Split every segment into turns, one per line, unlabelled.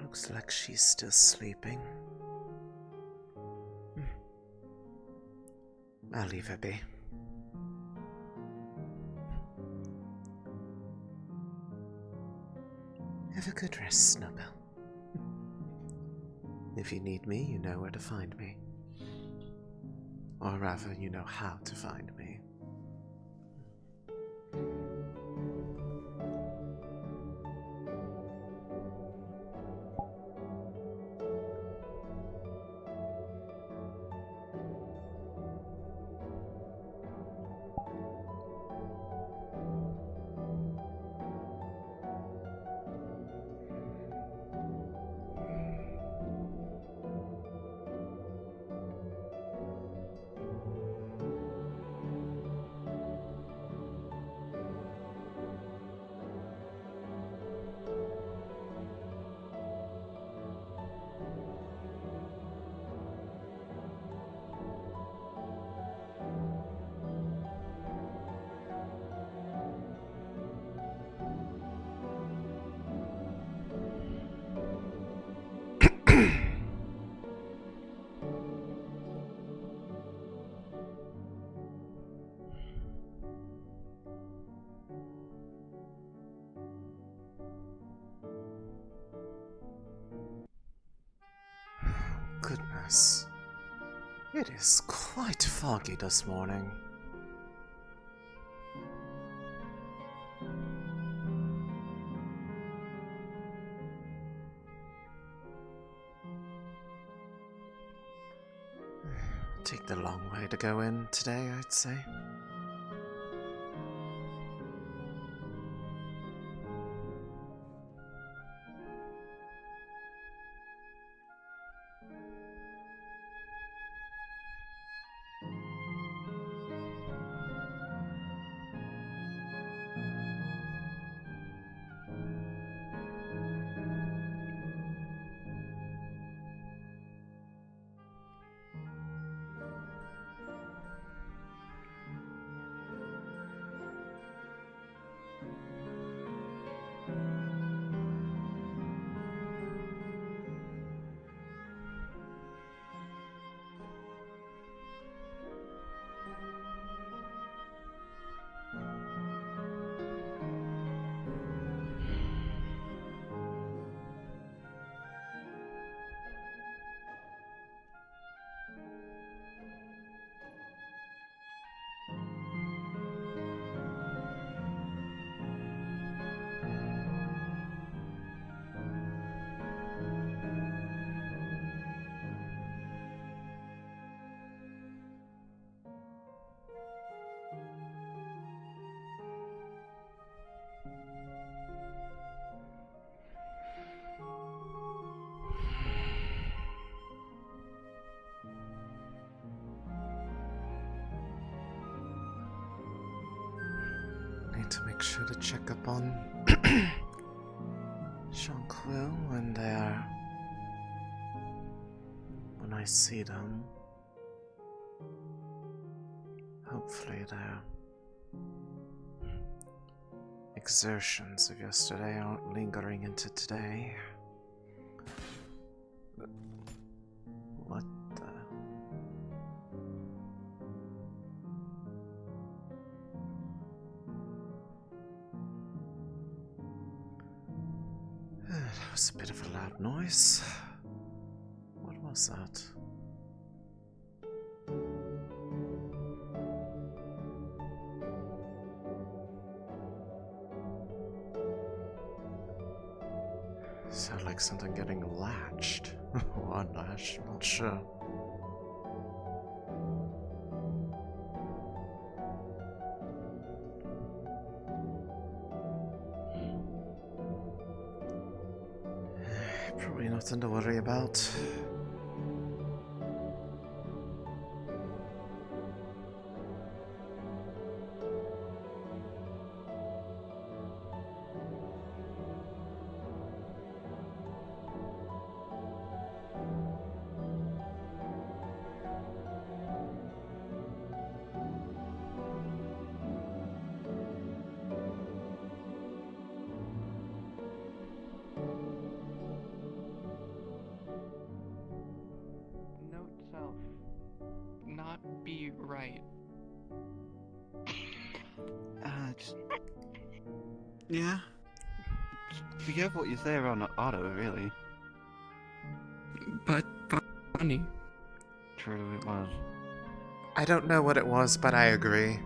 Looks like she's still sleeping. I'll leave her be. Have a good rest, Snubble. If you need me, you know where to find me. Or rather, you know how to find me. Goodness. It is quite foggy this morning. Take the long way to go in today, I'd say. To make sure to check up on Shanquil when I see them. Hopefully their exertions of yesterday aren't lingering into today. But what the... That was a bit of a loud noise. What was that? Sound like something getting latched. Or unlatched, not sure. Probably nothing to worry about.
right.
Yeah. Just be careful what you say around Otto, really.
But funny.
True, it was.
I don't know what it was, but I agree.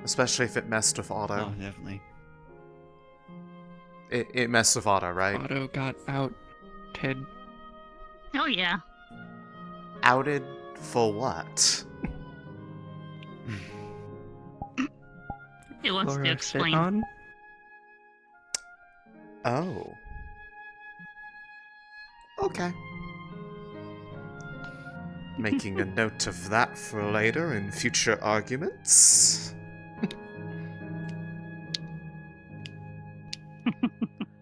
Especially if it messed with Otto.
Oh, definitely.
It messed with Otto, right?
Otto got out. Ted.
Oh yeah.
Outed for what?
He wants to
Sit
explain.
on.
Oh. Okay. Making a note of that for later in future arguments.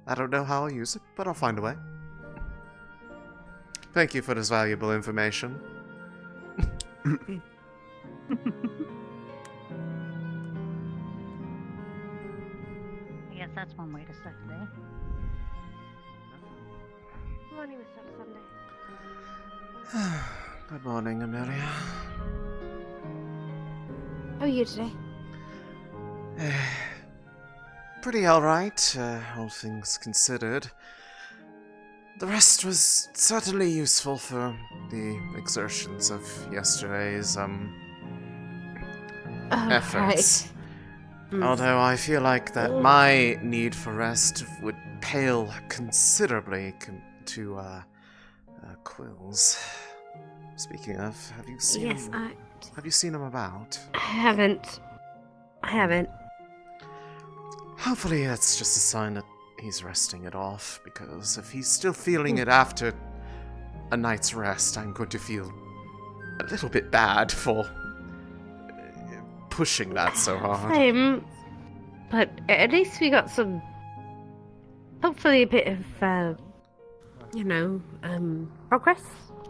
I don't know how I'll use it, but I'll find a way. Thank you for this valuable information.
I guess that's one way to start the day.
Morning, Mr. Sunday.
Good morning, Amelia.
How are you today?
Pretty alright, all things considered. The rest was certainly useful for the exertions of yesterday's, efforts.
Right.
Although I feel like that my need for rest would pale considerably to, Quill's. Speaking of, have you seen
Yes,
him? Have you seen him about?
I haven't.
Hopefully that's just a sign that he's resting it off, because if he's still feeling it after a night's rest, I'm going to feel a little bit bad for pushing that so hard.
Same. But at least we got some. Hopefully a bit of, progress.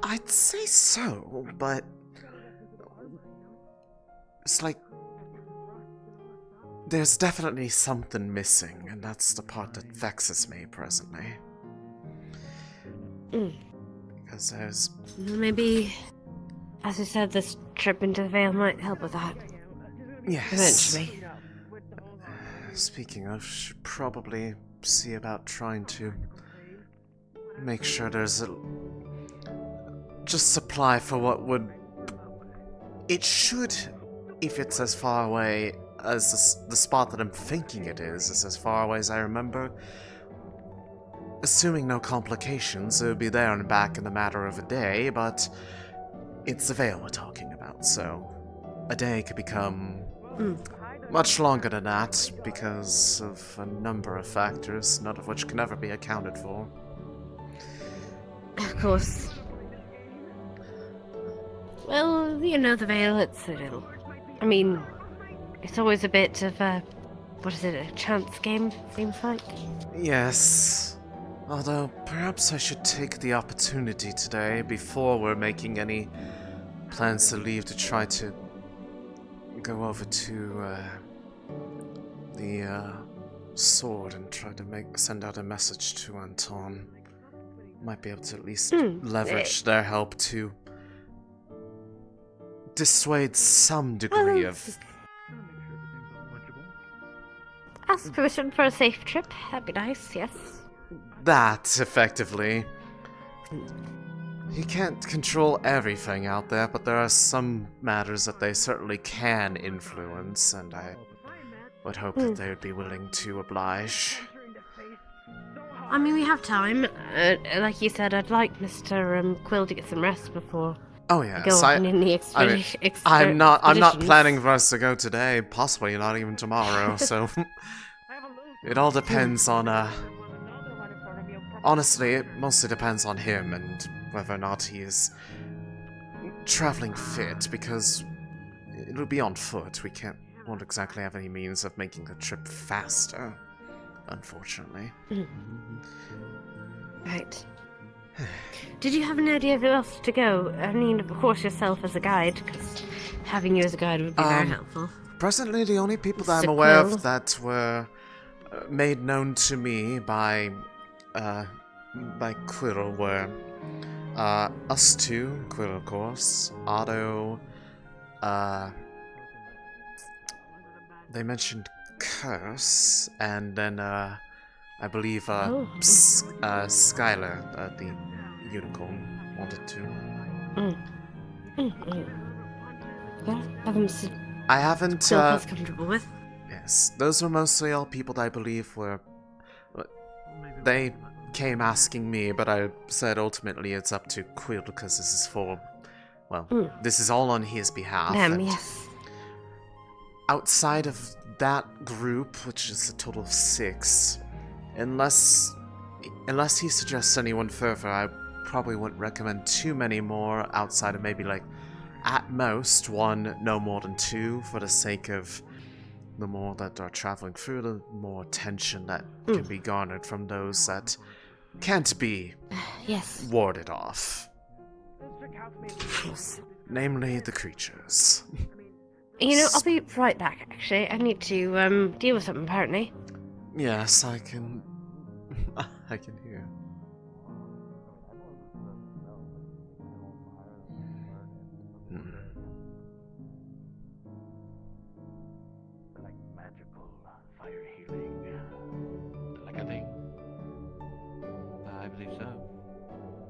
I'd say so, but it's like there's definitely something missing, and that's the part that vexes me presently. Because there's...
Maybe, as you said, this trip into the Vale might help with that.
Yes.
Eventually.
Speaking of, should probably see about trying to make sure there's just supply for what would... It should, if it's as far away as the spot that I'm thinking it is as far away as I remember. Assuming no complications, it would be there and back in the matter of a day, but it's the Vale we're talking about, so a day could become much longer than that because of a number of factors, none of which can ever be accounted for.
Of course. Well, the Vale, it's a little... I mean, it's always a bit of a... What is it, a chance game, seems like?
Yes. Although, perhaps I should take the opportunity today, before we're making any plans to leave, to try to go over to the sword and try to send out a message to Anton. Might be able to at least leverage their help to dissuade some degree of...
Ask permission for a safe trip. That'd be nice, yes.
That, effectively. He can't control everything out there, but there are some matters that they certainly can influence, and I would hope that they would be willing to oblige.
I mean, we have time. Like you said, I'd like Mr. Quill to get some rest before
Oh yes,
go on any
I'm not
expeditions.
planning for us to go today, possibly not even tomorrow, so it all depends on honestly, it mostly depends on him and whether or not he is traveling fit, because it'll be on foot. We won't exactly have any means of making the trip faster, unfortunately.
Right. Did you have an idea of who else to go? I mean, of course, yourself as a guide, because having you as a guide would be very helpful.
Presently, the only people that I'm
Mr.
aware
Quill.
of that were made known to me by Quirrell were us two, Quirrell, of course, Otto, they mentioned curse, and then, I believe, Skylar, the unicorn, wanted to.
Well, I'm
I haven't,
still feels comfortable with.
Yes, those were mostly all people that I believe were... They came asking me, but I said ultimately it's up to Quill because this is for... Well, this is all on his behalf. And
Yes.
outside of that group, which is a total of 6, unless he suggests anyone further, I probably wouldn't recommend too many more outside of maybe, like, at most 1, no more than 2, for the sake of the more that are traveling through, the more attention that can be garnered from those that can't be
Yes.
warded off. Namely, the creatures.
You know, I'll be right back, actually. I need to, deal with something, apparently.
Yes, I can... I can hear.
Like magical fire healing. Like a thing? I believe so.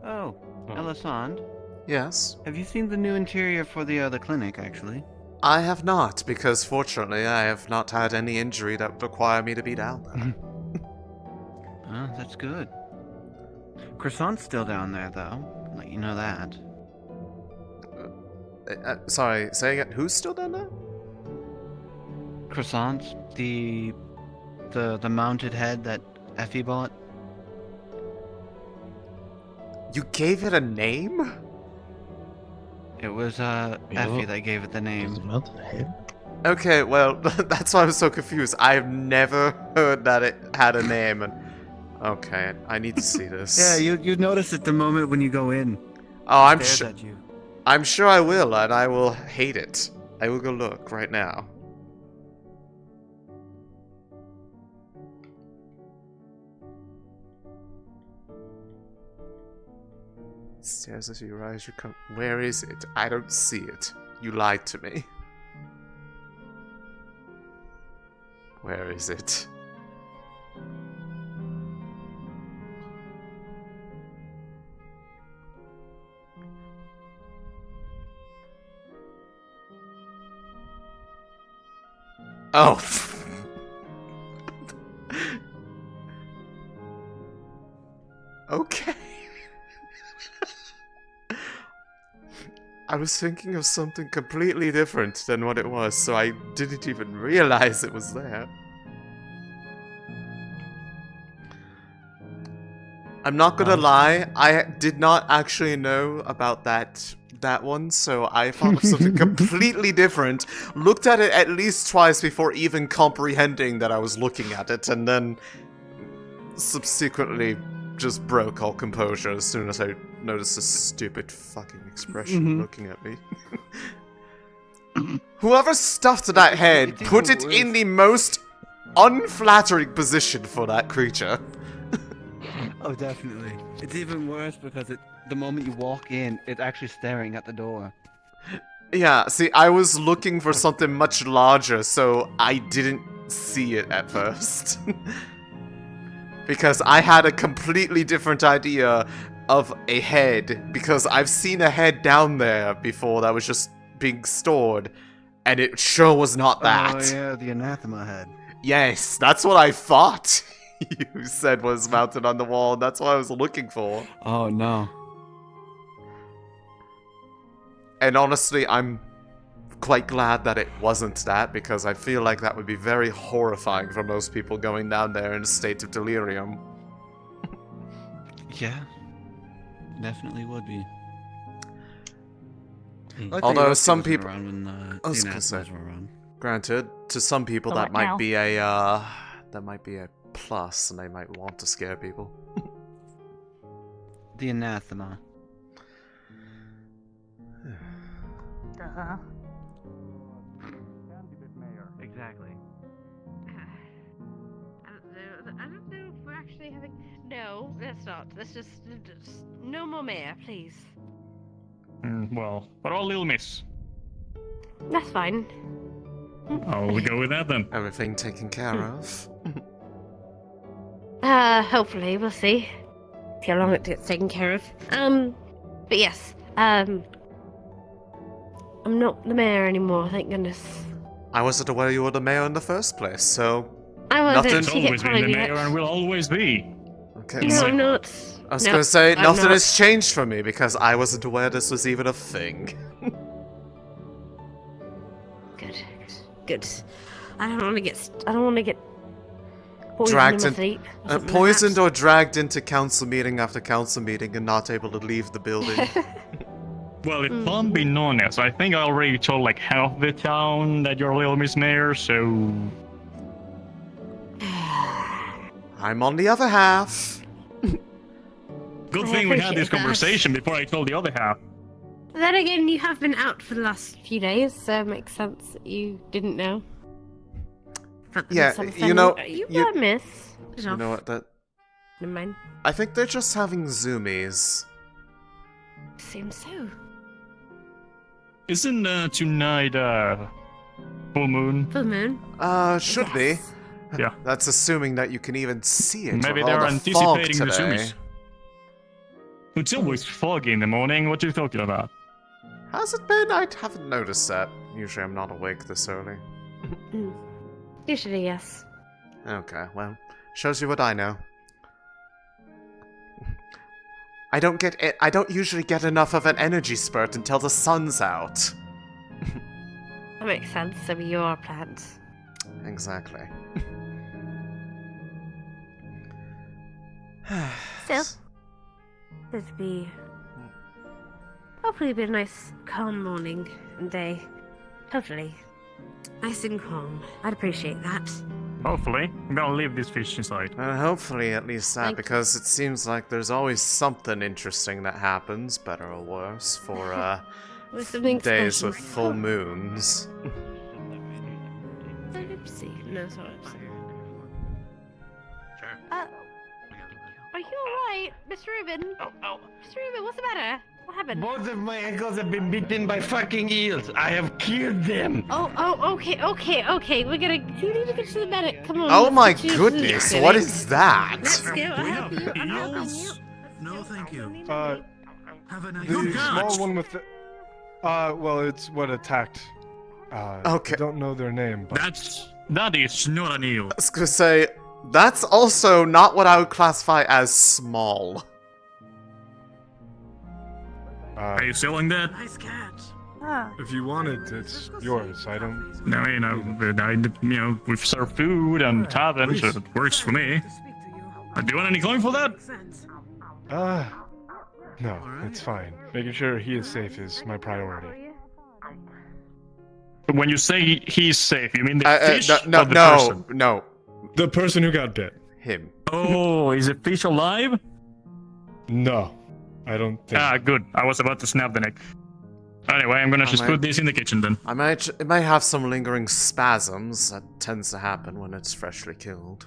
Oh, Elisande,
Yes?
have you seen the new interior for the clinic, actually?
I have not, because fortunately I have not had any injury that would require me to be down there.
Oh, that's good. Croissant's still down there, though. I'll let you know that.
Sorry, say again, who's still down there?
Croissant, the mounted head that Effie bought.
You gave it a name?
It was Effie that gave it the name.
Okay, well, that's why I'm so confused. I've never heard that it had a name, and... Okay, I need to see this.
Yeah, you notice it the moment when you go in.
Oh, I'm
Stares
sure...
at you.
I'm sure I will, and I will hate it. I will go look right now. Stares as you rise, you come... Where is it? I don't see it. You lied to me. Where is it? Oh. Okay. I was thinking of something completely different than what it was, so I didn't even realize it was there. I'm not gonna lie, I did not actually know about that one, so I thought of something completely different, looked at it at least twice before even comprehending that I was looking at it, and then subsequently just broke all composure as soon as I noticed this stupid fucking expression looking at me. Whoever stuffed that head put it in the most unflattering position for that creature.
Oh, definitely. It's even worse because the moment you walk in, it's actually staring at the door.
Yeah, see, I was looking for something much larger, so I didn't see it at first. Because I had a completely different idea of a head, because I've seen a head down there before that was just being stored, and it sure was not that.
Oh yeah, the anathema head.
Yes, that's what I thought you said was mounted on the wall, and that's what I was looking for.
Oh no.
And honestly, I'm quite glad that it wasn't that, because I feel like that would be very horrifying for most people going down there in a state of delirium.
Yeah. Definitely would be.
Although some
people
people...
around when
I was
the
gonna say,
anathemas were around.
granted, to some people
So
that
what
might
now?
be a plus, and they might want to scare people.
The anathema.
Duh.
Exactly.
I don't know if we're actually having... No, let's not. Let's just no more mayor, please.
Well, for all little miss.
That's fine.
Oh, we go with that then.
Everything taken care of.
Hopefully, we'll see. See how long it gets taken care of. But yes, I'm not the mayor anymore, thank goodness.
I wasn't aware you were the mayor in the first place, so...
I wasn't.
Nothing-
It's
She
always
kept
been the
telling me
mayor
that.
and will always be.
Okay,
No,
so-
I'm not.
I was
No,
gonna say,
I'm
nothing
not.
has changed for me because I wasn't aware this was even a thing.
Good. I don't want to get poisoned
Dragged
in my
in-
sleep. or something like
Poisoned
that.
or dragged into council meeting after council meeting and not able to leave the building.
Well, if I'm being honest, I think I already told like half the town that you're Little Miss Mayor, so...
I'm on the other half.
Good
I
thing we had
appreciate
this
that.
conversation before I told the other half.
Then again, you have been out for the last few days, so it makes sense that you didn't know. But the
Yeah,
misunderstanding-
you know,
You
you-
were miss.
You know what? That
Never mind.
I think they're just having zoomies.
Seems so.
Isn't tonight full moon?
Full moon.
Should
Yes.
be.
Yeah.
That's assuming that you can even see it.
Maybe
with all
they're
the fog
anticipating the
today.
zoomies. It's always foggy in the morning. What are you talking about?
Has it been? I haven't noticed that. Usually I'm not awake this early.
Usually, yes.
Okay, well, shows you what I know. I don't usually get enough of an energy spurt until the sun's out.
That makes sense. Some of your plans.
Exactly.
Still, it'd be hopefully be a nice, calm morning and day. Hopefully, nice and calm. I'd appreciate that.
Hopefully. I'm gonna leave this fish inside.
Hopefully at least that,
Thank you.
because it seems like there's always something interesting that happens, better or worse, for
With something
days
special.
with full moons.
Oopsie. No, it's not oopsie.
Sure.
Are you alright, Mr. Rubin?
Oh.
Mr. Rubin, what's the matter? What happened?
Both of my ankles have been bitten by fucking eels. I have killed them.
Okay. You need to get to the medic. Come on.
Oh
let's
my
get you to
goodness,
the
what
clinic.
is that?
Let's go. I'll help you.
No, thank you. Have a nice
The
day.
small one with the... well, it's what attacked.
Okay.
I don't know their name, but...
That is not an eel.
I was gonna say, that's also not what I would classify as small.
Are you selling that?
Nice cat.
if you want it, it's yours. I don't...
No, we've served food and taverns, so it works for me. Do you want any coin for that?
No, it's fine. Making sure he is safe is my priority.
When you say he's safe, you mean the fish
no,
or the person?
no,
The person who got bit.
him.
Oh, is the fish alive?
No, I don't think...
Ah, good. I was about to snap the neck. Anyway, I'm gonna just
Alright.
put this in the kitchen then.
It might have some lingering spasms. That tends to happen when it's freshly killed.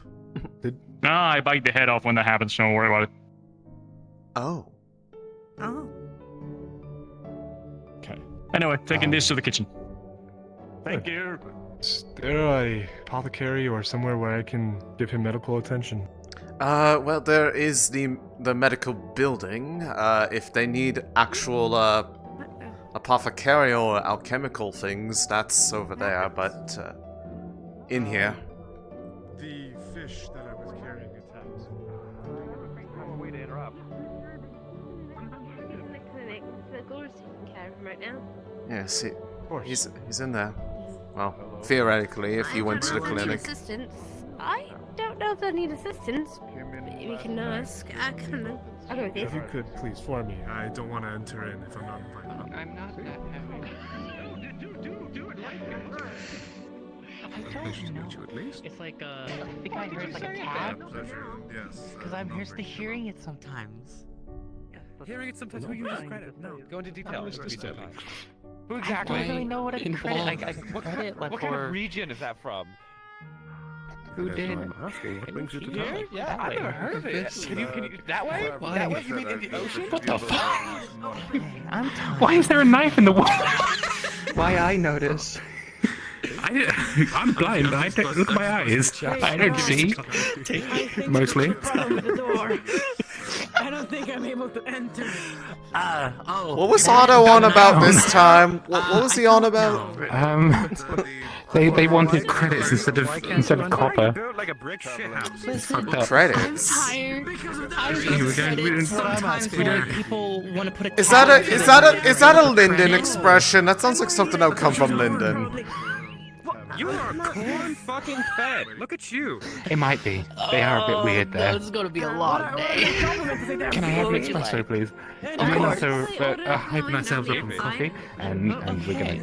Ah, I bite the head off when that happens, don't worry about it.
Oh.
Okay.
Anyway, taking this to the kitchen. Thank you.
Is there a apothecary or somewhere where I can give him medical attention?
Well, there is the medical building. If they need actual, apothecary or alchemical things, that's over there, but, in here.
The fish that I was carrying attacked.
Way to interrupt.
In the clinic. The Gore's taking care of him right now.
Yes,
Of course.
he's in there. Well, theoretically, if you went to the
If they need
clinic.
assistance. I don't know if they need assistance. We can ask. I don't know. I'll go with you.
If you could, please, for me. I don't want to enter in if I'm not invited.
I'm not that heavy.
Pleasure to meet you at least.
It's like I think I heard like a tab.
Pleasure, yes.
Because I'm used to hearing it sometimes.
Hearing it sometimes who uses credit? No, go into detail. Who
I
exactly?
don't really know what a credit. I
Involved.
credit like
What kind
for
of region is that from?
Who
That's
did?
what I'm asking. What brings you to
Here?
town?
Yeah,
That
I've
way.
never heard of it.
This-
Can you that way?
Why?
That way? You mean in the ocean?
What the fuck?
I'm tired.
Why is there a knife in the wall?
Why I notice?
I'm blind. I don't look at my eyes. I don't see. Mostly.
I don't think I'm able to enter.
What was Otto on about this time? What was he on about?
They wanted credits instead of copper.
Listen,
Credits.
I'm tired. Sometimes people want to put a
Is that a Linden expression? That sounds like something that would come from Linden.
You are corn fucking fed. Look at you.
It might be. They are a bit weird there.
It's gonna be a long day.
Can I have an espresso, please? And then also hyping ourselves up on coffee, and we're gonna.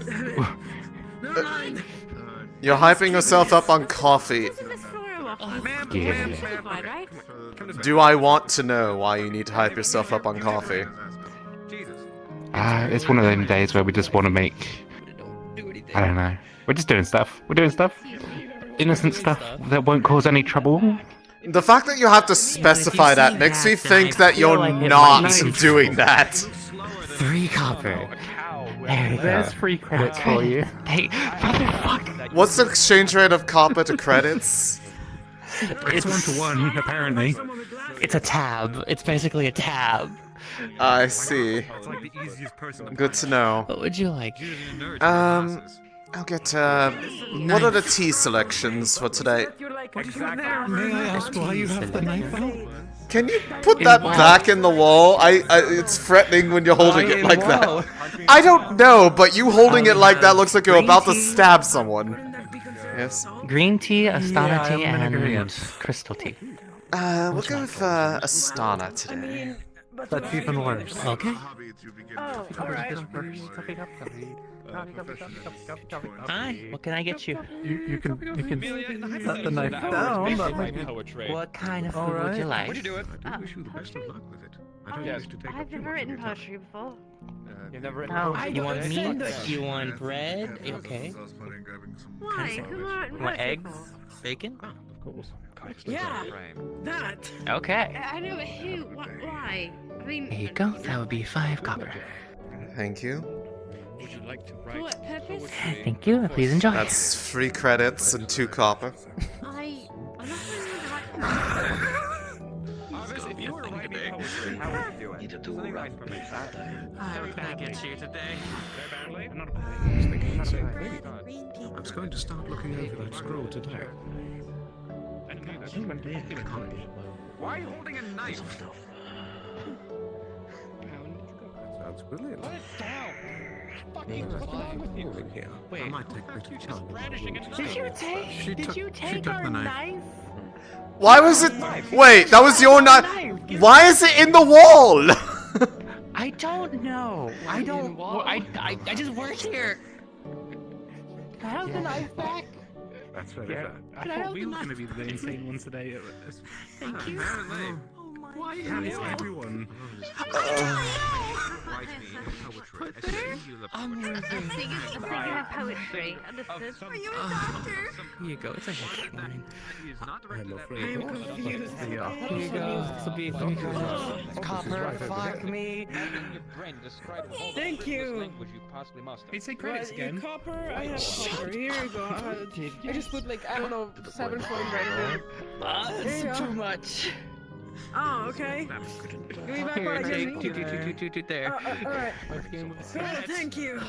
You're hyping yourself up on coffee.
Yeah.
Do I want to know why you need to hype yourself up on coffee?
It's one of them days where we just want to make. I don't know. We're just doing stuff. We're doing stuff. Innocent stuff that won't cause any trouble.
The fact that you have to specify that makes me think that you're not doing that.
3 copper. There you go. There's free credits for you. Hey, motherfucker.
What's the exchange rate of copper to credits?
It's 1-to-1, apparently.
It's a tab. It's basically a tab.
I see. Good to know.
What would you like?
I'll get, what are the tea selections for today?
May I ask why you have the knife out?
Can you put that back in the wall? It's threatening when you're holding it like that. I don't know, but you holding it like that looks like you're about to stab someone. Yes?
Green tea, Astana tea, and crystal tea.
We'll go with, Astana today.
That's even worse.
Okay.
Oh, alright.
Hi, what can I get you?
You can set the knife down. That might be...
What kind of food would you like?
I wish you the best of luck with it. I don't wish to take
I've never written poetry before.
You've never written
Oh,
poetry?
you want meat? You want bread? Okay.
Why? Come on,
You want eggs? Bacon?
Of course.
Yeah, that.
Okay.
I know, but who? Why? I mean,
There you go. That would be 5 copper.
Thank you.
for what purpose?
Thank you. Please enjoy.
That's 3 credits and 2 copper.
I'm not really
What can I get you today?
I was going to start looking over that scroll today.
Why are you holding a knife?
Sounds brilliant.
Put it down. What's wrong with you?
Here.
Wait,
I might take a bit of time.
Did you take
the
our
knife.
knife?
Why was it? Wait, that was your knife. Why is it in the wall?
I don't know. I don't. I just work here.
Can I have the knife back?
That's very fair.
I thought we were going to be the insane ones today.
Thank you.
Why is everyone?
I'm
I'm thinking of poetry. Understood? Are you a doctor?
Here you go. It's a heck warning.
I'm afraid.
I'm confused.
Here you go. This will be 3 credits. Copper. Fuck me.
Thank you.
Hey, say credits again.
Copper? I have copper. Here you go. I just put like, I don't know, 7 coin right here.
It's too much.
Oh, okay. Give me back what I
Here,
just
take
need.
two there.
Alright. Thank you.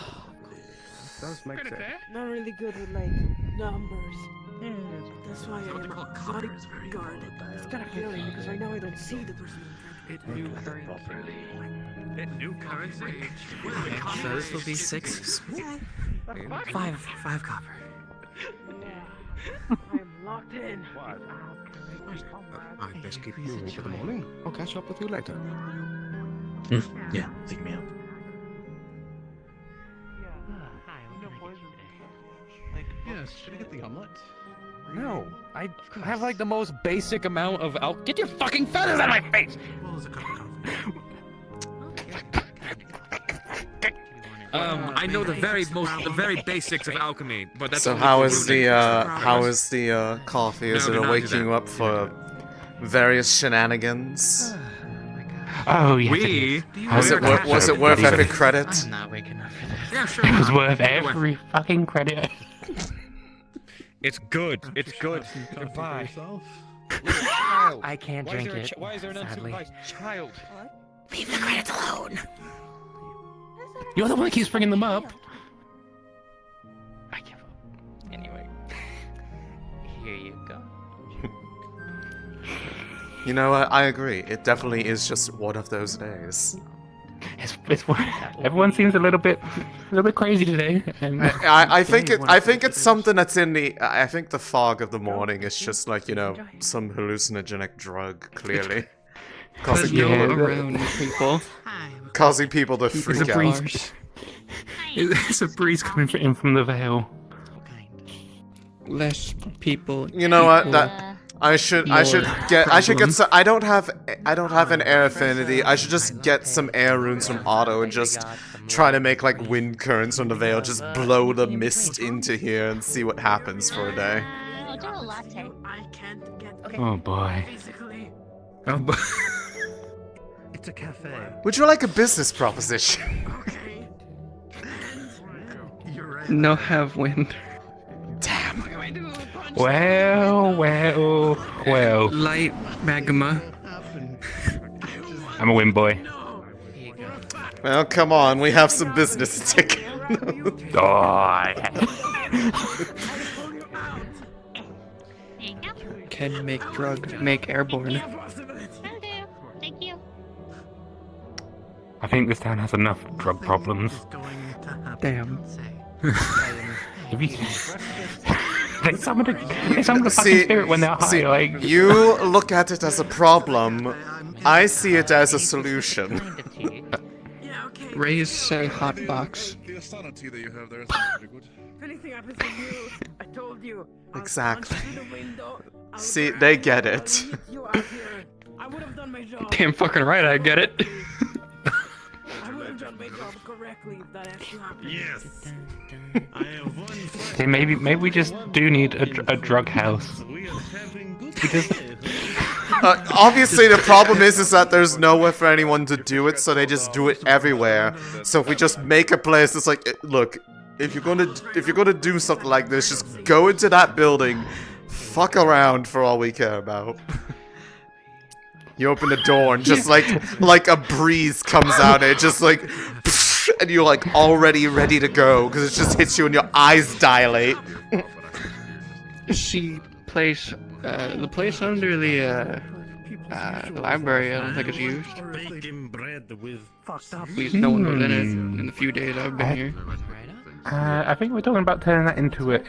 Does make sense.
Not really good with like numbers. That's why I'm a bodyguard. It's got a feeling because right now I don't see the person.
New currency.
So this will be 6. 5 copper.
I'm locked in.
I'd best keep moving for the morning. I'll catch up with you later.
Yeah, pick me up.
Hi, what can I get you today?
Yes, should I get the omelet?
No, I have like the most basic amount of Get your fucking feathers out of my face!
Well, there's a cup of coffee.
I know the very basics of alchemy, but that's
So how is the coffee? Is
No,
it
do not do
waking
that.
you up for various shenanigans?
Oh, yes,
We-
it is.
Was it, was it worth every credit?
I'm not waking up for this.
Yeah, sure.
It was worth every fucking credit.
It's good. It's good. Goodbye.
I can't drink it.
Why is there an
sadly.
unsupervised child?
Leave the credits alone.
You're the one that keeps bringing them up.
I give up. Anyway, here you go.
You know what? I agree. It definitely is just one of those days.
It's everyone seems a little bit crazy today. And
I think it's something that's in the. I think the fog of the morning is just like, you know, some hallucinogenic drug. Clearly, causing
Yeah,
people,
Around people.
causing people to freak
a
out.
breeze. It's a breeze coming in from the Vale.
Less people.
You know what?
equal-
That I should get
problem.
some. I don't have an air affinity. I should just get some air runes from Otto and just try to make like wind currents from the Vale. Just blow the mist into here and see what happens for a day.
I'll do a latte.
I can't get
Oh boy.
physically.
Oh boy.
It's a cafe.
Would you like a business proposition?
Okay.
You're right.
No have wind.
Damn.
Well.
Light magma.
I'm a win boy.
Here you go.
Well, come on. We have some business to take.
Oh,
There you go.
Can make drug. Make airborne.
Will do. Thank you.
I think this town has enough drug problems.
Damn.
If you... They summon the fucking spirit when they're high,
see,
like...
you look at it as a problem. I see it as a solution.
Kind of tea.
Yeah, okay.
Raise say hot box.
The Elisande that you have there is pretty good.
If anything happens to you, I told you. I'll
Exactly.
punch through the window, I'll
See,
grab
they
you,
get
I'll
it.
leave you out here. I would have done my job.
Damn fucking right, I get it.
I would have done my job correctly if that actually happened.
Yes.
Dun,
I have one friend.
Okay, maybe we just do need a drug house.
We are having good
We just...
Obviously, the problem is that there's nowhere for anyone to do it, so they just do it everywhere. So if we just make a place that's like, look, if you're gonna do something like this, just go into that building, fuck around for all we care about. You open the door and just like a breeze comes out, and it just like, and you're like already ready to go because it just hits you and your eyes dilate.
See place. The place under the library. I don't think it's used.
bacon bread with
At least no one was in it in the few days I've been here.
I think we're talking about turning that into a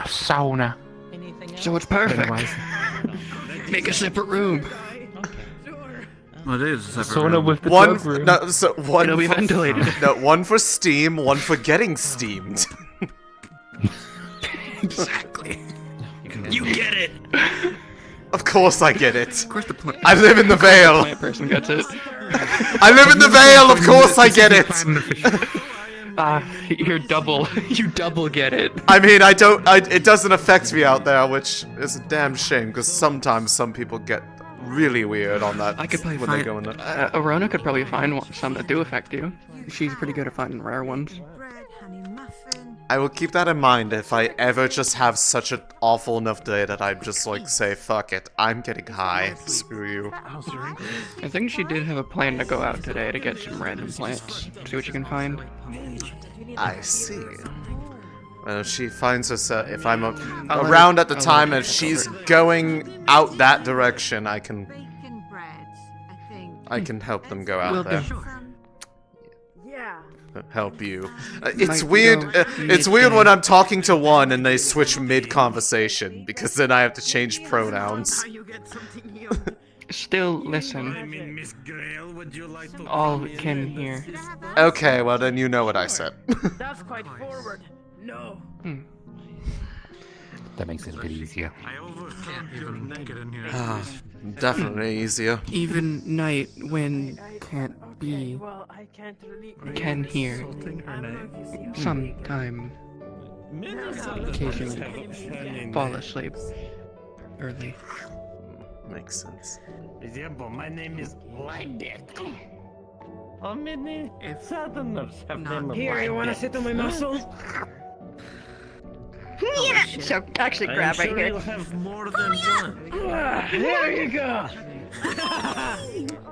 sauna.
Anything else?
So it's perfect.
Otherwise,
Make a separate room.
Well, it is a
sauna with the
One,
drug room.
no, so one.
It'll be
for-
ventilated.
No, one for steam, one for getting steamed.
Exactly. You get it.
Of course I get it.
Of course the plant.
I live in the Vale.
Plant person gets it.
I live in the Vale, of course I get it.
You're double. You double get it.
I mean, it doesn't affect me out there, which is a damn shame, because sometimes some people get really weird on that
I could probably
when they
find.
go in there.
Arona could probably find some that do affect you. She's pretty good at finding rare ones.
I will keep that in mind if I ever just have such an awful enough day that I just like say, fuck it, I'm getting high, screw you.
I think she did have a plan to go out today to get some random plants. See what you can find.
I see. Well, if she finds herself, if I'm
I'll let
around
her-
at the
I'll
time,
let
and
her
if she's
cover it.
going out that direction, I can
Bacon bread, I think.
I can help them go out
Will
there.
do.
Yeah.
Help you. It's
Might
weird.
go
It's weird
midday.
when I'm talking to one and they switch mid-conversation because then I have to change pronouns.
How you get something healed.
Still listen.
mean, Miss Grail, would you like to
All
come in?
can hear.
Okay, well then you know what I said.
That's quite forward. No.
That makes it a bit easier.
I overheard you're naked in here.
Definitely easier.
Even night when can't
Okay,
be.
well, I can't really.
Can hear.
I don't know if you see.
Sometime. Occasionally. Fall asleep. Early.
Makes sense.
Example, my name is Lightdick.
How many southerners have named
Here, you wanna sit on my muscle?
Yeah!
So actually grab right here.
You'll have more than one.
There you go!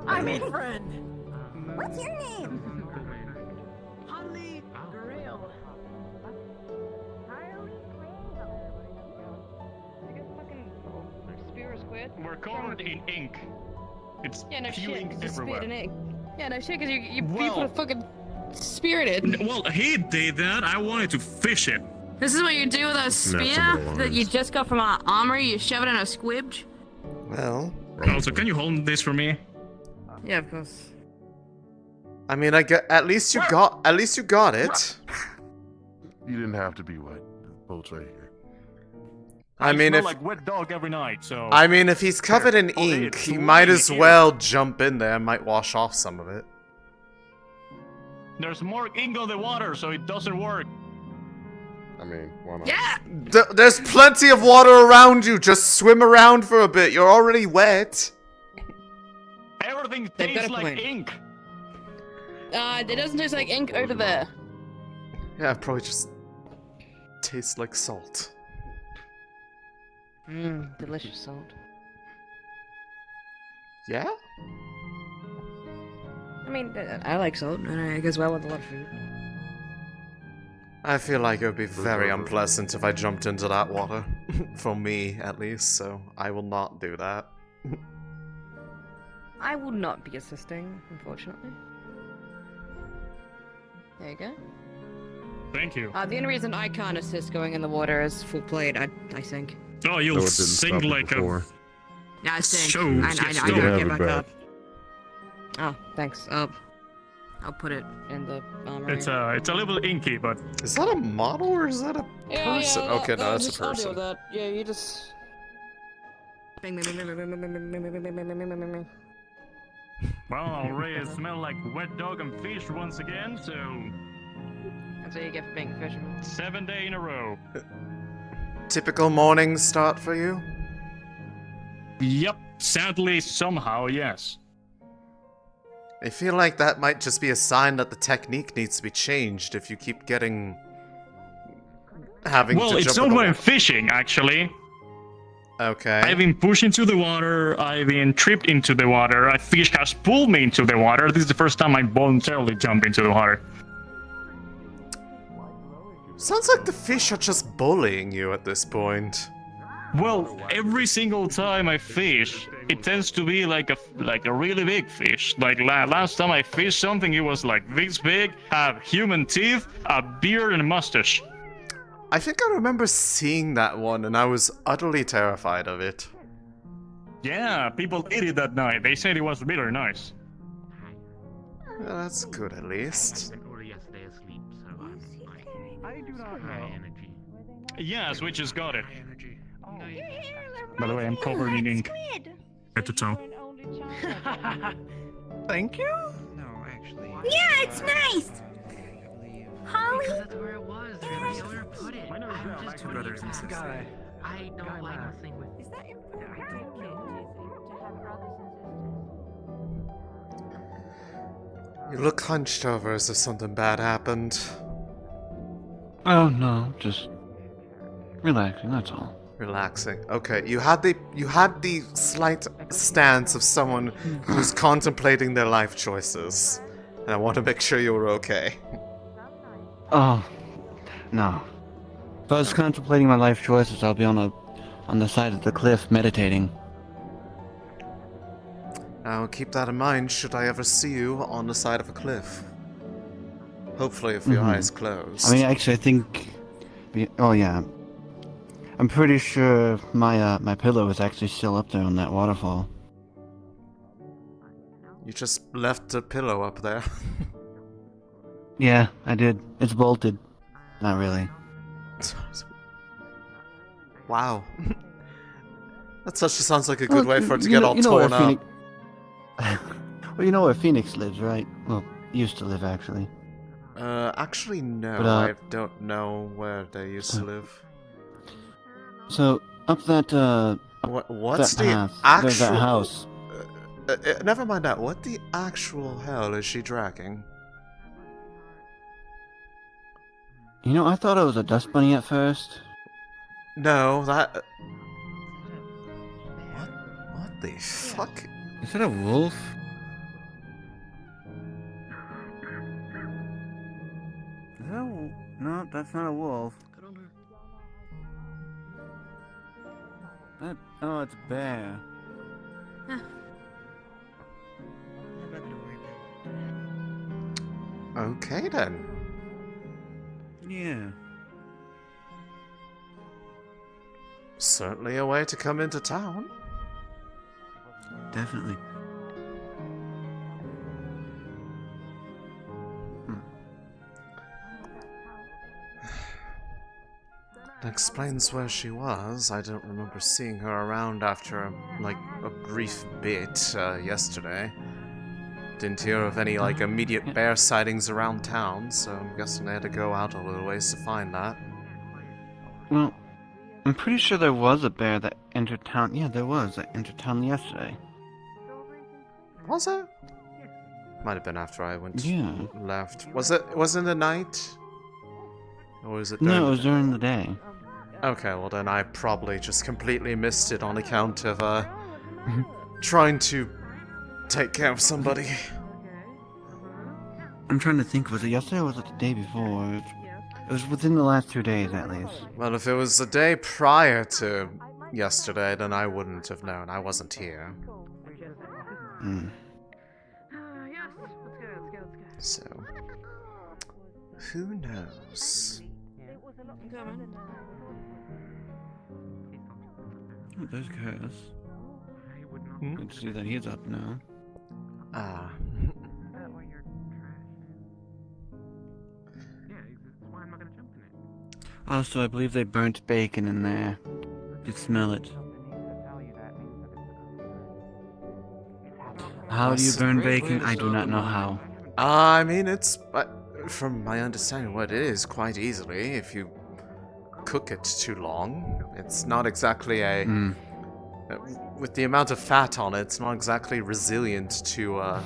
I made friend!
What's your name?
Holly Grail.
We're covered in ink. It's
Yeah, no shit.
peeling
It's just
everywhere.
spit and ink. Yeah, no shit, because you
Well-
people are fucking spirited.
Well, he did that. I wanted to fish it.
This is what you do with a spear that you just got from our armory? You shove it in a squibs?
Well,
Also, can you hold this for me?
Yeah, of course.
I mean, at least you got it.
You didn't have to be wet. The boat's right here.
I mean,
smell
if
like wet dog every night, so
I mean, if he's covered in ink, he might as well jump in there and might wash off some of it.
there's more ink on the water, so it doesn't work.
I mean, why not?
Yeah!
There's plenty of water around you. Just swim around for a bit. You're already wet.
Everything
They've got
tastes
a
like
point.
ink.
It doesn't taste like ink over there.
Yeah, it probably just tastes like salt.
Mmm, delicious salt.
Yeah?
I mean, I like salt, and it goes well with a lot of food.
I feel like it would be very unpleasant if I jumped into that water. For me, at least, so I will not do that.
I will not be assisting, unfortunately. There you go.
Thank you.
The only reason I can't assist going in the water is full played. I sink.
Oh, you'll sing like a...
Yeah, I sink.
So,
I
yes,
don't
no.
get back up. Oh, thanks. I'll put it in the armory.
It's a little inky, but
Is that a model or is that a person? Okay, no, that's a
I'll deal
person.
with that. Yeah, you just. Bing, bing, bing, bing, bing, bing, bing, bing, bing, bing, bing, bing, bing, bing.
well, I already smell like wet dog and fish once again, so
That's what you get for being a fisherman.
7 day in a row.
Typical morning start for you?
Yep, sadly, somehow, yes.
I feel like that might just be a sign that the technique needs to be changed if you keep having
Well,
to
it's
jump
not
in the
when I'm
water.
fishing, actually.
Okay.
I've been pushed into the water, I've been tripped into the water, a fish has pulled me into the water. This is the first time I voluntarily jump into the water.
Sounds like the fish are just bullying you at this point.
Well, every single time I fish, it tends to be like a really big fish. Like last time I fished something, it was like this big, have human teeth, a beard, and a mustache.
I think I remember seeing that one and I was utterly terrified of it.
Yeah, people ate it that night. They said it was really nice.
Well, that's good at least.
I do not know.
Yes, we just got it. By the way, I'm covered in ink. At the toe.
Thank you?
No, actually.
Yeah, it's nice! Holly?
That's where it was. There's nowhere to put it. I'm just
brothers and sisters.
I don't like nothing with...
Is that important to have brothers and sisters?
You look hunched over as if something bad happened.
Oh no, just relaxing. That's all.
Relaxing. Okay, you had the slight stance of someone who's contemplating their life choices. And I want to make sure you were okay.
Oh, no. If I was contemplating my life choices, I'll be on the side of the cliff meditating.
I'll keep that in mind should I ever see you on the side of a cliff. Hopefully with your eyes closed.
I mean, actually, I think... Oh, yeah. I'm pretty sure my pillow is actually still up there on that waterfall.
You just left the pillow up there.
Yeah, I did. It's bolted. Not really.
Wow. That such sounds like a good way for it to get all torn up.
Well, you know where Phoenix lives, right? Well, used to live, actually.
Actually no,
But,
I don't know where they used to live.
So, up that
What's
that
the
path.
actual...
There's that house.
Never mind that. What the actual hell is she dragging?
You know, I thought it was a dust bunny at first.
No, that... What the fuck?
Is that a wolf? Is that a... No, that's not a wolf. Oh, it's a bear.
Okay then.
Yeah.
Certainly a way to come into town.
Definitely.
That explains where she was. I don't remember seeing her around after, like, a brief bit yesterday. Didn't hear of any, like, immediate bear sightings around town, so I'm guessing they had to go out a little ways to find that.
Well, I'm pretty sure there was a bear that entered town. Yeah, there was that entered town yesterday.
Was it? Might have been after I went left. Was it in the night? Or was it during
No, it was during the day.
Okay, well then I probably just completely missed it on account of trying to take care of somebody.
I'm trying to think, was it yesterday or was it the day before? It was within the last 2 days, at least.
Well, if it was the day prior to yesterday, then I wouldn't have known. I wasn't here.
Hmm.
So, who knows?
Oh, there's Curtis. Good to see that he's up now.
Ah.
Also, I believe they burnt bacon in there. You could smell it. How do you burn bacon? I do not know how.
I mean, it's... from my understanding, what it is, quite easily, if you cook it too long. It's not exactly a... with the amount of fat on it, it's not exactly resilient to,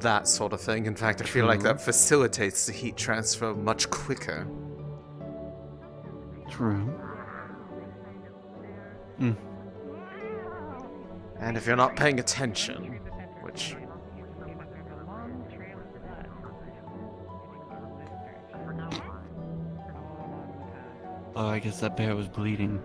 that sort of thing. In fact, I feel like that facilitates the heat transfer much quicker.
True.
And if you're not paying attention, which...
Oh, I guess that bear was bleeding.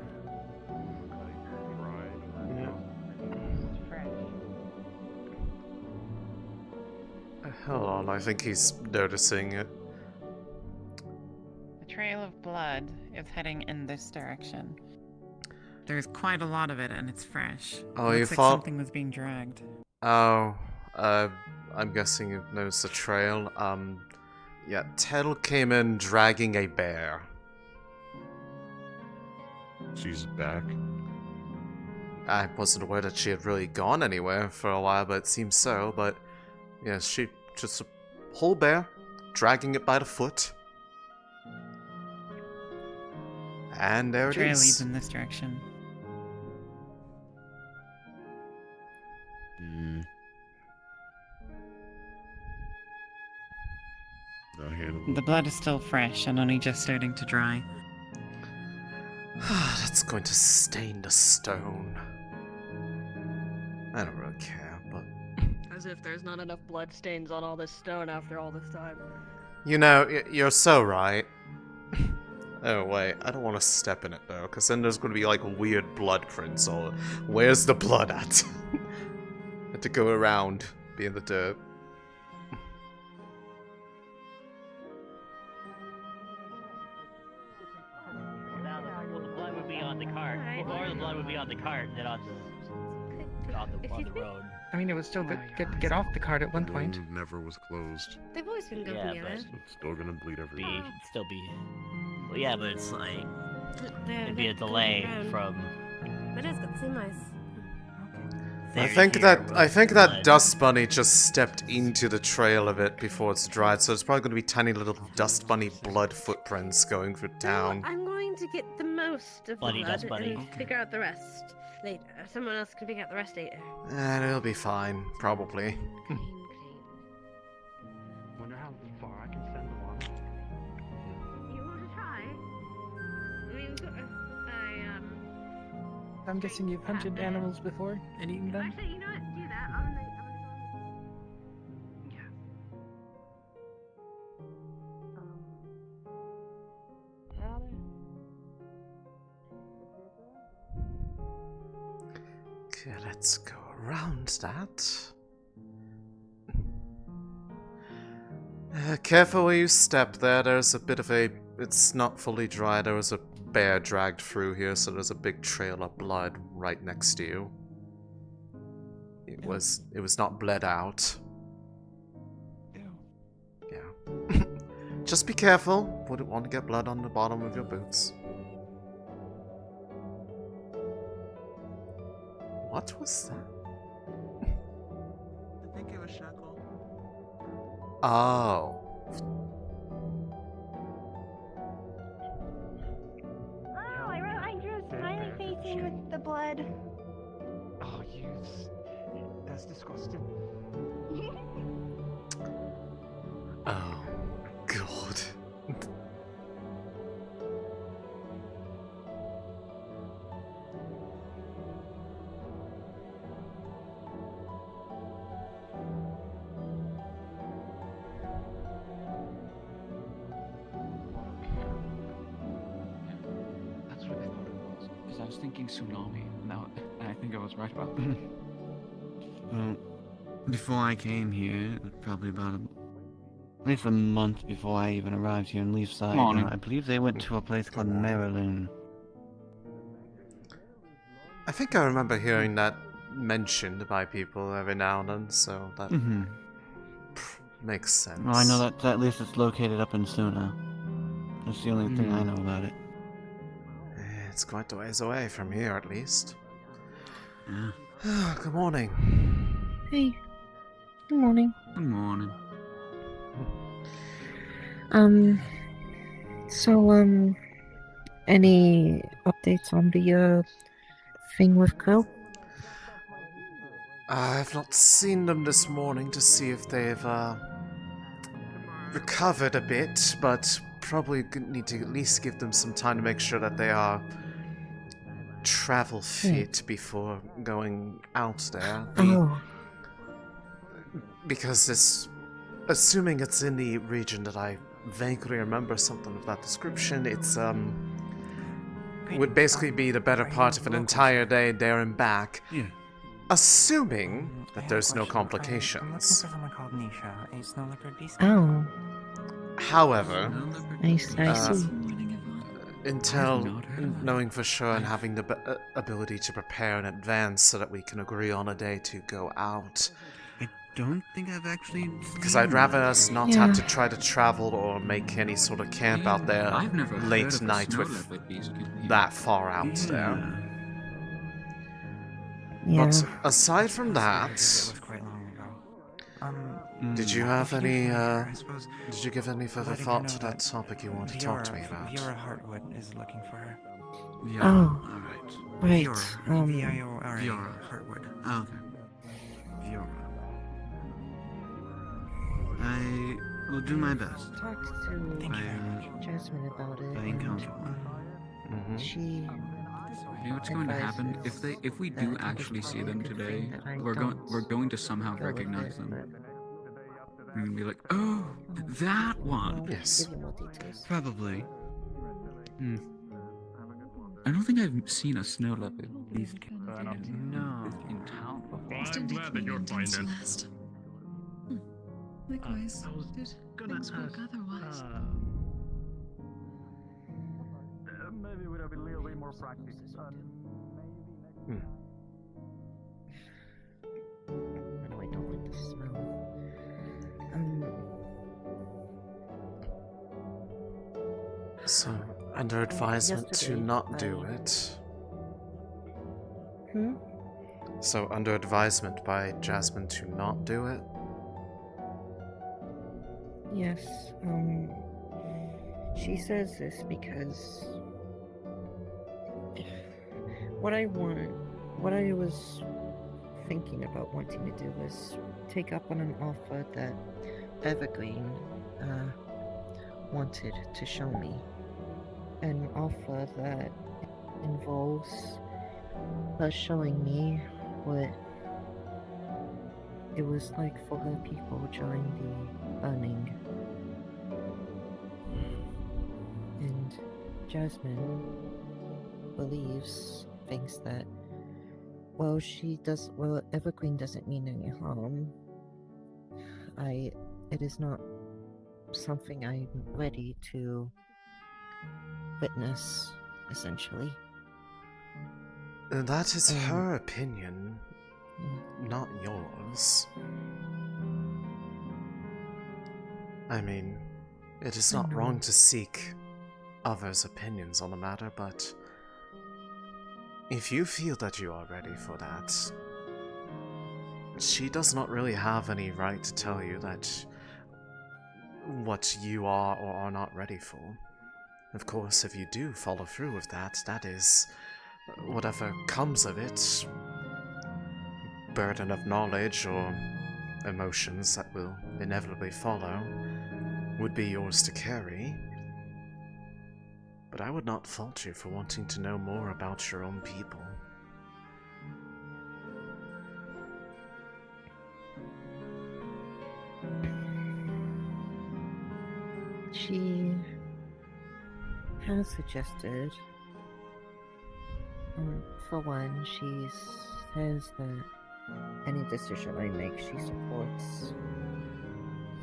Hold on, I think he's noticing it.
The trail of blood is heading in this direction. There's quite a lot of it, and it's fresh.
Oh,
Looks like something was being dragged.
Oh, I'm guessing you noticed the trail. Yeah, Tell came in dragging a bear.
She's back.
I wasn't aware that she had really gone anywhere for a while, but it seems so. But yeah, she just a whole bear, dragging it by the foot. And there it
Trail
is.
leads in this direction. The blood is still fresh and only just starting to dry.
That's going to stain the stone. I don't really care, but...
As if there's not enough blood stains on all this stone after all this time.
You know, you're so right. Oh wait, I don't want to step in it though, because then there's going to be like weird blood prints or... Where's the blood at? I had to go around, be in the dirt.
On the cart than on the road.
I mean, it was still get off the cart at one point.
The wound never was closed.
They've always been good
Yeah,
together.
but
It's still gonna bleed everywhere.
Still be. Well, yeah, but it's like it'd be a
They're
delay
around.
from.
But it's got seem nice.
I think that dust bunny just stepped into the trail of it before it's dried, so it's probably going to be tiny little dust bunny blood footprints going through town.
I'm going to get the most most of the
Buddy
blood
does, buddy.
and figure out the rest later. Someone else can figure out the rest later.
And it'll be fine, probably.
Wonder how far I can send the water.
You want to try? I mean,
I'm guessing you've hunted animals before and eaten them?
Actually, you know what? Do that.
Okay, let's go around that. Careful where you step there. There's a bit of a... It's not fully dry. There was a bear dragged through here, so there's a big trail of blood right next to you. It was not bled out. Yeah. Just be careful. Wouldn't want to get blood on the bottom of your boots. What was that?
I think it was Shackle.
Oh.
Oh, I drew a smiley face in with the blood.
Oh, that's disgusting.
Oh, God.
That's what I thought it was. Because I was thinking tsunami, and I think I was right about that. Well, before I came here, it was probably about at least a month before I even arrived here in Leefside.
Morning.
I believe they went to a place called Maryland.
I think I remember hearing that mentioned by people every now and then, so that makes sense.
Well, I know that at least it's located up in Suna. That's the only thing I know about it.
It's quite a ways away from here, at least.
Yeah.
Good morning.
Hey. Good morning.
Good morning.
Any updates on the thing with Crow?
I've not seen them this morning to see if they've recovered a bit, but probably need to at least give them some time to make sure that they are travel fit before going out there. Because this, assuming it's in the region that I vaguely remember something of that description, it's would basically be the better part of an entire day there and back.
Yeah.
Assuming that there's no complications.
Oh.
However,
I see.
until knowing for sure and having the ability to prepare in advance so that we can agree on a day to go out.
I don't think I've actually...
Because I'd rather us not have to try to travel or make any sort of camp out there late night with that far out there. But aside from that, did you have any, did you give any further thought to that topic you want to talk to me about?
Viora Heartwood is looking for her.
Right.
Viora
Heartwood. Oh, okay. Viora. I will do my best.
Talked to Jasmine about it.
I encounter one.
She...
You know what's going to happen if we do actually see them today? We're going to somehow recognize them. We're gonna be like, oh, that one.
Yes.
Probably.
I don't think I've seen a snow leopard. These
no.
In town before.
I'm glad that you're fine then.
Likewise. Things work otherwise.
Maybe we'd have a little bit more practice.
No, I don't like the smell.
So, under advisement to not do it. So, under advisement by Jasmine to not do it?
Yes, she says this because
what I was thinking about wanting to do was take up on an offer that Evergreen wanted to show me. An offer that involves her showing me what it was like for her people during the burning. And Jasmine thinks that, well, Evergreen doesn't mean any harm. It is not something I'm ready to witness, essentially.
That is her opinion, not yours. I mean, it is not wrong to seek others' opinions on the matter, but if you feel that you are ready for that, she does not really have any right to tell you that what you are or are not ready for. Of course, if you do follow through with that, that is whatever comes of it, burden of knowledge or emotions that will inevitably follow, would be yours to carry. But I would not fault you for wanting to know more about your own people.
She has suggested, for one, she says that any decision I make, she supports.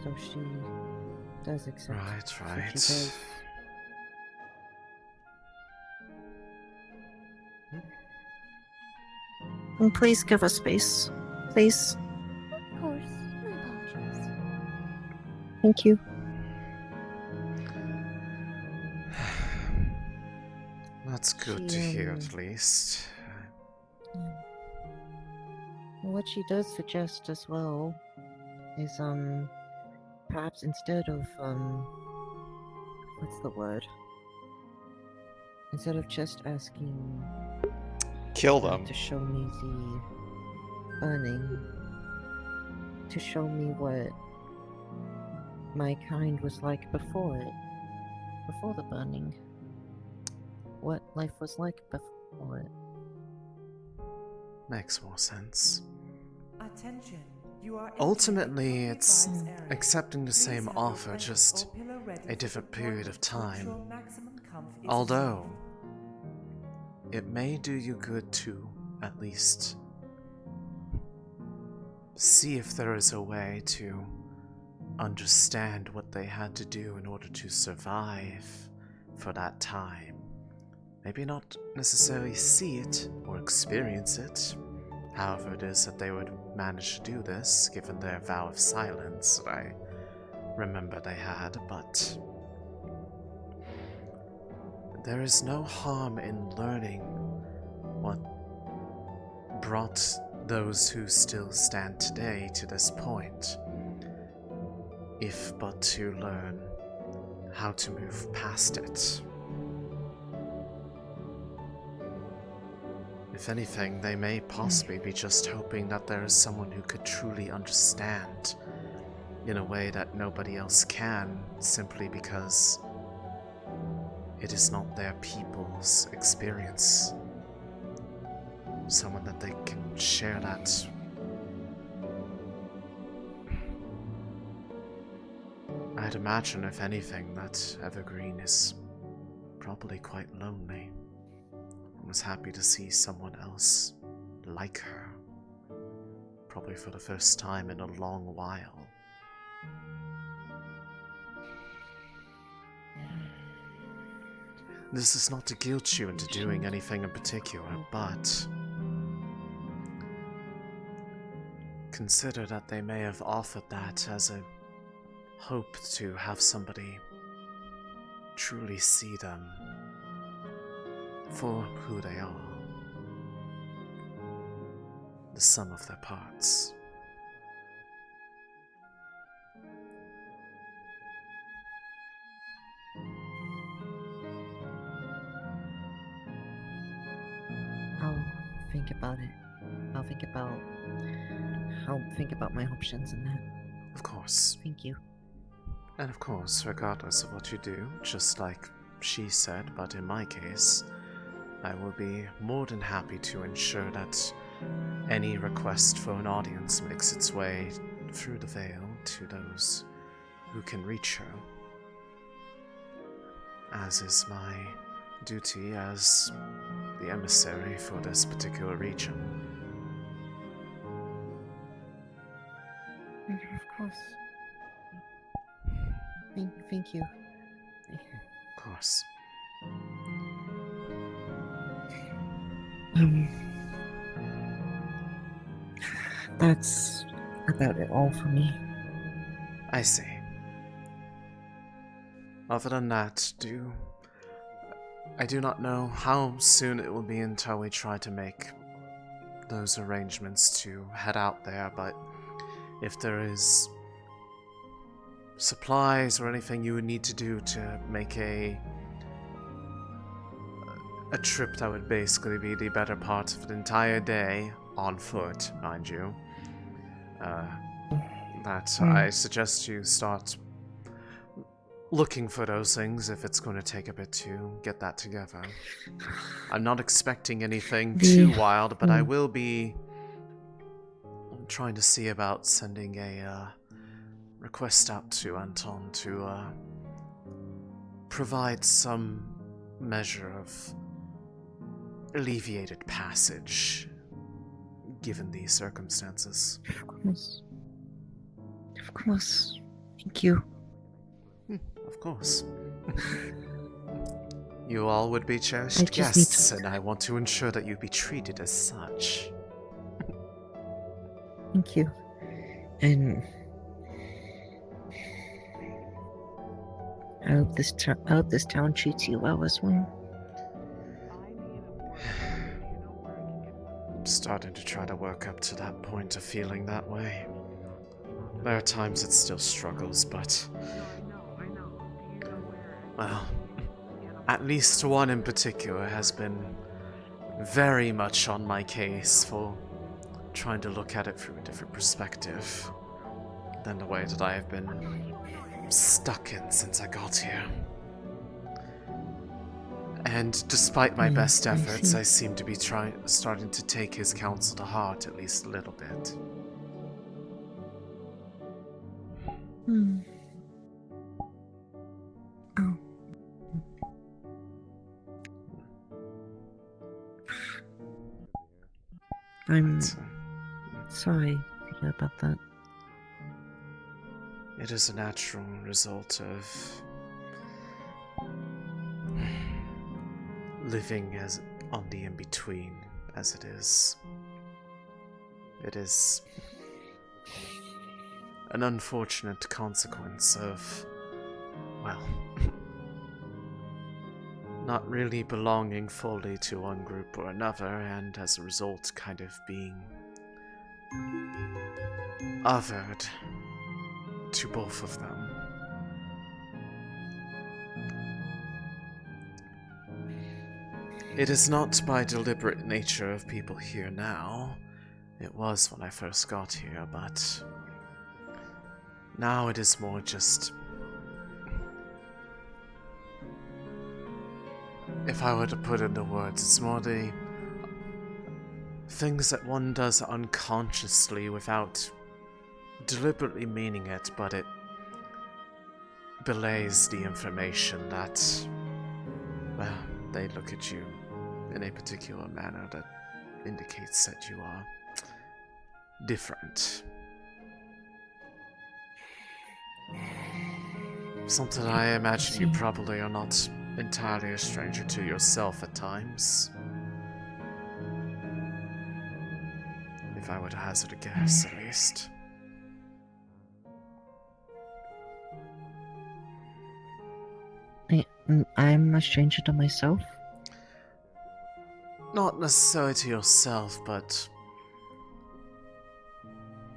So she does accept.
Right.
So she does. And please give us space. Please.
Of course. My apologies.
Thank you.
That's good to hear, at least.
What she does suggest as well is, perhaps instead of, what's the word? Instead of just asking...
Kill them.
To show me the burning, to show me what my kind was like before the burning. What life was like before it.
Makes more sense.
Attention. You are
Ultimately, it's accepting the same offer, just a different period of time. Although, it may do you good to, at least, see if there is a way to understand what they had to do in order to survive for that time. Maybe not necessarily see it or experience it, however it is that they would manage to do this, given their vow of silence that I remember they had, but there is no harm in learning what brought those who still stand today to this point, if but to learn how to move past it. If anything, they may possibly be just hoping that there is someone who could truly understand in a way that nobody else can, simply because it is not their people's experience. Someone that they can share that. I'd imagine, if anything, that Evergreen is probably quite lonely. I was happy to see someone else like her, probably for the first time in a long while. This is not to guilt you into doing anything in particular, but consider that they may have offered that as a hope to have somebody truly see them for who they are, the sum of their parts.
I'll think about it. I'll think about my options and that.
Of course.
Thank you.
And of course, regardless of what you do, just like she said, but in my case, I will be more than happy to ensure that any request for an audience makes its way through the Vale to those who can reach her, as is my duty as the emissary for this particular region.
Of course. Thank you.
Of course.
That's about it all for me.
I see. Other than that, I do not know how soon it will be until we try to make those arrangements to head out there, but if there is supplies or anything you would need to do to make a trip that would basically be the better part of an entire day, on foot, mind you, I suggest you start looking for those things if it's going to take a bit to get that together. I'm not expecting anything too wild, but I will be trying to see about sending a request out to Anton to provide some measure of alleviated passage, given these circumstances.
Of course. Of course. Thank you.
Of course. You all would be cherished guests, and I want to ensure that you be treated as such.
Thank you. And I hope this town treats you well as well.
I'm starting to try to work up to that point of feeling that way. There are times it still struggles, but well, at least one in particular has been very much on my case for trying to look at it from a different perspective than the way that I have been stuck in since I got here. And despite my best efforts, I seem to be starting to take his counsel to heart at least a little bit.
Oh. I'm sorry to hear about that.
It is a natural result of living as on the in-between, as it is. It is an unfortunate consequence of, well, not really belonging fully to one group or another, and as a result kind of being othered to both of them. It is not by deliberate nature of people here now. It was when I first got here, but now it is more just... If I were to put it into words, it's more the things that one does unconsciously without deliberately meaning it, but it belays the information that, well, they look at you in a particular manner that indicates that you are different. Something I imagine you probably are not entirely a stranger to yourself at times. If I were to hazard a guess, at least.
I'm a stranger to myself?
Not necessarily to yourself, but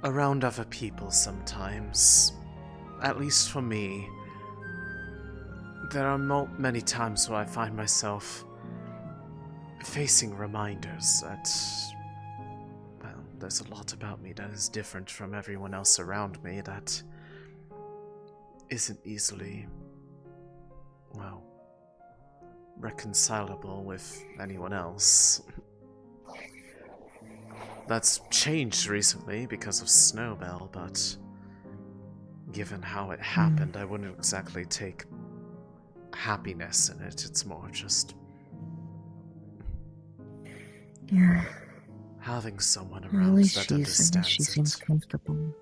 around other people sometimes. At least for me. There are many times where I find myself facing reminders that there's a lot about me that is different from everyone else around me that isn't easily, well, reconcilable with anyone else. That's changed recently because of Snowbell, but given how it happened, I wouldn't exactly take happiness in it. It's more just having someone
At
around
least
that
she
understands
seems
it.
comfortable.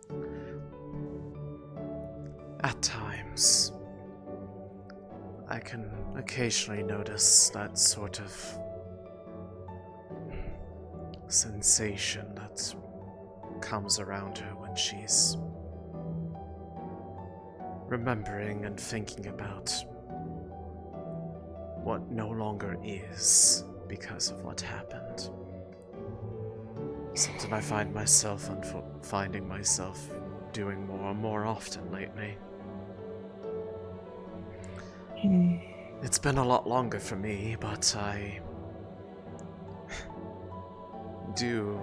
At times, I can occasionally notice that sort of sensation that comes around her when she's remembering and thinking about what no longer is because of what happened. Something I find myself finding myself doing more and more often lately. It's been a lot longer for me, but I do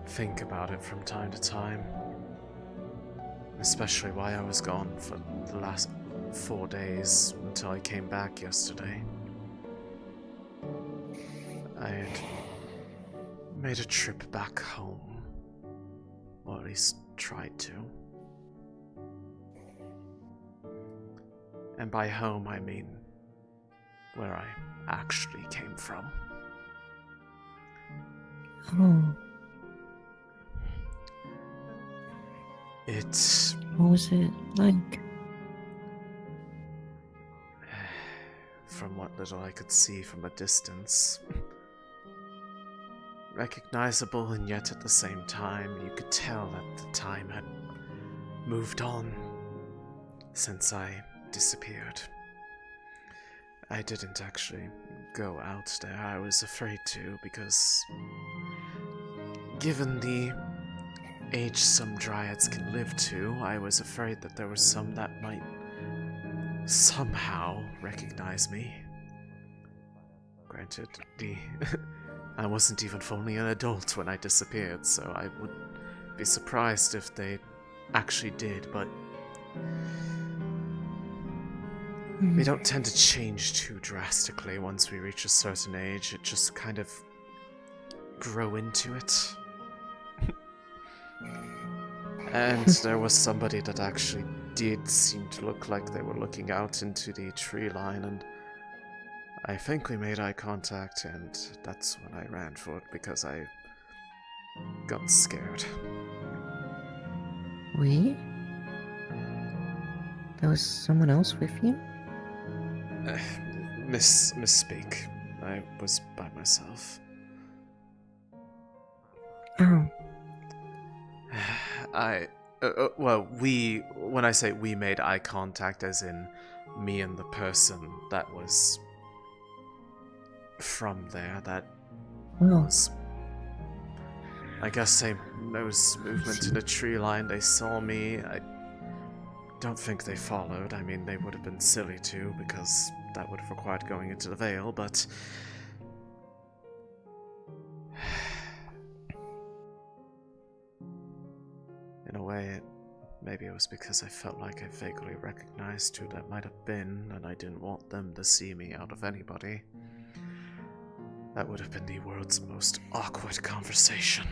think about it from time to time. Especially why I was gone for the last 4 days until I came back yesterday. I had made a trip back home, or at least tried to. And by home I mean where I actually came from.
Oh. What was it like?
From what little I could see from a distance. Recognizable, and yet at the same time you could tell that the time had moved on since I disappeared. I didn't actually go out there. I was afraid to, because given the age some dryads can live to, I was afraid that there were some that might somehow recognize me. Granted, I wasn't even fully an adult when I disappeared, so I would be surprised if they actually did, but we don't tend to change too drastically once we reach a certain age. It just kind of grow into it. And there was somebody that actually did seem to look like they were looking out into the tree line, and I think we made eye contact, and that's when I ran for it because I got scared.
We? There was someone else with you?
Misspeak. I was by myself.
Oh.
When I say we made eye contact, as in me and the person that was from there, that was, I guess they noticed movement in a tree line, they saw me. I don't think they followed. I mean, they would have been silly to, because that would have required going into the Vale, but in a way, maybe it was because I felt like I vaguely recognized who that might have been, and I didn't want them to see me out of anybody. That would have been the world's most awkward conversation.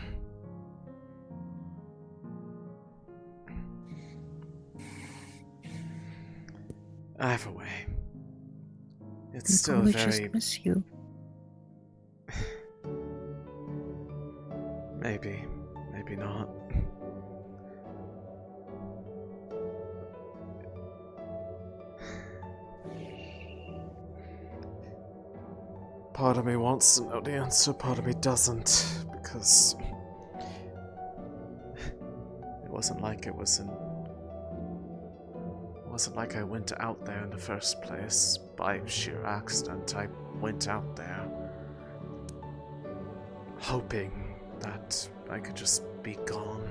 Either way, it's still very...
just miss you.
Maybe not. Part of me wants to know the answer, part of me doesn't, because it wasn't like I went out there in the first place by sheer accident. I went out there hoping that I could just be gone.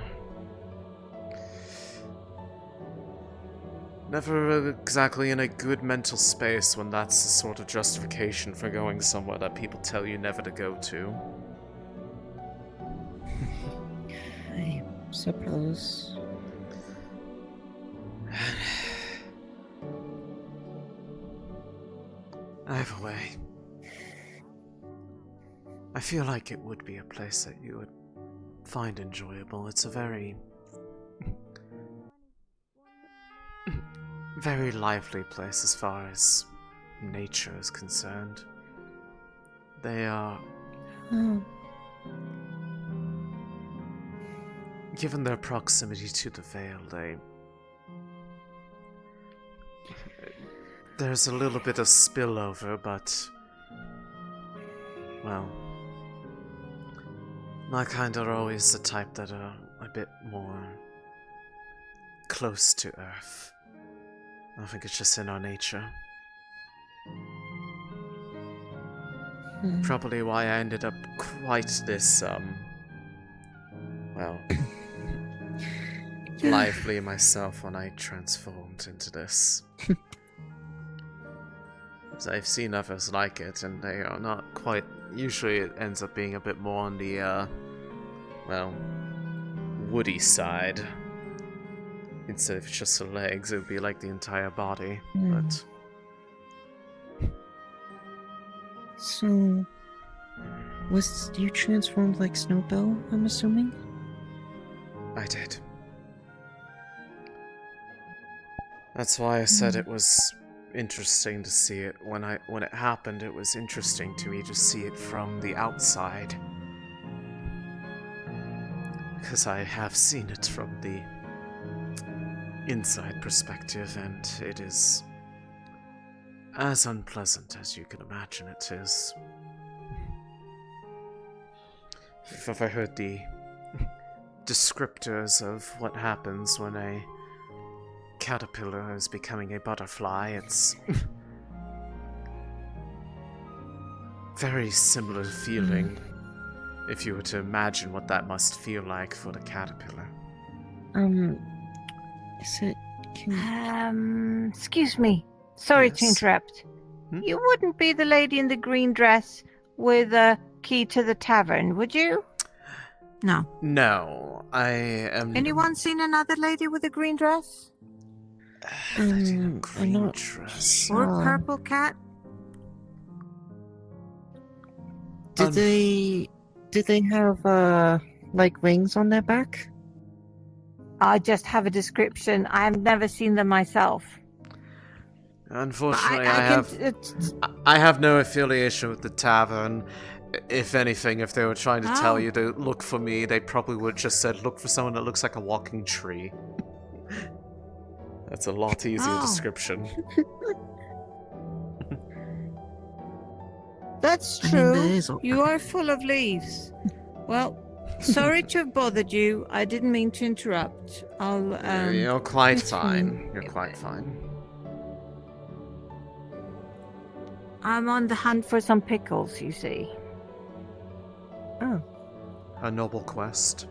Never exactly in a good mental space when that's the sort of justification for going somewhere that people tell you never to go to.
suppose.
Either way, I feel like it would be a place that you would find enjoyable. It's a very very lively place as far as nature is concerned. They are... Given their proximity to the Vale, there's a little bit of spillover, but... well... my kind are always the type that are a bit more... close to Earth. I think it's just in our nature. Probably why I ended up quite this, well, lively myself when I transformed into this. Because I've seen others like it, and they are not quite... usually it ends up being a bit more on the, well, woody side. Instead of just the legs, it would be like the entire body, but...
So... was you transformed like Snowbell, I'm assuming?
I did. That's why I said it was interesting to see it. When it happened, it was interesting to me to see it from the outside. Because I have seen it from the inside perspective, and it is as unpleasant as you can imagine it is. If you've ever heard the descriptors of what happens when a caterpillar is becoming a butterfly, it's very similar feeling if you were to imagine what that must feel like for the caterpillar.
Is it...
excuse me. Sorry to interrupt. You wouldn't be the lady in the green dress with a key to the tavern, would you?
No.
No, I am...
Anyone seen another lady with a green dress?
Green dress.
Or purple cat?
Did they have, like, rings on their back?
I just have a description. I have never seen them myself.
Unfortunately, I have no affiliation with the tavern. If anything, if they were trying to tell you to look for me, they probably would have just said, look for someone that looks like a walking tree. That's a lot easier description.
That's true. You are full of leaves. Well, sorry to have bothered you. I didn't mean to interrupt.
You're quite fine. You're quite fine.
I'm on the hunt for some pickles, you see.
Oh.
A noble quest.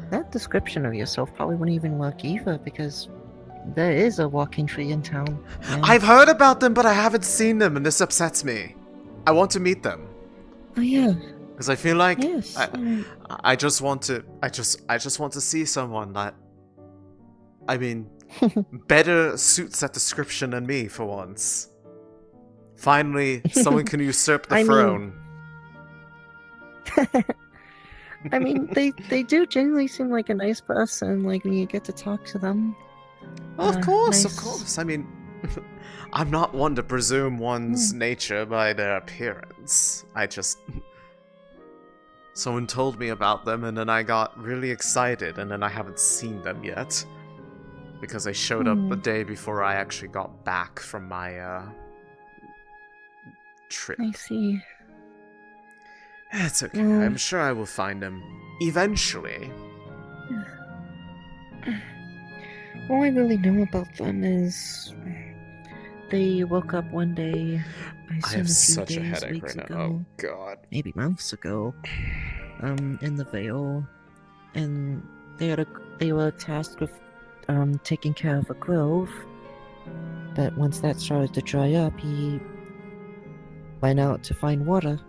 That description of yourself probably wouldn't even work either, because there is a walking tree in town.
I've heard about them, but I haven't seen them, and this upsets me. I want to meet them.
Oh yeah.
Because I feel like
yes,
I just want to want to see someone that, I mean, better suits that description than me for once. Finally, someone can usurp the throne.
I mean, they do genuinely seem like a nice person, like when you get to talk to them.
Well, of course. I mean, I'm not one to presume one's nature by their appearance. I just... Someone told me about them, and then I got really excited, and then I haven't seen them yet. Because they showed up a day before I actually got back from my, trip.
I see.
It's okay. I'm sure I will find them eventually.
All I really know about them is they woke up one day.
I have such a headache right now. Oh god.
Maybe months ago. In the Vale, and they were tasked with taking care of a grove. But once that started to dry up, he went out to find water.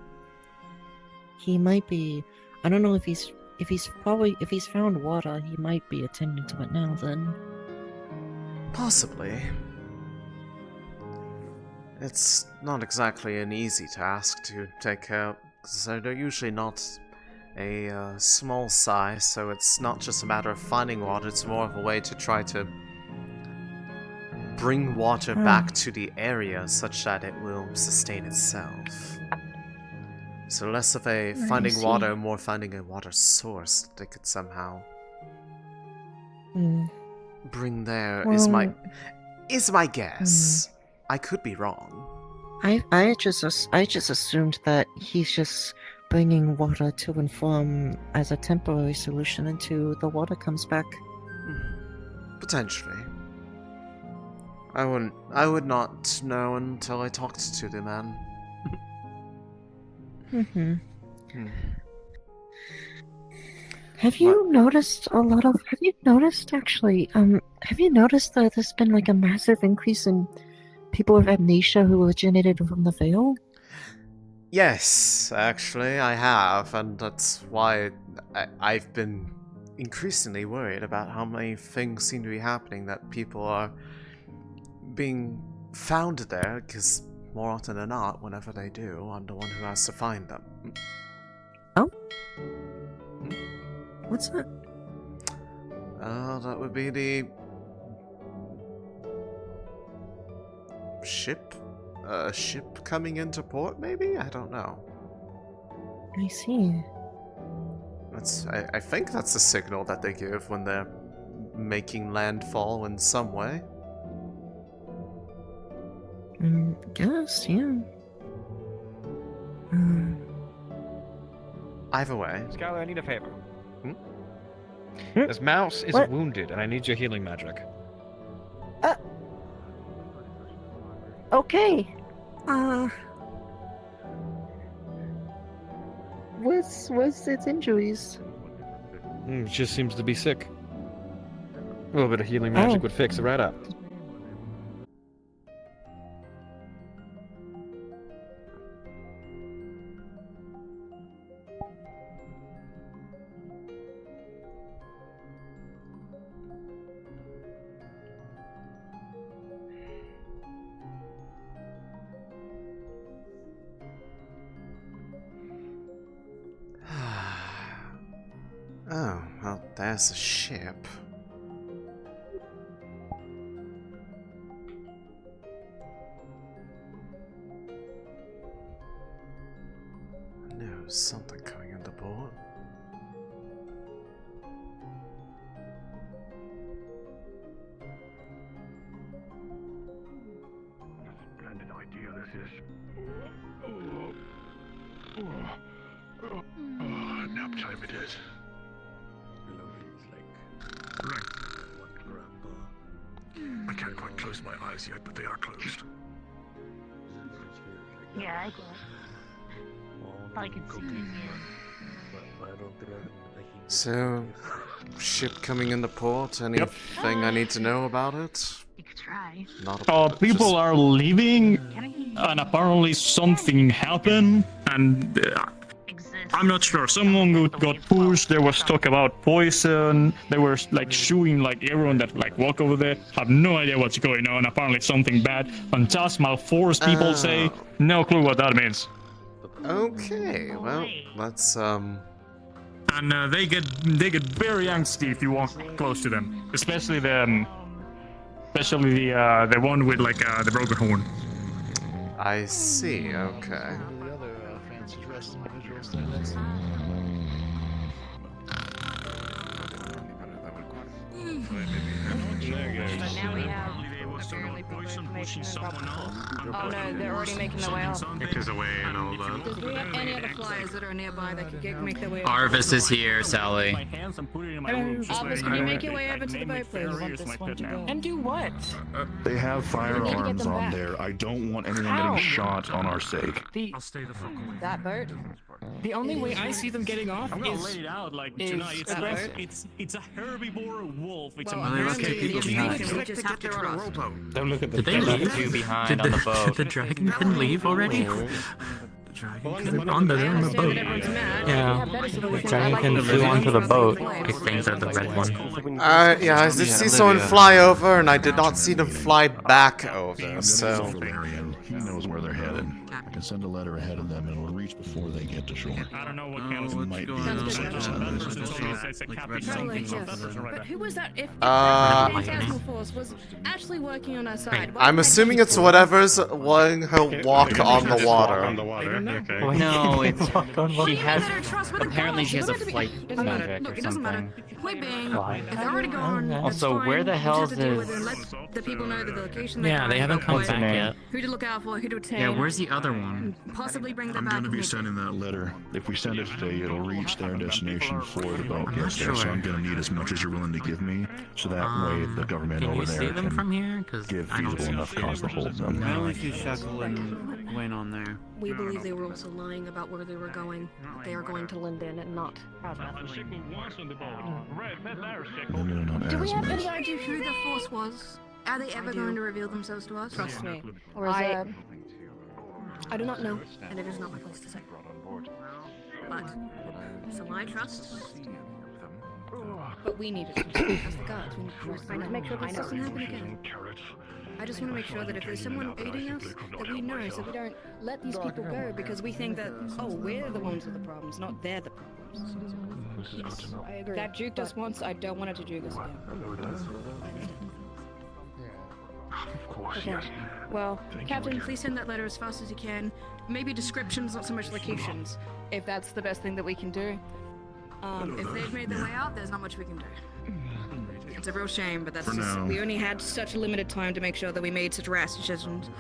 he might be. I don't know if he's found water, he might be attending to it now. Then
Possibly. It's not exactly an easy task to take care of, because they're usually not a small size, so it's not just a matter of finding water, it's more of a way to try to bring water back to the area such that it will sustain itself. So less of a finding water, more finding a water source they could somehow bring there is my guess. I could be wrong.
I just assumed that he's just bringing water to and from as a temporary solution until the water comes back.
Potentially. I would not know until I talked to the man.
Have you noticed that there's been like a massive increase in people with amnesia who originated from the Vale?
Yes, actually, I have, and that's why I've been increasingly worried about how many things seem to be happening, that people are being found there, because more often than not, whenever they do, I'm the one who has to find them.
Oh? What's that?
That would be the ship? Ship coming into port, maybe? I don't know.
I see.
I think that's the signal that they give when they're making landfall in some way.
Guess, yeah.
Either way.
Skylar, I need a favor. This mouse is wounded, and I need your healing magic.
Okay. What's its injuries?
It just seems to be sick. A little bit of healing magic would fix it right up.
Oh, well, there's the ship. No, something coming into port.
Splendid idea this is. Nap time it is. I can't quite close my eyes yet, but they are closed.
Yeah, I do. I can see it.
So, ship coming into port, anything I need to know about it?
You could try.
Not
people are leaving, and apparently something happened, and I'm not sure. Someone got pushed. There was talk about poison. They were like shooing like everyone that like walk over there. Have no idea what's going on. Apparently something bad. Phantasmal force, people say. No clue what that means.
Okay, well, let's
And they get very angsty if you walk close to them, especially the one with like the broken horn.
I see. Okay.
The other fancy dressed individuals there next to
But now we have apparently pushing someone else. Oh no, they're already making their way off.
There's a way and all that.
Do we have any other flyers that are nearby that could make their way off?
Arvis is here, Sally.
Arvis, can you make your way over to the boat, please? I want this one to go.
And do what?
They have firearms on there. I don't want anyone getting shot on our sake.
I'll stay the fuck away.
That boat? The only way I see them getting off
I'm gonna
is...
lay it out like
is
tonight. It's a herbivore wolf. It's a
people behind.
We just have to trust.
Don't look at the
Did they leave?
two behind on the boat.
Did the dragon leave already? On the boat.
Yeah. The dragon can flew onto the boat. These things are the red one.
Yeah, I did see someone fly over, and I did not see them fly back over, so...
He knows where they're headed. I can send a letter ahead of them, and it'll reach before they get to shore.
I don't know what kind of...
It might be
But who was that? If the Phantasmal Force was actually working on our side,
I'm assuming it's whatever's letting her walk on the water.
No, it's she has. Apparently, she has a flight magic or something.
Point being, if they're already gone,
Also, where the hell is?
let the people know the location.
Yeah, they haven't come back yet.
Who to look out for, who to attend.
Yeah, where's the other one?
Possibly bring them
I'm
back.
going to be sending that letter. If we send it today, it'll reach their destination before the boat gets there. So I'm going to need as much as you're willing to give me, so that way the government
Can
over
you see
there
them
can
from here?
give feasible enough cause to hold them.
I only see Shackle and Wayne on there.
We believe they were also lying about where they were going. They are going to Linden and not Hazmat. Do we have any idea who the Force was? Are they ever going to reveal themselves to us? Trust me. Or is that... I do not know, and it is not my place to say. But, so I trust. But we need to trust as the guards. We need to trust them. Make sure this doesn't happen again. I just want to make sure that if there's someone aiding us, that we know, so we don't let these people go because we think that, oh, we're the ones with the problems, not they're the problems. Yes, I agree. That juked us once, I don't want it to juke us again.
Of course,
Okay.
yes.
Well, Captain, please send that letter as fast as you can. Maybe descriptions, not so much locations, if that's the best thing that we can do. If they've made their way out, there's not much we can do. It's a real shame, but that's just, we only had such a limited time to make sure that we made such rash decisions.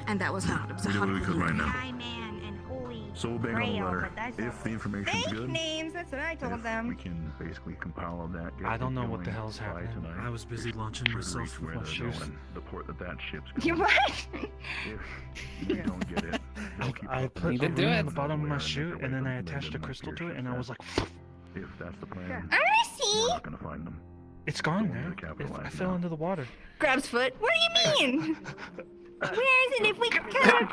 And that was hard. It was a hard
We could right now.
Man and holy
So we'll bang on the letter. If the information's
fake
good,
names, that's what I told
we
them.
can basically compile all that.
I don't know what the hell's happening.
I was busy launching myself
where
with my
they're
shoes.
going, the port that ship's
You
going.
what?
If you don't get it, they'll keep
I
up
put
with
a
it.
ring on the bottom of my shoe, and then I attached a crystal to it, and I was like,
If that's the plan,
I see.
we're not gonna find them.
it's gone now. I fell into the water.
Grabs foot. What do you mean? Where is it if we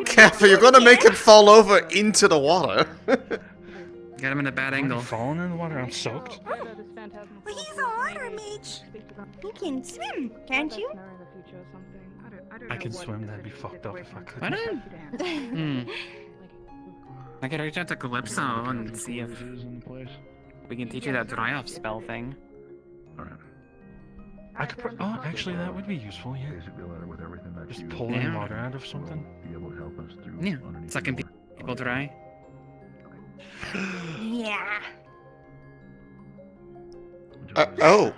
Careful, you're gonna make it fall over into the water.
Got him in a bad angle.
I'm falling in the water. I'm soaked.
Well, he's a water mage. He can swim, can't you?
I can swim. That'd be fucked up if I
What?
couldn't.
I could reach out to Calypso and see if we can teach you that dry off spell thing.
I could. Oh, actually, that would be useful. Yeah. Just pulling water out of something.
Yeah, sucking people dry.
Yeah.
Oh.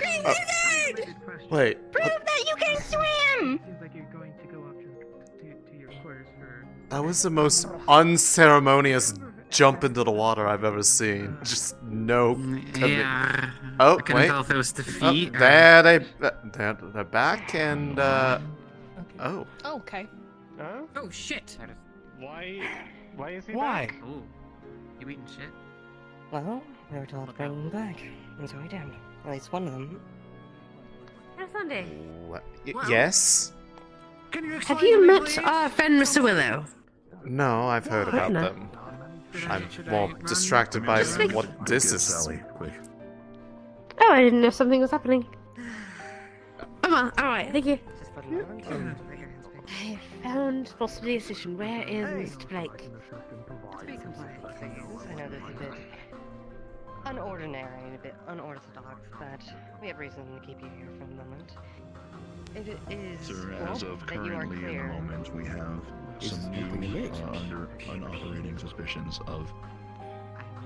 Wait.
Prove that you can swim.
That was the most unceremonious jump into the water I've ever seen. Just no.
Yeah.
Oh,
I couldn't
wait.
tell if it was the feet.
Oh, there they're back and oh.
Okay. Oh shit.
Why is he
Why?
back?
Ooh. You eating shit?
Well, they were told to bring them back, and so we did. At least one of them.
Elisande,
Yes?
have you met our friend Mr. Willow?
No, I've heard about
No.
them. I'm more distracted by what this is.
Oh, I didn't know something was happening. Come on, alright, thank you. I found possibly a station. Where is Mr. Blake?
To be completely clear, I know this is a bit unordinary and a bit unorthodox, but we have reason to keep you here for the moment. It is
Sir,
well,
as of
that you are
currently in the
clear.
moment, we have some new under unoperating suspicions of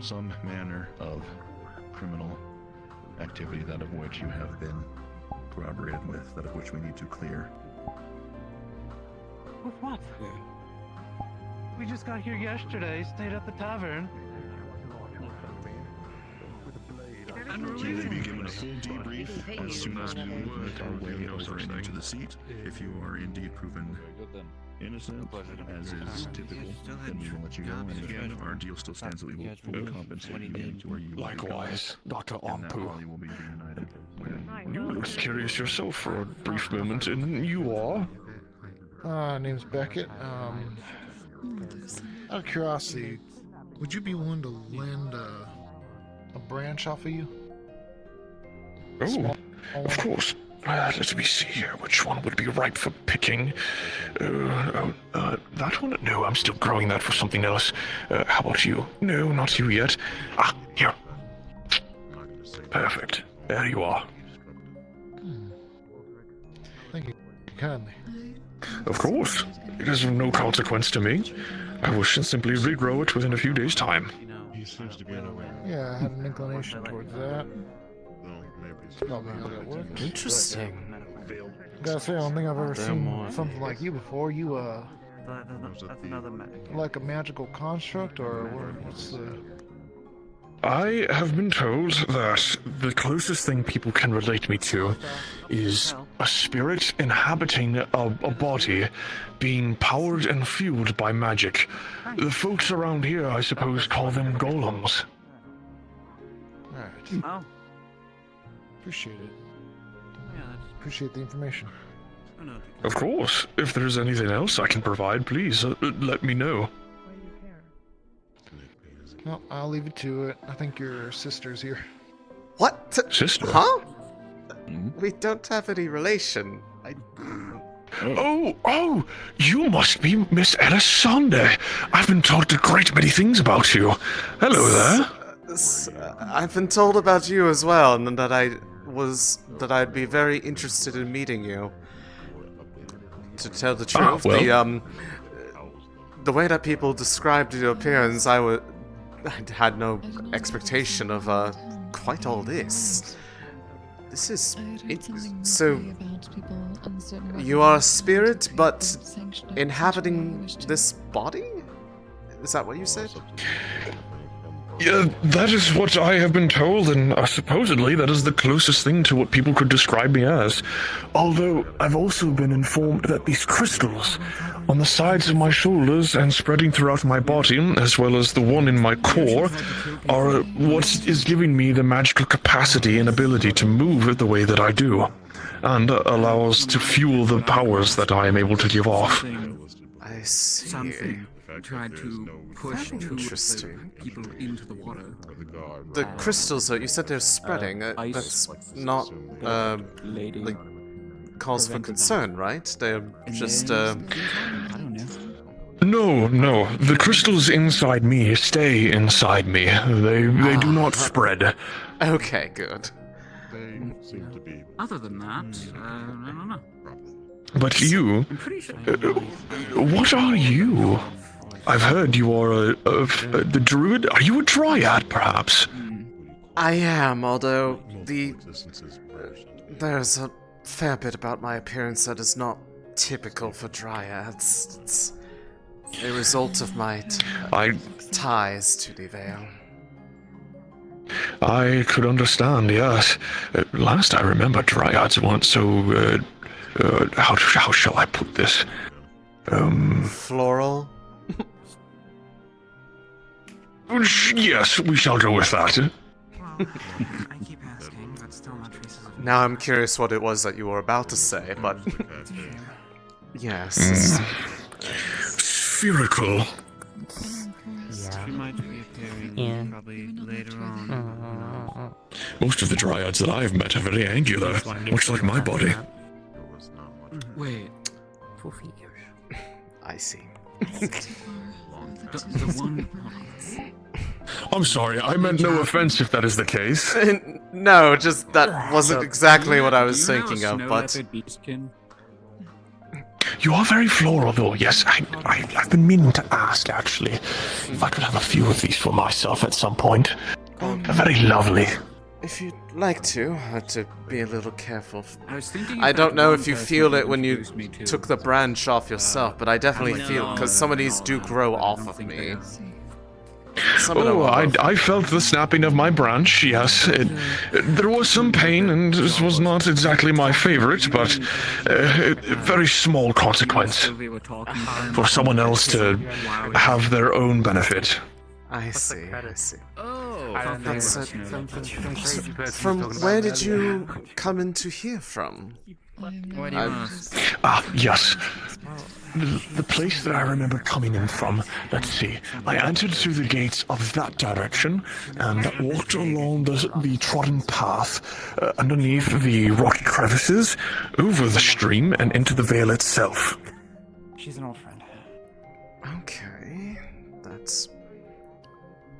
some manner of criminal activity, that of which you have been corroborated with, that of which we need to clear.
With what? We just got here yesterday, stayed at the tavern.
You will be given a full debrief as soon as we make our way over and into the seat. If you are indeed proven innocent, as is typical, then we will let you go. And again, our deal still stands that we will fully compensate you to where you
Likewise, Dr.
and that
Ampu.
body will be reunited.
You looked curious yourself for a brief moment, and you are?
Name's Beckett.
Out of curiosity, would you be willing to lend a branch off of you?
Oh, of course. Let me see here. Which one would be ripe for picking? That one? No, I'm still growing that for something else. How about you? No, not you yet. Ah, here. Perfect. There you are.
Thank you kindly.
Of course. It is of no consequence to me. I will simply regrow it within a few days' time.
He seems to be unaware.
Yeah, I had an inclination towards that. Probably how that works.
Interesting.
Gotta say, I don't think I've ever seen something like you before. You,
That's another
like a magical construct, or what's the...
I have been told that the closest thing people can relate me to is a spirit inhabiting a body, being powered and fueled by magic. The folks around here, I suppose, call them golems.
Alright.
Oh.
Appreciate it. Appreciate the information.
Of course. If there's anything else I can provide, please let me know.
No, I'll leave it to it. I think your sister's here.
What?
Sister?
Huh? We don't have any relation.
Oh, you must be Miss Elisande. I've been told a great many things about you. Hello there.
I've been told about you as well, and that I'd be very interested in meeting you. To tell the truth, the way that people described your appearance, I had no expectation of quite all this. This is so. You are a spirit, but inhabiting this body? Is that what you said?
Yeah, that is what I have been told, and supposedly that is the closest thing to what people could describe me as. Although, I've also been informed that these crystals on the sides of my shoulders and spreading throughout my body, as well as the one in my core, are what is giving me the magical capacity and ability to move the way that I do, and allows to fuel the powers that I am able to give off.
I see.
Something tried to push two of the people into the water.
The crystals, though, you said they're spreading. That's not, like, cause for concern, right? They're just,
I don't
No,
know.
the crystals inside me stay inside me. They do not spread.
Okay, good.
They seem to be...
Other than that, I don't know.
But you... what are you? I've heard you are the druid. Are you a dryad, perhaps?
I am, although there's a fair bit about my appearance that is not typical for dryads. It's a result of my ties to the Vale.
I could understand, yes. Last I remember, dryads weren't so... how shall I put this?
Floral?
Yes, we shall go with that.
I keep asking, but still not traces of...
Now I'm curious what it was that you were about to say, but... yes.
Spherical.
She might be appearing probably later on.
Most of the dryads that I have met are very angular, much like my body.
Wait.
I see.
The one...
I'm sorry, I meant no offense if that is the case.
No, just that wasn't exactly what I was thinking of, but...
You are very floral, though. Yes, I've been meaning to ask, actually, if I could have a few of these for myself at some point. Very lovely.
If you'd like to be a little careful.
I
don't know if you feel it when you took the branch off yourself, but I definitely feel, because some of these do grow off of me.
I felt the snapping of my branch, yes. There was some pain, and this was not exactly my favorite, but a very small consequence for someone else to have their own benefit.
I see, I see.
Oh,
I don't know.
That's it.
Some crazy person
From
talking
where
about
did
it.
you come into here from?
Why do you ask?
Ah, yes. The place that I remember coming in from, let's see, I entered through the gates of that direction and walked along the trodden path underneath the rocky crevices, over the stream and into the Vale itself.
She's an old friend.
Okay, that's...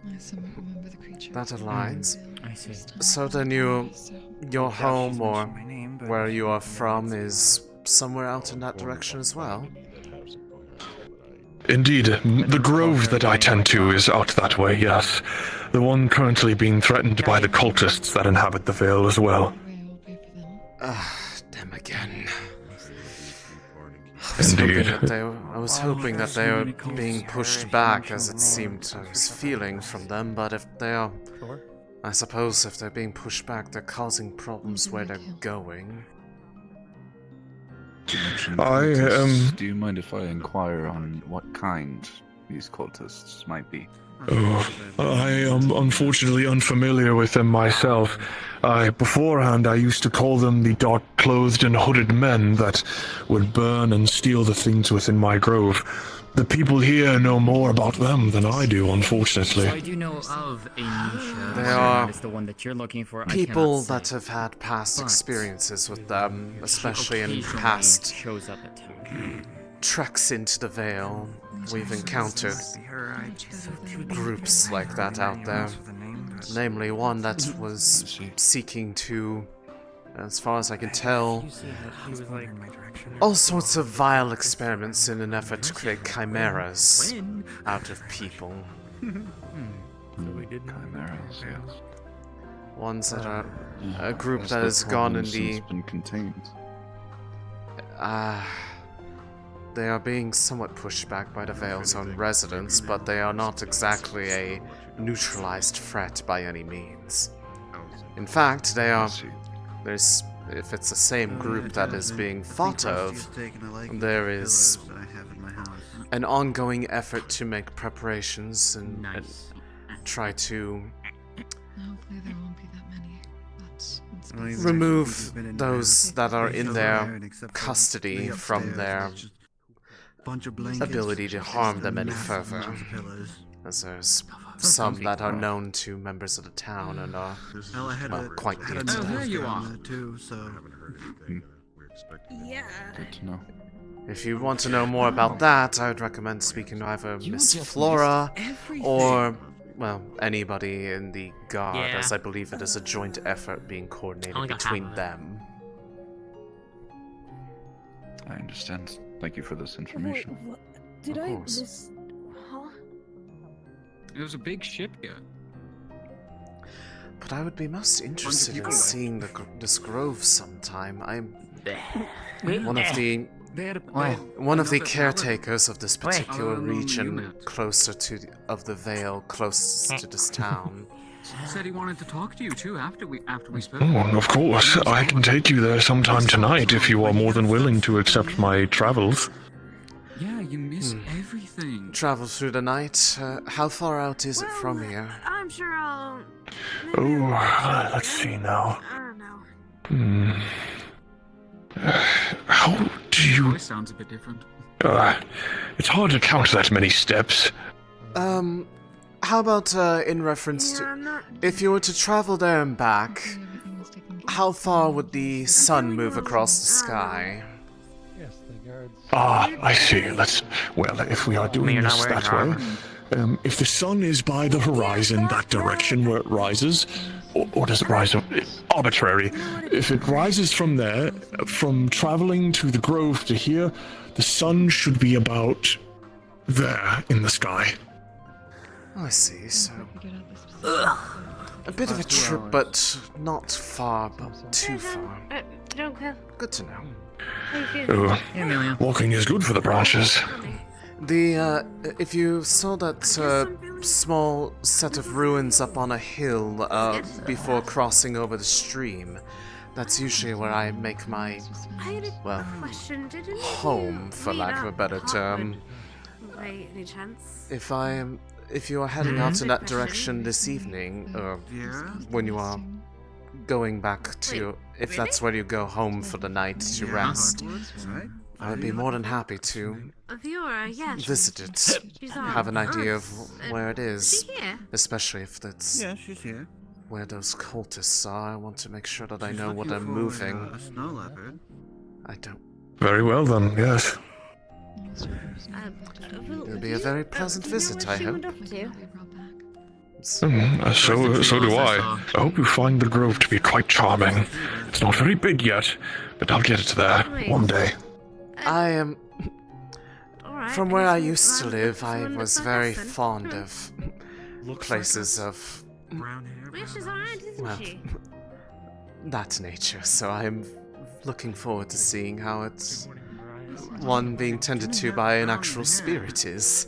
Remember the creature.
that aligns.
I see.
So then your home or where you are from is somewhere out in that direction as well?
Indeed, the grove that I tend to is out that way, yes. The one currently being threatened by the cultists that inhabit the Vale as well.
Them again.
Indeed.
I was hoping that they were being pushed back, as it seemed I was feeling from them, but if they are... I suppose if they're being pushed back, they're causing problems where they're going.
Do you mind if I inquire on what kind these cultists might be?
Oh, I am unfortunately unfamiliar with them myself. Beforehand, I used to call them the dark-clothed and hooded men that would burn and steal the things within my grove. The people here know more about them than I do, unfortunately.
So I do know of a niche.
They are
the one that you're looking for.
people that have had past experiences with them, especially in past treks into the Vale. We've encountered groups like that out there. Namely, one that was seeking to, as far as I can tell, all sorts of vile experiments in an effort to create chimeras out of people.
Chimeras, yes.
Ones that are a group that has gone in the...
been contained.
They are being somewhat pushed back by the Vale's own residents, but they are not exactly a neutralized threat by any means. In fact, they are... if it's the same group that is being thought of, there is an ongoing effort to make preparations and try to remove those that are in their custody from their ability to harm them any further, as there's some that are known to members of the town and are, well, quite near to them.
There you are.
Yeah.
Good to know.
If you want to know more about that, I would recommend speaking to either Miss Flora or, well, anybody in the guard, as I believe it is a joint effort being coordinated between them.
I understand. Thank you for this information.
Wait, what? Did I miss... Huh?
It was a big ship here.
But I would be most interested in seeing this grove sometime. I'm one of the caretakers of this particular region closer to of the Vale, closest to this town.
Said he wanted to talk to you too after we spoke.
Oh, of course. I can take you there sometime tonight if you are more than willing to accept my travels.
Yeah, you miss everything.
Travel through the night? How far out is it from here?
I'm sure I'll...
Oh, let's see now.
I don't know.
How do you...
Voice sounds a bit different.
It's hard to count that many steps.
How about, in reference to... If you were to travel there and back, how far would the sun move across the sky?
I see. Well, if we are doing this that way, if the sun is by the horizon, that direction where it rises, or does it rise up? Arbitrary. If it rises from there, from traveling to the grove to here, the sun should be about there in the sky.
I see, so... A bit of a trip, but not far, but too far. Good to know.
Walking is good for the branches.
If you saw that small set of ruins up on a hill before crossing over the stream, that's usually where I make my, well, home, for lack of a better term.
By any chance?
if you are heading out in that direction this evening, or when you are going back to, if that's where you go home for the night to rest, I would be more than happy to
Viora, yeah.
visit it, have an idea of where it is, especially if that's
she's here.
where those cultists are. I want to make sure that I know what I'm moving.
A snow leopard.
I don't.
Very well then, yes.
It'll be a very pleasant visit, I hope.
So do I. I hope you find the grove to be quite charming. It's not very big yet, but I'll get it there one day.
I am... From where I used to live, I was very fond of places of... well, that nature, so I'm looking forward to seeing how it's... one being tended to by an actual spirit is.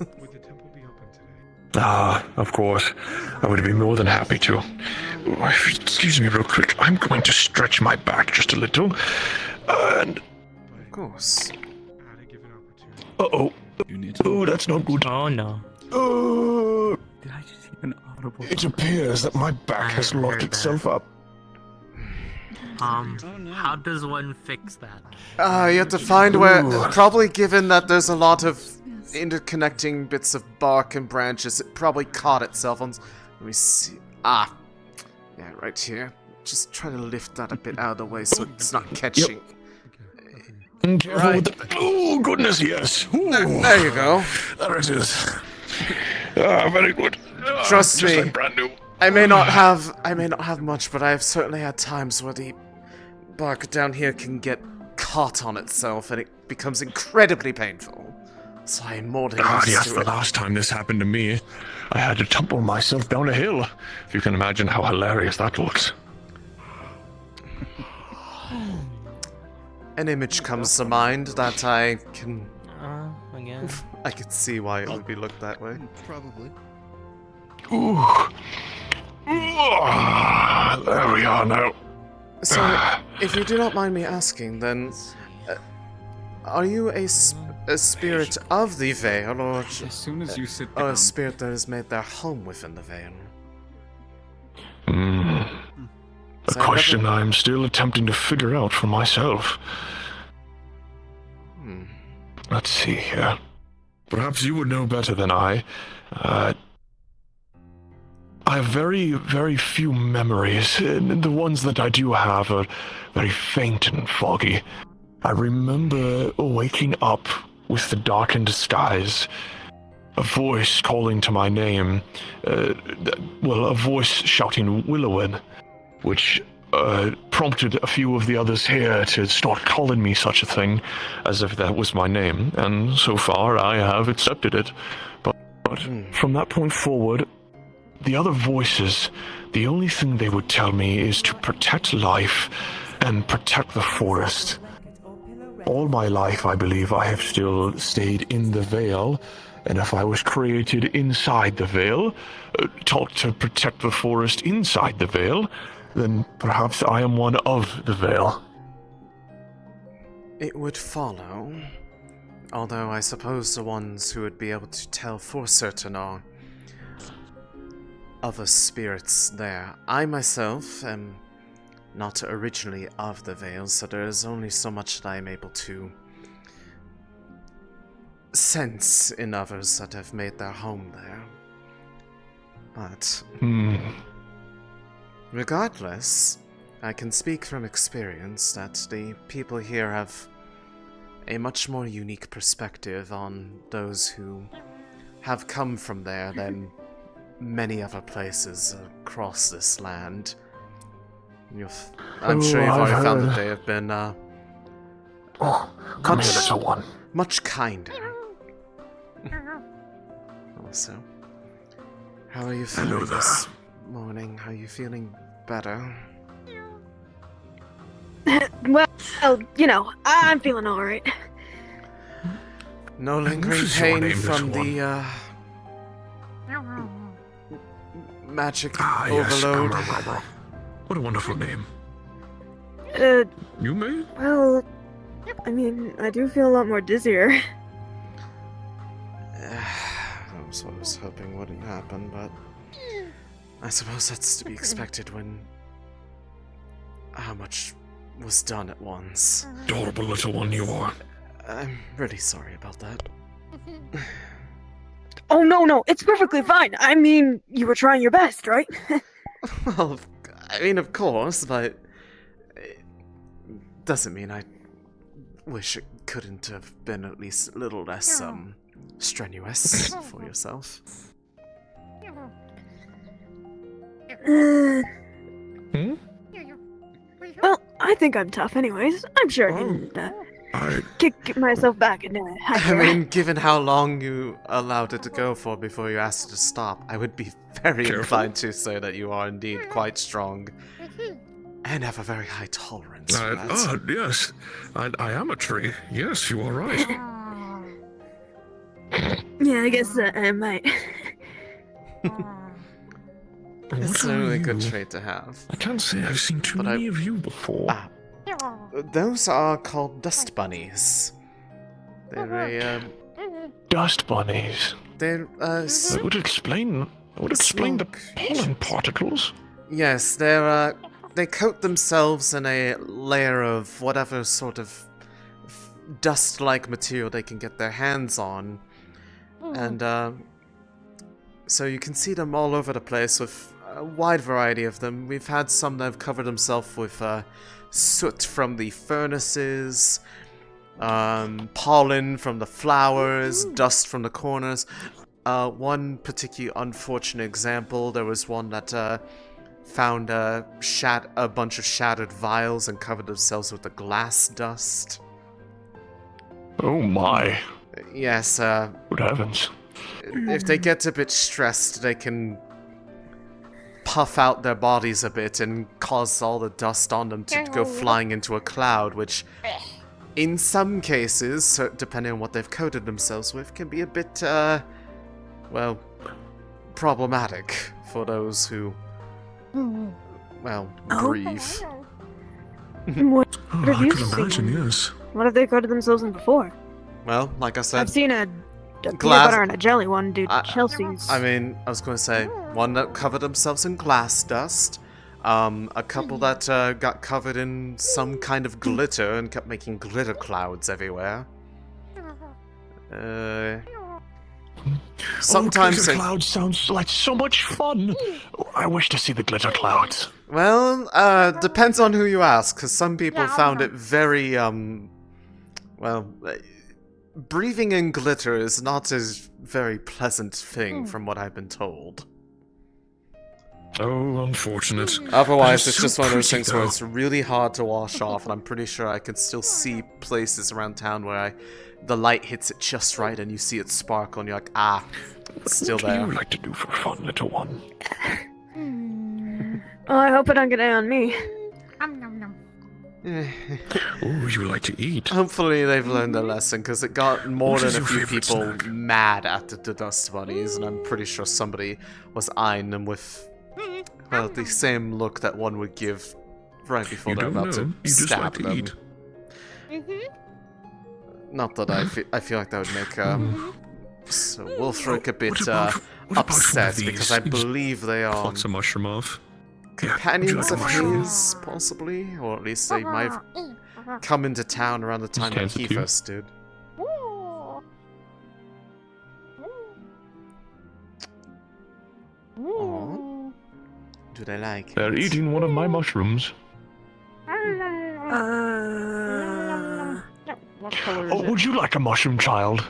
Ah, of course. I would be more than happy to. Excuse me real quick. I'm going to stretch my back just a little. And...
Of course.
Uh-oh. Oh, that's not good.
Oh, no.
Did I just hear an audible?
It appears that my back has locked itself up.
How does one fix that?
You have to find where... Probably given that there's a lot of interconnecting bits of bark and branches, it probably caught itself on... Let me see... Ah. Yeah, right here. Just try to lift that a bit out of the way so it's not catching.
Yep. Careful with the... Oh, goodness, yes.
There you go.
There it is. Ah, very good.
Trust
just
me.
like brand new.
I may not have much, but I have certainly had times where the bark down here can get caught on itself and it becomes incredibly painful. So I am more than used
yes,
to
the
it.
last time this happened to me, I had to tumble myself down a hill. If you can imagine how hilarious that looks.
An image comes to mind that I can...
Again.
I can see why it would be looked that way.
Probably.
Ooh. There we are now.
So, if you do not mind me asking, then... are you a spirit of the Vale, or...
As soon as you sit
or
down...
a spirit that has made their home within the Vale?
A question I'm still attempting to figure out for myself. Let's see here. Perhaps you would know better than I. I have very, very few memories, and the ones that I do have are very faint and foggy. I remember waking up with the darkened skies, a voice calling to my name, a voice shouting Willowin, which prompted a few of the others here to start calling me such a thing, as if that was my name, and so far I have accepted it. But from that point forward, the other voices, the only thing they would tell me is to protect life and protect the forest. All my life, I believe, I have still stayed in the Vale, and if I was created inside the Vale, taught to protect the forest inside the Vale, then perhaps I am one of the Vale.
It would follow, although I suppose the ones who would be able to tell for certain are other spirits there. I myself am not originally of the Vale, so there is only so much that I am able to sense in others that have made their home there. But regardless, I can speak from experience that the people here have a much more unique perspective on those who have come from there than many other places across this land. I'm sure you've already found that they have been
Come here, little one.
much kinder. Also, how are you feeling this morning? Are you feeling better?
Well, you know, I'm feeling alright.
No lingering
This is your
pain
name, this
from
one.
the magic
Yes,
overload?
What a wonderful name. You made?
Well, I mean, I do feel a lot more dizzier.
That's what I was hoping wouldn't happen, but I suppose that's to be expected when how much was done at once.
Adorable little one you are.
I'm really sorry about that.
Oh, no, it's perfectly fine. I mean, you were trying your best, right?
Well, I mean, of course, but it doesn't mean I wish it couldn't have been at least a little less, strenuous for yourself.
Well, I think I'm tough anyways. I'm sure I can kick myself back into high
I
gear.
mean, given how long you allowed it to go for before you asked it to stop, I would be very inclined to say that you are indeed quite strong and have a very high tolerance for that.
Yes. I am a tree. Yes, you are right.
Yeah, I guess I might.
It's a really good trait to have.
I can't say I've seen too many of you before.
Those are called dust bunnies. They're
Dust bunnies.
They're
That would explain the pollen particles.
Yes, they coat themselves in a layer of whatever sort of dust-like material they can get their hands on. And so you can see them all over the place with a wide variety of them. We've had some that have covered themselves with soot from the furnaces, pollen from the flowers, dust from the corners. One particular unfortunate example, there was one that found a bunch of shattered vials and covered themselves with the glass dust.
Oh my.
Yes,
Good heavens.
if they get a bit stressed, they can puff out their bodies a bit and cause all the dust on them to go flying into a cloud, which in some cases, depending on what they've coated themselves with, can be a bit, well, problematic for those who, well, breathe.
What have you
I can imagine,
seen?
yes.
What have they coated themselves in before?
Well, like I said,
I've seen a peanut
glass-
butter and a jelly one, dude. Chelsea's.
I mean, I was going to say, one that covered themselves in glass dust, a couple that got covered in some kind of glitter and kept making glitter clouds everywhere. Sometimes
glitter clouds sounds like so much fun. I wish to see the glitter clouds.
Well, depends on who you ask, because some people found it very, well, breathing in glitter is not a very pleasant thing from what I've been told.
Oh, unfortunate.
Otherwise,
That
it's
is
just
so
one of those
pretty,
things where
though.
it's really hard to wash off, and I'm pretty sure I can still see places around town where the light hits it just right and you see it sparkle and you're like, it's still
What do
there.
you like to do for fun, little one?
Oh, I hope it don't get out on me.
Oh, you like to eat.
Hopefully they've learned their lesson, because it got more
What
than
is
a
your
few
favorite
people
snack?
mad at the dust bunnies, and I'm pretty sure somebody was eyeing them with, well, the same look that one would give right before
You
they're
don't
about
know.
to
You just
stab
like to
them.
eat.
Not that I feel like that would make so Wolfric a bit
what about one of
upset,
these?
because I believe they are
Plucks a mushroom off.
companions
like
of
a mushroom?
his, possibly, or at least they might have come into town around the time that
Stands
he
to.
first did. Aw. Do they like
They're
it?
eating one of my mushrooms.
What color is
Oh,
it?
would you like a mushroom, child?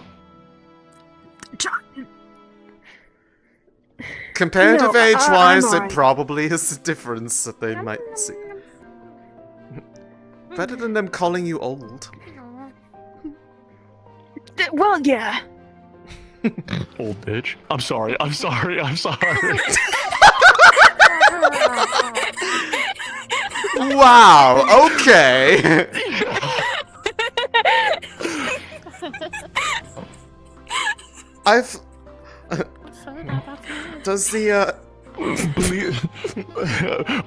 Comparative
No,
age-wise,
I'm
it
alright.
probably is a difference that they might see. Better than them calling you old.
Well, yeah.
Old bitch. I'm sorry. I'm sorry. I'm sorry.
Wow, okay. I've... Does the,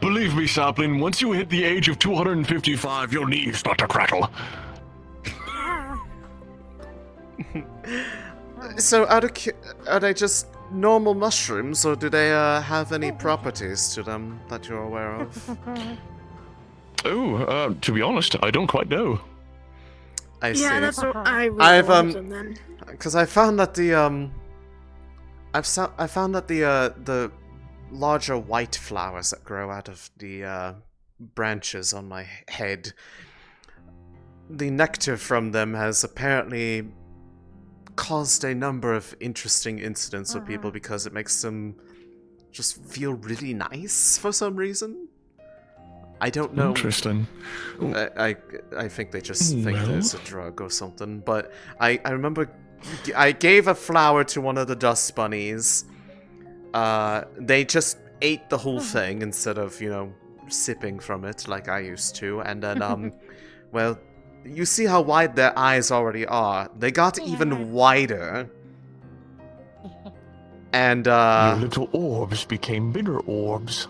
Believe me, sapling, once you hit the age of 255, your knees start to crackle.
So, are they just normal mushrooms, or do they have any properties to them that you're aware of?
Oh, to be honest, I don't quite know.
I see.
Yeah, that's what I really wanted them then.
Because I found that the I found that the larger white flowers that grow out of the branches on my head, the nectar from them has apparently caused a number of interesting incidents with people because it makes them just feel really nice for some reason. I don't know.
Interesting.
I think they just think there's a drug or something. But I remember I gave a flower to one of the dust bunnies. They just ate the whole thing instead of, you know, sipping from it like I used to. And then, well, you see how wide their eyes already are. They got even wider. And,
your little orbs became bigger orbs.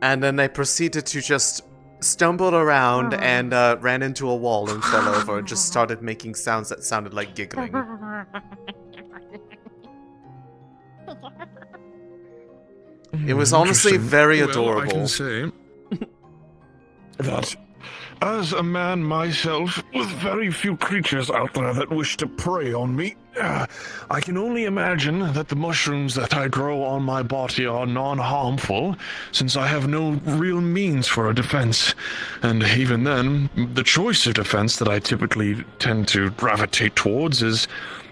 And then they proceeded to just stumble around and ran into a wall and fell over and just started making sounds that sounded like giggling. It was honestly very adorable.
Well, I can say that as a man myself, with very few creatures out there that wish to prey on me, I can only imagine that the mushrooms that I grow on my body are non-harmful, since I have no real means for a defense. And even then, the choice of defense that I typically tend to gravitate towards is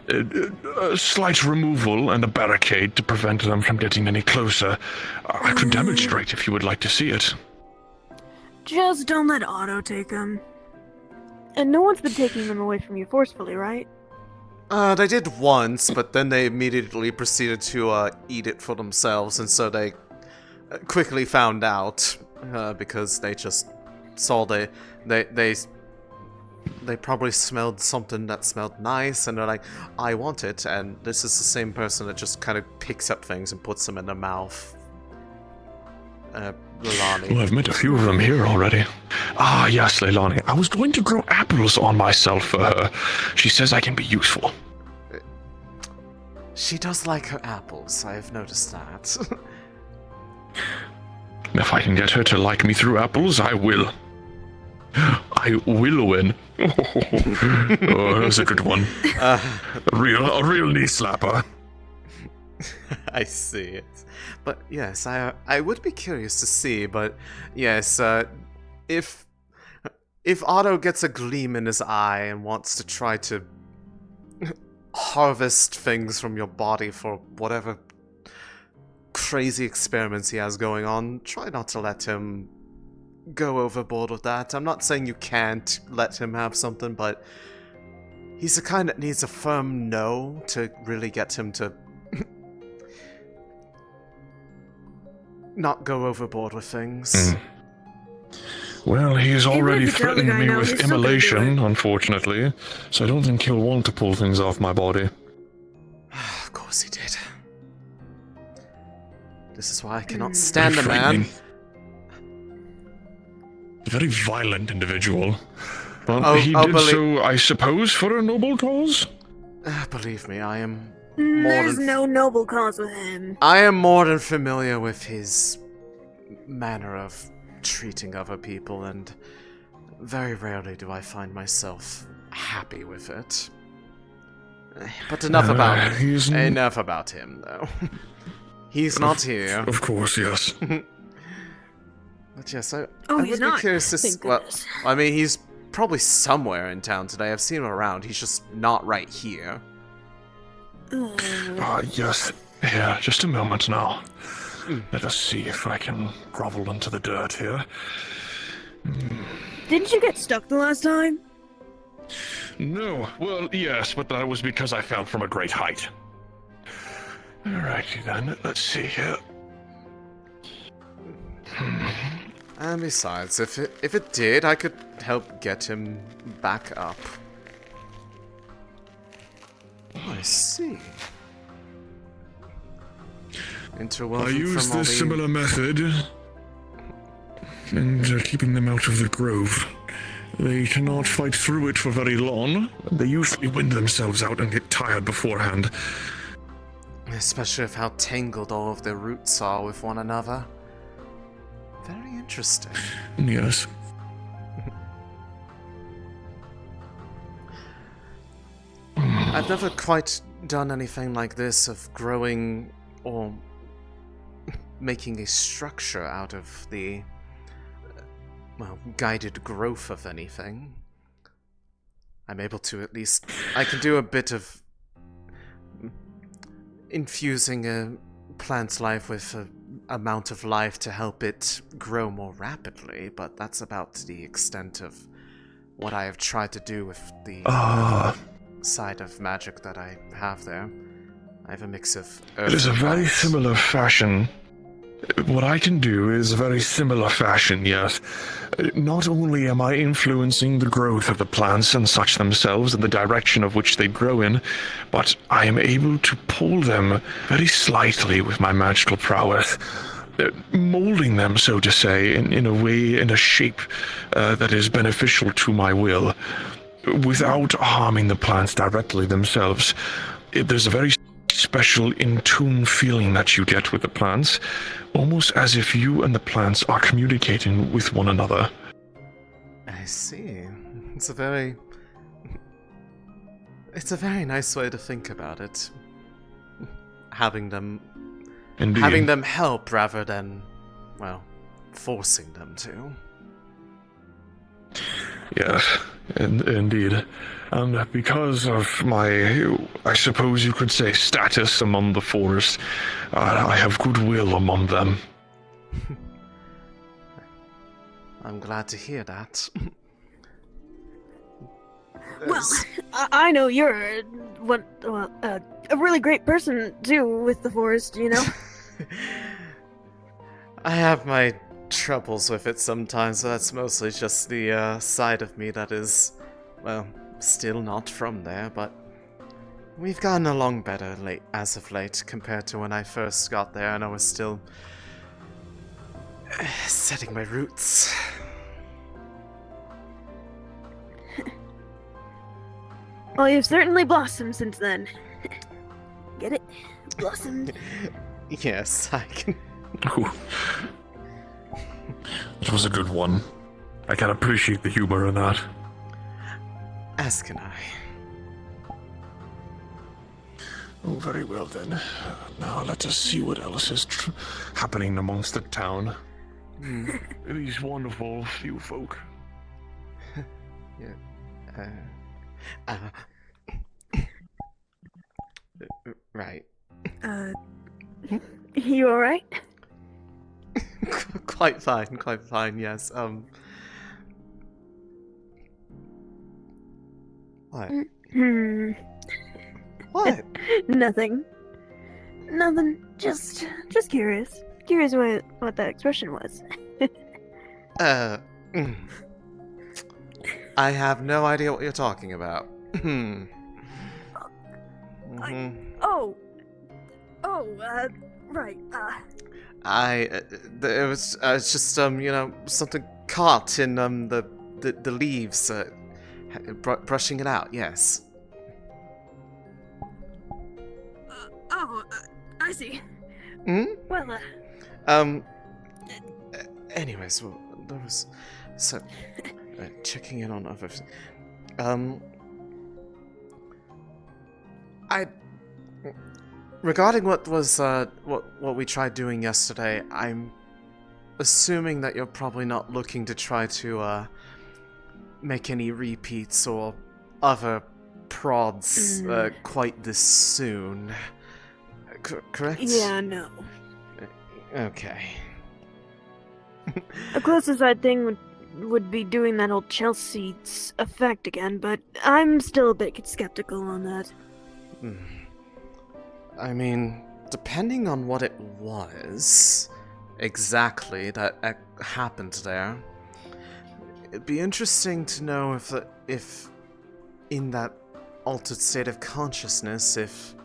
a slight removal and a barricade to prevent them from getting any closer. I could demonstrate if you would like to see it.
Just don't let Otto take them. And no one's been taking them away from you forcefully, right?
They did once, but then they immediately proceeded to eat it for themselves, and so they quickly found out because they just saw they probably smelled something that smelled nice, and they're like, I want it, and this is the same person that just kind of picks up things and puts them in their mouth. Leilani.
Well, I've met a few of them here already. Ah, yes, Leilani. I was going to grow apples on myself for her. She says I can be useful.
She does like her apples, I have noticed that.
If I can get her to like me through apples, I will. I will win. Oh, that's a good one. A real knee slapper.
I see it. But yes, I would be curious to see, but yes, if Otto gets a gleam in his eye and wants to try to harvest things from your body for whatever crazy experiments he has going on, try not to let him go overboard with that. I'm not saying you can't let him have something, but he's the kind that needs a firm no to really get him to not go overboard with things.
Well, he's already threatened me with immolation, unfortunately, so I don't think he'll want to pull things off my body.
Of course he did. This is why I cannot stand a man.
A very violent individual. But he did so, I suppose, for a noble cause?
Believe me, I am
There's no noble cause with him.
I am more than familiar with his manner of treating other people, and very rarely do I find myself happy with it. But enough about him. Enough about him, though. He's not here.
Of course, yes.
But yes, I would be curious to well, I mean, he's probably somewhere in town today. I've seen him around. He's just not right here.
Yes. Yeah, just a moment now. Let us see if I can grovel into the dirt here.
Didn't you get stuck the last time?
No. Well, yes, but that was because I fell from a great height. Alrighty then, let's see here.
And besides, if it did, I could help get him back up. Oh, I see.
I use this similar method, and keeping them out of the grove. They cannot fight through it for very long. They usually wind themselves out and get tired beforehand.
Especially with how tangled all of their roots are with one another. Very interesting.
Yes.
I've never quite done anything like this of growing or making a structure out of the, well, guided growth of anything. I'm able to at least... I can do a bit of infusing a plant's life with an amount of life to help it grow more rapidly, but that's about the extent of what I have tried to do with the side of magic that I have there. I have a mix of earth.
It is a very similar fashion. What I can do is a very similar fashion, yes. Not only am I influencing the growth of the plants and such themselves and the direction of which they grow in, but I am able to pull them very slightly with my magical prowess, molding them, so to say, in a way, in a shape that is beneficial to my will, without harming the plants directly themselves. There's a very special in-tune feeling that you get with the plants, almost as if you and the plants are communicating with one another.
I see. It's a very nice way to think about it. Having them help rather than, well, forcing them to.
Yes, indeed. And because of my, I suppose you could say, status among the forest, I have goodwill among them.
I'm glad to hear that.
Well, I know you're a really great person too with the forest, you know.
I have my troubles with it sometimes, but that's mostly just the side of me that is, well, still not from there, but we've gotten along better as of late compared to when I first got there and I was still setting my roots.
Well, you've certainly blossomed since then. Get it? Blossomed.
Yes, I can.
Ooh. That was a good one. I can appreciate the humor in that.
As can I.
Oh, very well then. Now let us see what else is happening amongst the town. These wonderful few folk.
Yeah. Right.
You alright?
Quite fine, yes. What? What?
Nothing. Just curious. Curious what that expression was.
I have no idea what you're talking about.
Right.
It was just something caught in the leaves, brushing it out. Yes.
I see. Well,
anyways, well, there was checking in on other. Regarding what was what we tried doing yesterday, I'm assuming that you're probably not looking to try to make any repeats or other prods quite this soon. Correct?
Yeah, no.
Okay.
The closest I'd think would be doing that old Chelsea's effect again, but I'm still a bit skeptical on that.
I mean, depending on what it was exactly that happened there, it'd be interesting to know if in that altered state of consciousness, if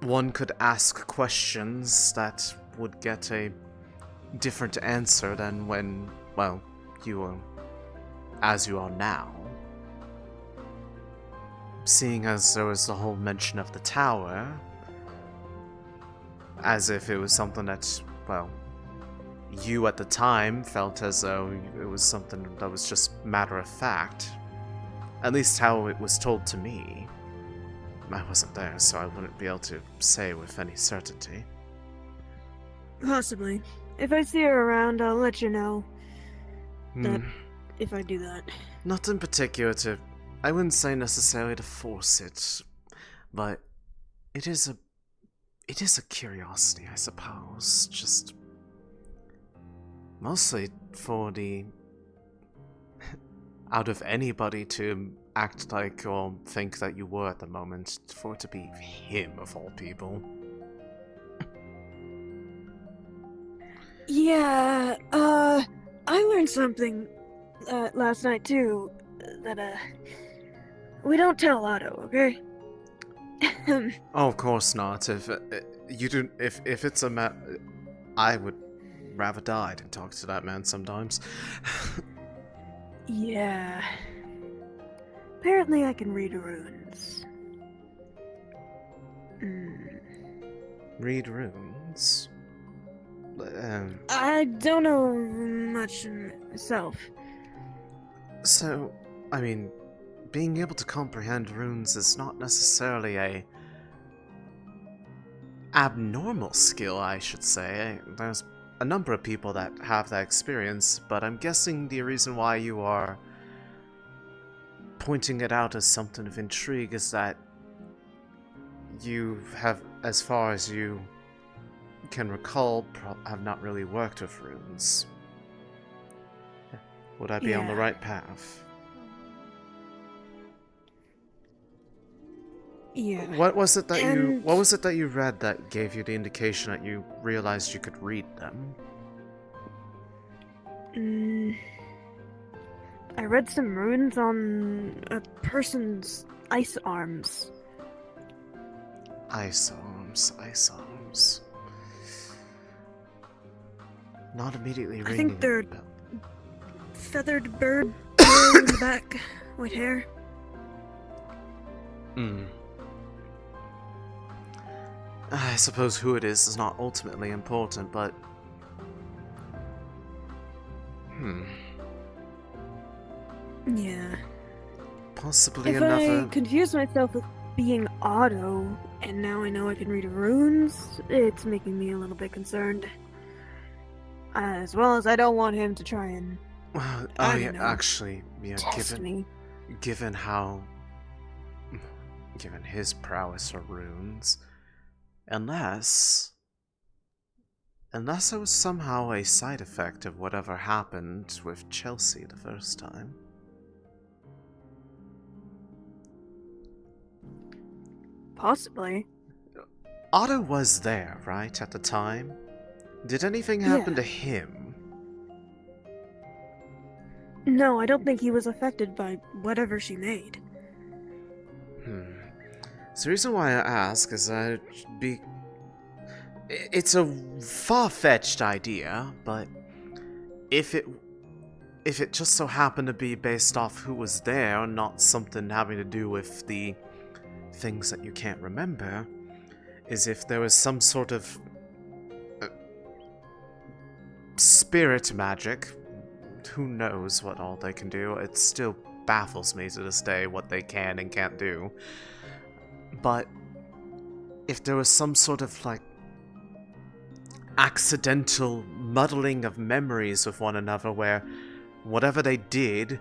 one could ask questions that would get a different answer than when, well, you were as you are now. Seeing as there was the whole mention of the tower, as if it was something that, well, you at the time felt as though it was something that was just matter of fact. At least how it was told to me. I wasn't there, so I wouldn't be able to say with any certainty.
Possibly. If I see her around, I'll let you know. That
Hmm.
if I do that.
Not in particular to... I wouldn't say necessarily to force it, but it is a curiosity, I suppose. Just... mostly for the... out of anybody to act like or think that you were at the moment, for it to be him of all people.
Yeah, I learned something last night too. That we don't tell Otto, okay?
Oh, of course not. If you do, if it's a I would rather die than talk to that man sometimes.
Yeah. Apparently, I can read runes.
Read runes.
I don't know much myself.
So, I mean, being able to comprehend runes is not necessarily a abnormal skill, I should say. There's a number of people that have that experience, but I'm guessing the reason why you are pointing it out as something of intrigue is that you have, as far as you can recall, have not really worked with runes. Would I be on the
Yeah.
right path?
Yeah.
What was it that you read that gave you the indication that you realized you could read them?
I read some runes on a person's ice arms.
Ice arms, ice arms. Not immediately
I
ringing
think they're
a bell.
feathered bird tail in the back, white hair.
I suppose who it is not ultimately important, but...
Yeah.
Possibly
If
another...
I confuse myself with being Otto, and now I know I can read runes, it's making me a little bit concerned. As well as I don't want him to try and...
actually, yeah,
test me.
given how... given his prowess for runes... Unless it was somehow a side effect of whatever happened with Chelsea the first time.
Possibly.
Otto was there, right, at the time? Did anything happen to him?
No, I don't think he was affected by whatever she made.
So the reason why I ask is that it's a far-fetched idea, but if it just so happened to be based off who was there, not something having to do with the things that you can't remember, is if there was some sort of spirit magic. Who knows what all they can do? It still baffles me to this day what they can and can't do. But if there was some sort of, like, accidental muddling of memories with one another where whatever they did,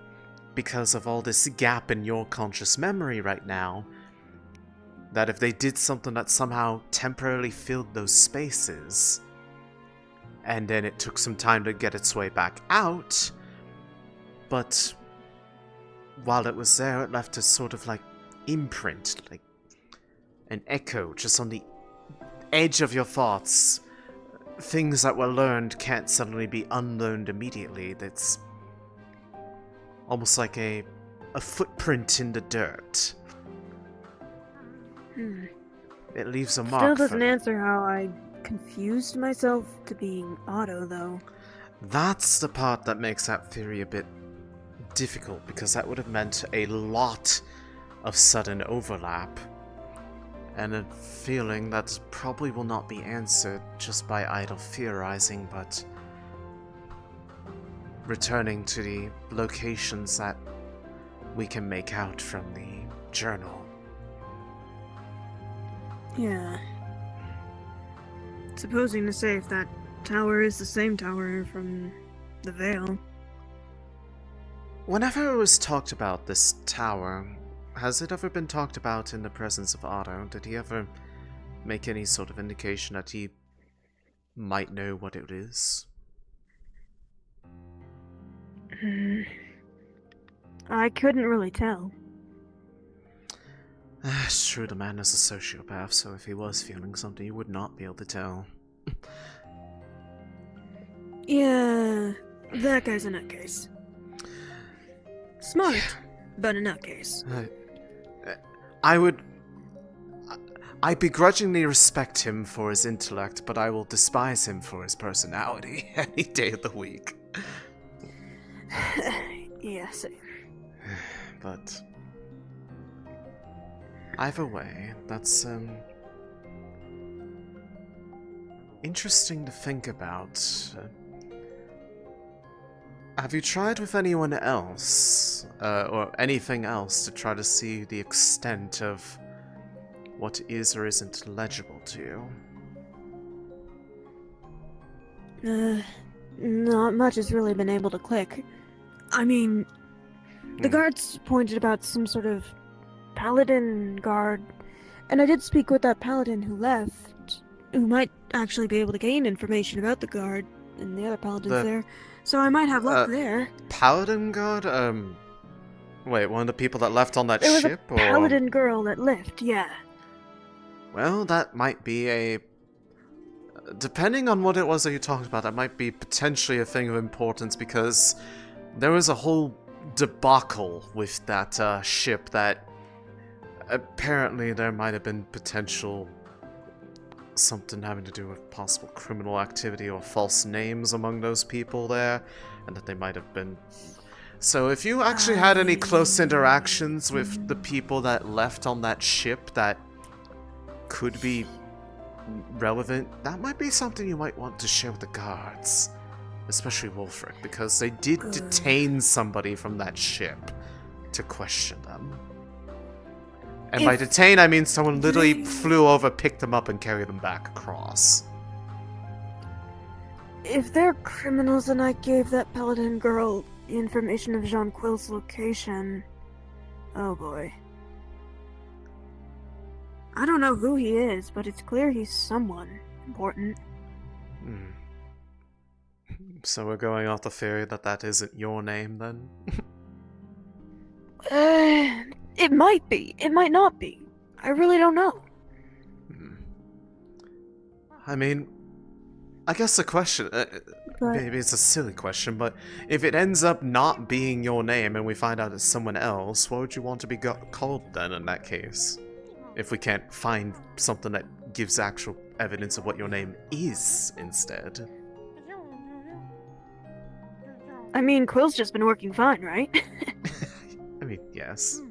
because of all this gap in your conscious memory right now, that if they did something that somehow temporarily filled those spaces, and then it took some time to get its way back out, but while it was there, it left a sort of, like, imprint, like an echo just on the edge of your thoughts. Things that were learned can't suddenly be unlearned immediately. That's almost like a footprint in the dirt. It leaves a mark.
Still doesn't answer how I confused myself to being Otto, though.
That's the part that makes that theory a bit difficult because that would have meant a lot of sudden overlap. And a feeling that probably will not be answered just by idle theorizing, but returning to the locations that we can make out from the journal.
Yeah. Supposing to say if that tower is the same tower from the Vale.
Whenever it was talked about this tower, has it ever been talked about in the presence of Otto? Did he ever make any sort of indication that he might know what it is?
I couldn't really tell.
It's true, the man is a sociopath, so if he was feeling something, he would not be able to tell.
Yeah, that guy's a nutcase. Smart, but a nutcase.
I begrudgingly respect him for his intellect, but I will despise him for his personality any day of the week.
Yeah, same.
But either way, that's interesting to think about. Have you tried with anyone else, or anything else, to try to see the extent of what is or isn't legible to you?
Not much has really been able to click. I mean, the guards pointed about some sort of paladin guard, and I did speak with that paladin who left, who might actually be able to gain information about the guard and the other paladins there, so I might have luck there.
Paladin guard? Wait, one of the people that left on that
There was
ship,
a paladin girl that left, yeah.
Well, that might be a... Depending on what it was that you talked about, that might be potentially a thing of importance, because there was a whole debacle with that ship that apparently there might have been potential something having to do with possible criminal activity or false names among those people there, and that they might have been... So if you actually had any close interactions with the people that left on that ship that could be relevant, that might be something you might want to share with the guards. Especially Wolfric, because they did detain somebody from that ship to question them. And by detain, I mean someone literally flew over, picked them up, and carried them back across.
If they're criminals and I gave that paladin girl the information of Jean Quill's location, oh boy. I don't know who he is, but it's clear he's someone important.
So we're going off the theory that that isn't your name, then?
It might be. It might not be. I really don't know.
I mean, I guess the question... maybe it's a silly question, but if it ends up not being your name and we find out it's someone else, what would you want to be called then in that case? If we can't find something that gives actual evidence of what your name is instead.
I mean, Quill's just been working fine, right?
I mean, yes.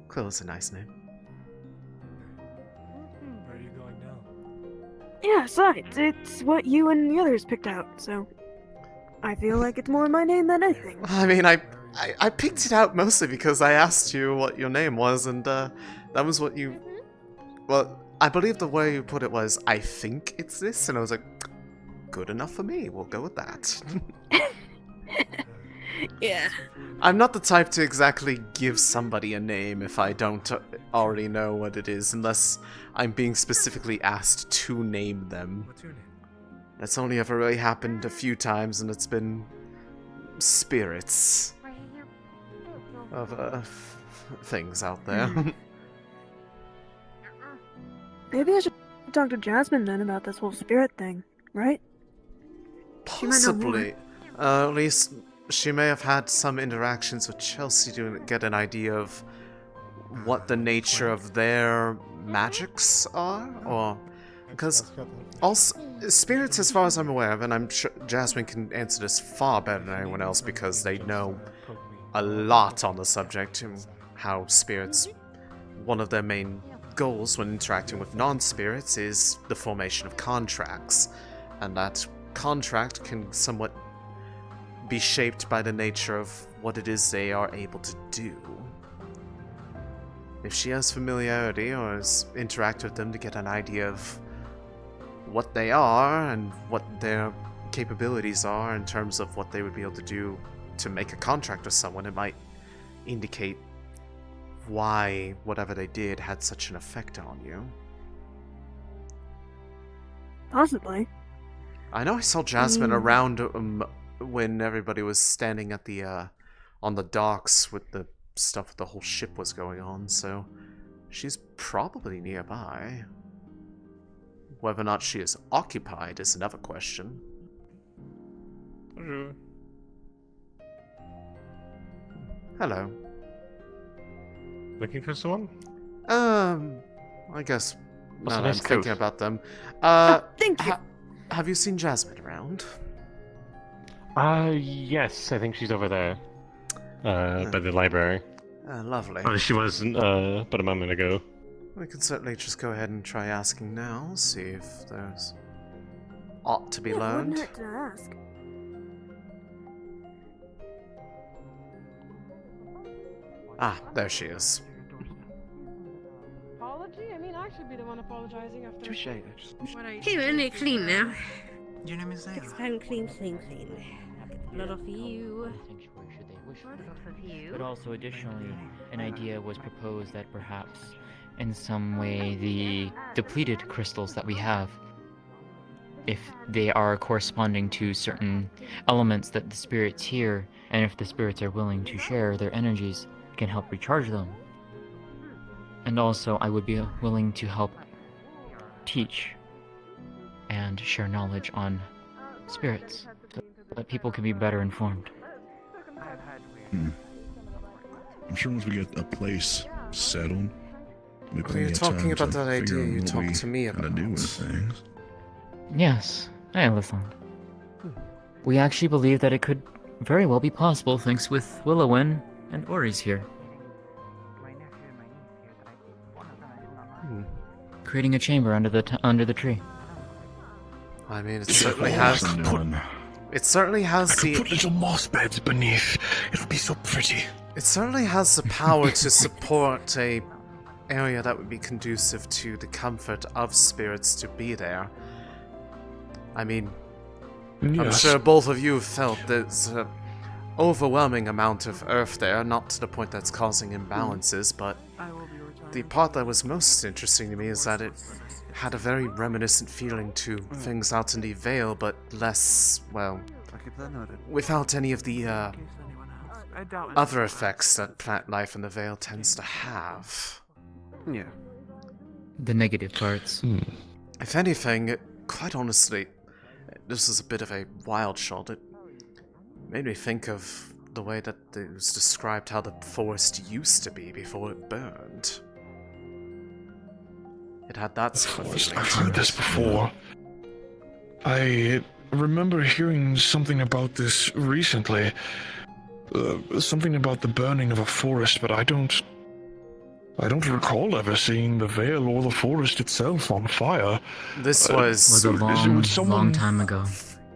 Quill is a nice name.
Where are you going now?
Yeah, besides, it's what you and the others picked out, so I feel like it's more my name than anything.
I mean, I picked it out mostly because I asked you what your name was, and that was what you... Well, I believe the way you put it was, I think it's this, and I was like, good enough for me, we'll go with that.
Yeah.
I'm not the type to exactly give somebody a name if I don't already know what it is, unless I'm being specifically asked to name them.
What's your name?
That's only ever really happened a few times, and it's been spirits of things out there.
Maybe I should talk to Jasmine then about this whole spirit thing, right?
Possibly. At least she may have had some interactions with Chelsea to get an idea of what the nature of their magics are, or... Because also, spirits, as far as I'm aware of, and I'm sure Jasmine can answer this far better than anyone else because they know a lot on the subject, and how spirits, one of their main goals when interacting with non-spirits is the formation of contracts, and that contract can somewhat be shaped by the nature of what it is they are able to do. If she has familiarity or has interacted with them to get an idea of what they are and what their capabilities are in terms of what they would be able to do to make a contract with someone, it might indicate why whatever they did had such an effect on you.
Possibly.
I know I saw Jasmine around when everybody was standing at the on the docks with the stuff the whole ship was going on, so she's probably nearby. Whether or not she is occupied is another question. Hello.
Looking for someone?
I guess
What's
now
the
that I'm
next
thinking
coat?
about them.
Thank you.
Have you seen Jasmine around?
Yes, I think she's over there. By the library.
Lovely.
Oh, she was, but a moment ago.
We can certainly just go ahead and try asking now, see if there's aught to be learned.
Wouldn't hurt to ask.
Ah, there she is.
Apology? I mean, I should be the one apologizing after.
Touche.
What I
Okay, we're nearly clean now.
Your name is Zayla.
Expand clean. I'll get the blood off of you.
But also, additionally, an idea was proposed that perhaps, in some way, the depleted crystals that we have, if they are corresponding to certain elements that the spirits hear, and if the spirits are willing to share their energies, can help recharge them. And also, I would be willing to help teach and share knowledge on spirits, so that people can be better informed.
I'm sure once we get a place settled, we
When you're talking about that idea you talked to me about.
do with things.
Yes, I understand. We actually believe that it could very well be possible thanks with Willowin and Ori's here. Creating a chamber under the tree.
I mean, it certainly has. It certainly has the.
Put little moss beds beneath. It'll be so pretty.
It certainly has the power to support a area that would be conducive to the comfort of spirits to be there. I mean, I'm
Yes.
sure both of you have felt there's an overwhelming amount of earth there, not to the point that's causing imbalances, but the part that was most interesting to me is that it had a very reminiscent feeling to things out in the Vale, but less, well, without any of the other effects that plant life in the Vale tends to have.
Yeah.
The negative parts.
If anything, quite honestly, this is a bit of a wild shot. It made me think of the way that it was described how the forest used to be before it burned. It had that sort of feeling
I've
to
heard
it.
this before. I remember hearing something about this recently. Something about the burning of a forest, but I don't recall ever seeing the Vale or the forest itself on fire.
This was
a long time ago.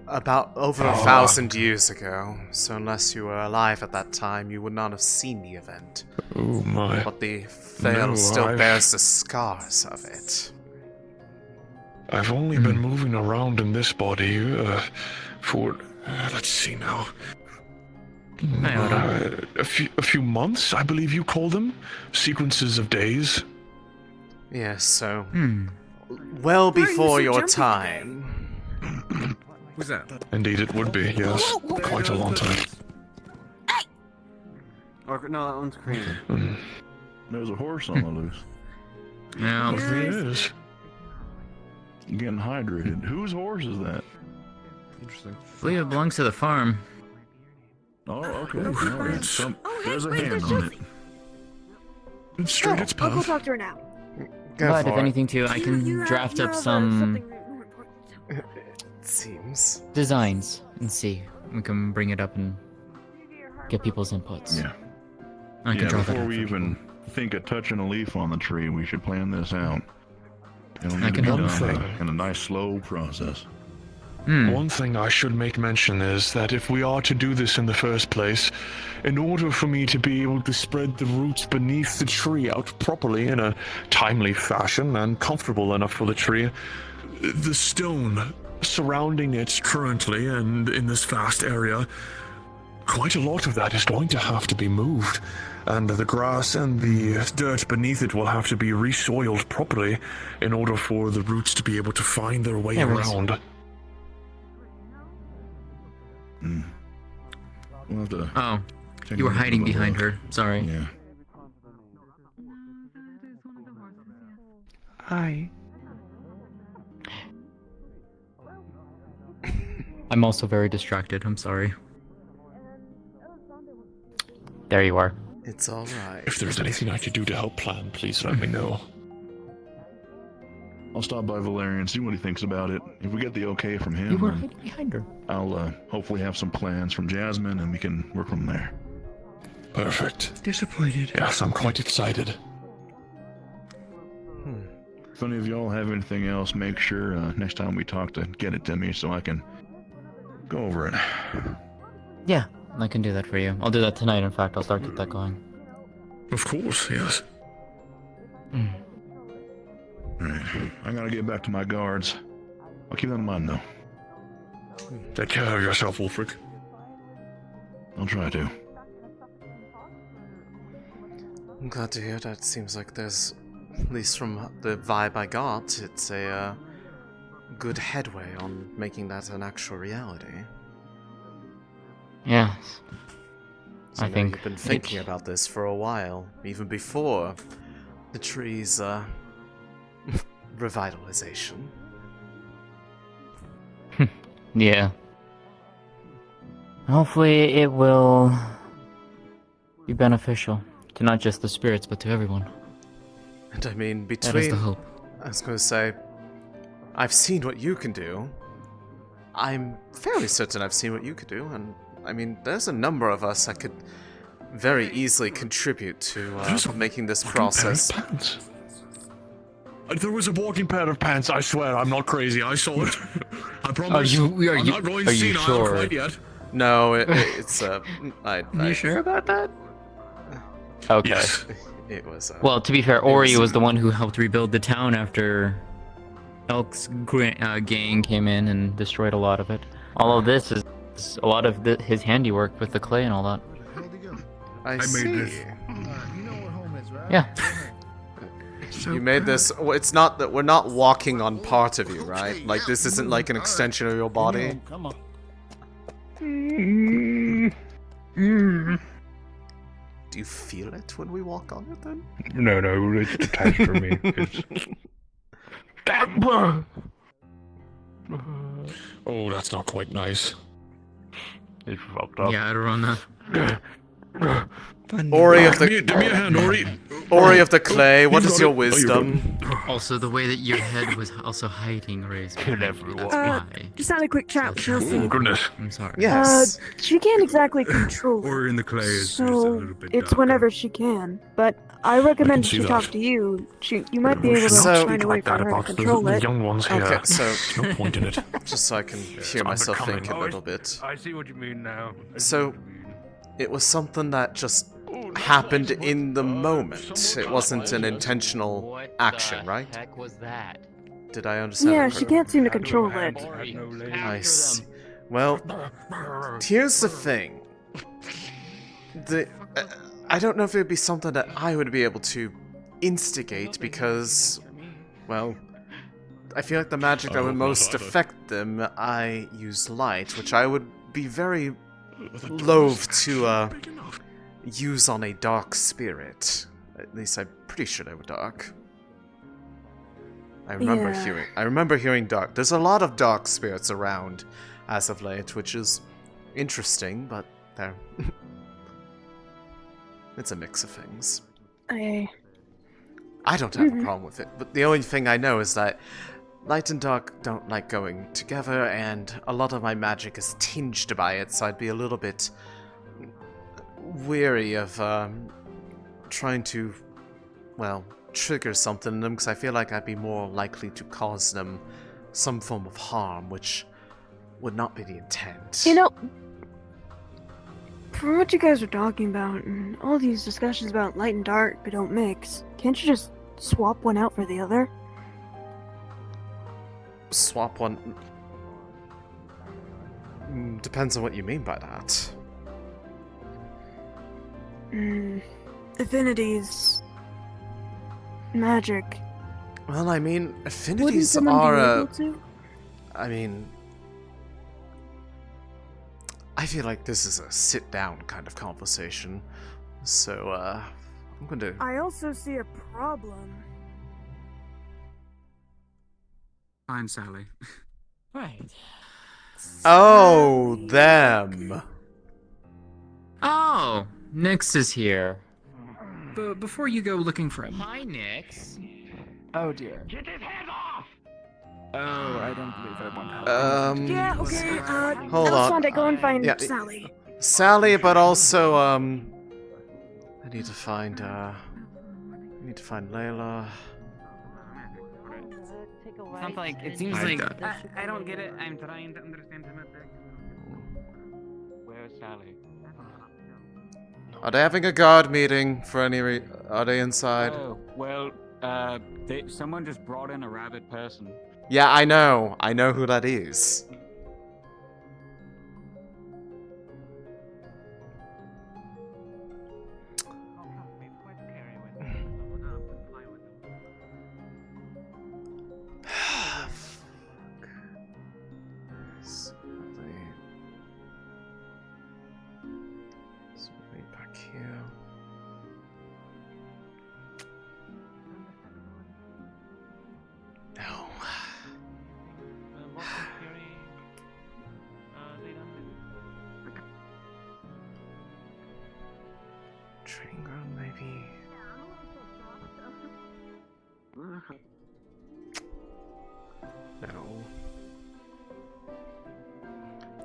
About over 1,000 years ago, so unless you were alive at that time, you would not have seen the event.
Oh my.
But the Vale
No,
still
I've-
bears the scars of it.
I've only been moving around in this body for let's see now. A few months, I believe you call them, sequences of days.
Yes, so well before your time.
Who's that?
Indeed, it would be. Yes, quite a long time.
Or, no, that one's cream.
There's a horse on the loose.
Yeah.
There it is.
Getting hydrated. Whose horse is that?
Interesting.
I believe it belongs to the farm.
Oh, okay. There's a hand on it.
It's straight its
I'll go
path.
talk to her now.
Go
But
for
if
it.
anything too, I can draft up some
It seems.
designs and see. We can bring it up and get people's inputs.
Yeah.
I can draw that
before
out
we
for
even think of touching a leaf on the tree, we should plan this out. It'll
I
need to
can
be
help.
done in a nice, slow process.
One thing I should make mention is that if we are to do this in the first place, in order for me to be able to spread the roots beneath the tree out properly in a timely fashion and comfortable enough for the tree, the stone surrounding it currently and in this vast area, quite a lot of that is going to have to be moved, and the grass and the dirt beneath it will have to be resoiled properly in order for the roots to be able to find their way around.
We'll have to
Oh,
take
you were
a look
hiding
at the
behind
look.
her. Sorry.
Yeah.
Hi.
I'm also very distracted. I'm sorry. There you are.
It's alright.
If there's anything I could do to help plan, please let me know.
I'll stop by Valerian, see what he thinks about it. If we get the okay from him,
You were
then
hiding behind her.
I'll hopefully have some plans from Jasmine, and we can work from there.
Perfect.
Disappointed.
Yes, I'm quite excited.
If any of y'all have anything else, make sure next time we talk to get it to me so I can go over it.
Yeah, I can do that for you. I'll do that tonight, in fact. I'll start get that going.
Of course, yes.
Alright, I gotta get back to my guards. I'll keep that in mind, though.
Take care of yourself, Wolfric.
I'll try to.
I'm glad to hear that. It seems like there's, at least from the vibe I got, it's a good headway on making that an actual reality.
Yeah.
So
I think
you've been thinking about this for a while, even before the tree's revitalization.
Yeah. Hopefully it will be beneficial to not just the spirits, but to everyone.
And I mean, between...
That is the hope.
I was going to say, I've seen what you can do. I'm fairly certain I've seen what you could do, and I mean, there's a number of us that could very easily contribute to making this process.
There was a walking pair of pants, I swear, I'm not crazy, I saw it. I promise.
Are
I'm not going senile
sure?
quite yet.
No, it's
You sure about that? Okay.
Yes.
It was.
Well, to be fair, Ori was the one who helped rebuild the town after Elk's gang came in and destroyed a lot of it. All of this is a lot of his handiwork with the clay and all that.
I see.
You know what home is, right?
Yeah.
You made this. Well, it's not that we're not walking on part of you, right? Like this isn't like an extension of your body.
Come on.
Do you feel it when we walk on it then?
No, it's detached from me. Oh, that's not quite nice.
It's fucked up.
Yeah, I don't know.
Ori of the
Give me a hand, Ori.
Ori of the clay. What is your wisdom?
Also, the way that your head was also hiding raised.
Kill everyone.
That's why.
Just had a quick chat with Chelsea.
Oh, goodness.
I'm sorry.
Yes.
She can't exactly control it,
Or in the clay is just a
so
little bit
it's
darker.
whenever she can. But I recommend
see
she
that.
talk to you. You might be able to
So-
find a way
Like
for
that
her to
about
control
the
it.
young ones here.
Okay, so
There's no point in it.
just so I can hear myself think a little bit.
I see what you mean now.
So it was something that just happened in the moment. It wasn't an intentional action, right?
Heck was that?
Did I understand?
Yeah,
that
she
correctly?
can't seem to control it.
I see. Well, here's the thing. I don't know if it would be something that I would be able to instigate because, well, I feel like the magic that would most affect them, I use light, which I would be very loath to use on a dark spirit. At least I'm pretty sure they were dark. I remember hearing dark. There's a lot of dark spirits around as of late, which is interesting, but they're it's a mix of things. I don't have a problem with it, but the only thing I know is that light and dark don't like going together, and a lot of my magic is tinged by it, so I'd be a little bit weary of trying to, well, trigger something in them, because I feel like I'd be more likely to cause them some form of harm, which would not be the intent.
You know, from what you guys are talking about, and all these discussions about light and dark but don't mix, can't you just swap one out for the other?
Swap one... Depends on what you mean by that.
Affinities. Magic.
Well, I mean,
Wouldn't
affinities
someone
are
be
a...
able to?
I mean... I feel like this is a sit-down kind of conversation, so, I'm going to...
I also see a problem.
Fine, Sally.
Right.
Oh, them!
Oh, Nyx is here.
But before you go looking for him...
Hi, Nyx.
Oh dear.
Get his head off!
Oh, I don't believe I want help.
Yeah, okay,
Hold on.
Elisande, go and find
Yeah,
Sally.
Sally, but also, I need to find, Layla.
Sounds like, it seems like... I don't get it. I'm trying to understand him a bit. Where's Sally?
Are they having a guard meeting for any are they inside?
Oh, well, someone just brought in a rabid person.
Yeah, I know. I know who that is. Back here. No. Training ground, maybe. No.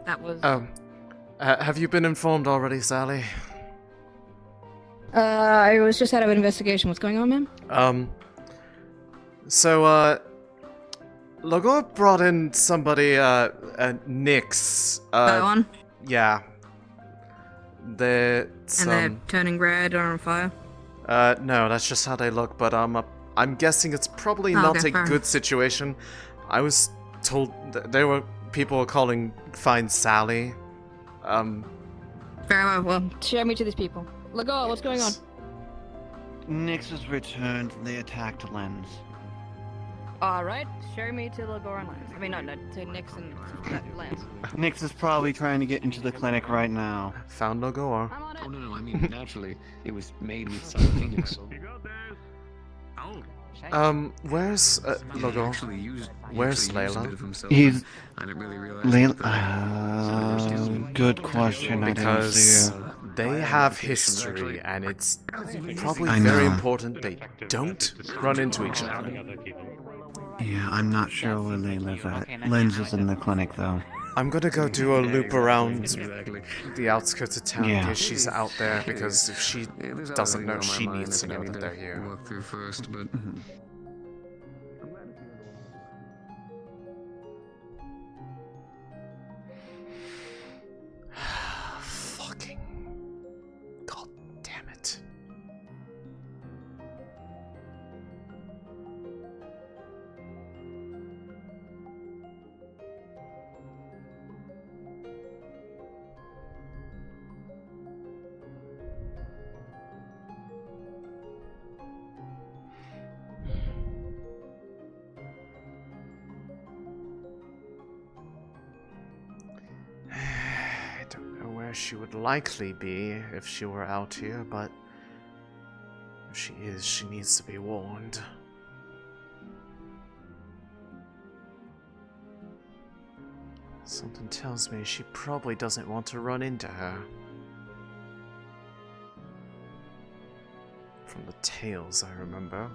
That was...
Have you been informed already, Sally?
I was just out of an investigation. What's going on, ma'am?
So, Logor brought in somebody, Nyx.
That one?
Yeah.
And they're turning red or on fire?
No, that's just how they look, but, I'm guessing it's probably
Oh,
not
okay,
a
fair.
good situation. I was told there were people calling Find Sally.
Very well. Well, show me to these people. Lego, what's going on?
Nyx has returned. They attacked Lens.
Alright, show me to Lego and Lance. I mean, no, to Nix and Lance.
Nyx is probably trying to get into the clinic right now.
Found Logor.
Oh, no, I mean, naturally, it was made with simultaneous.
Where's Logor? Where's Layla?
He's...
I didn't really realize
Layla... good question.
Because
I didn't see her.
they have history, and it's probably
I
very
know.
important they don't run into each other.
Yeah, I'm not sure where Layla's at. Lens is in the clinic, though.
I'm gonna go do a loop around the outskirts of town in
Yeah.
case she's out there, because if she doesn't know, she needs to know that they're here.
Walk through first, but
Fucking... God damn it. I don't know where she would likely be if she were out here, but if she is, she needs to be warned. Something tells me she probably doesn't want to run into her. From the tales I remember.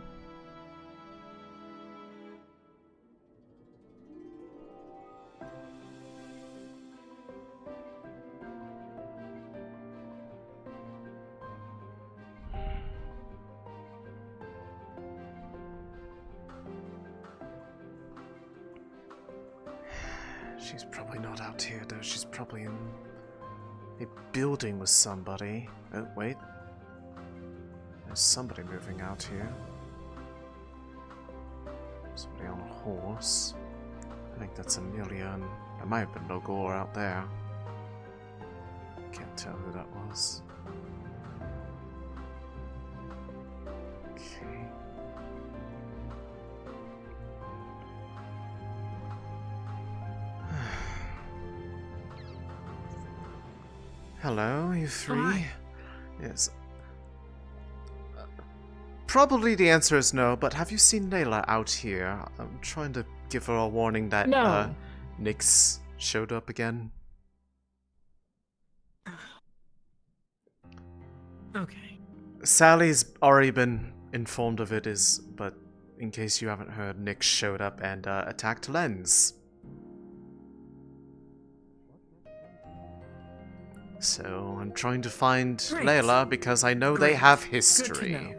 She's probably not out here, though. She's probably in a building with somebody. Oh, wait. There's somebody moving out here. Somebody on a horse. I think that's Amelia, and there might have been Logor out there. Can't tell who that was. Okay. Hello, you three?
Hi.
Yes. Probably the answer is no, but have you seen Layla out here? I'm trying to give her a warning that
No.
Nyx showed up again.
Okay.
Sally's already been informed of it, but in case you haven't heard, Nyx showed up and attacked Lens. So I'm trying to find
Great.
Layla because I know they
Great.
have
Good to
history.
know.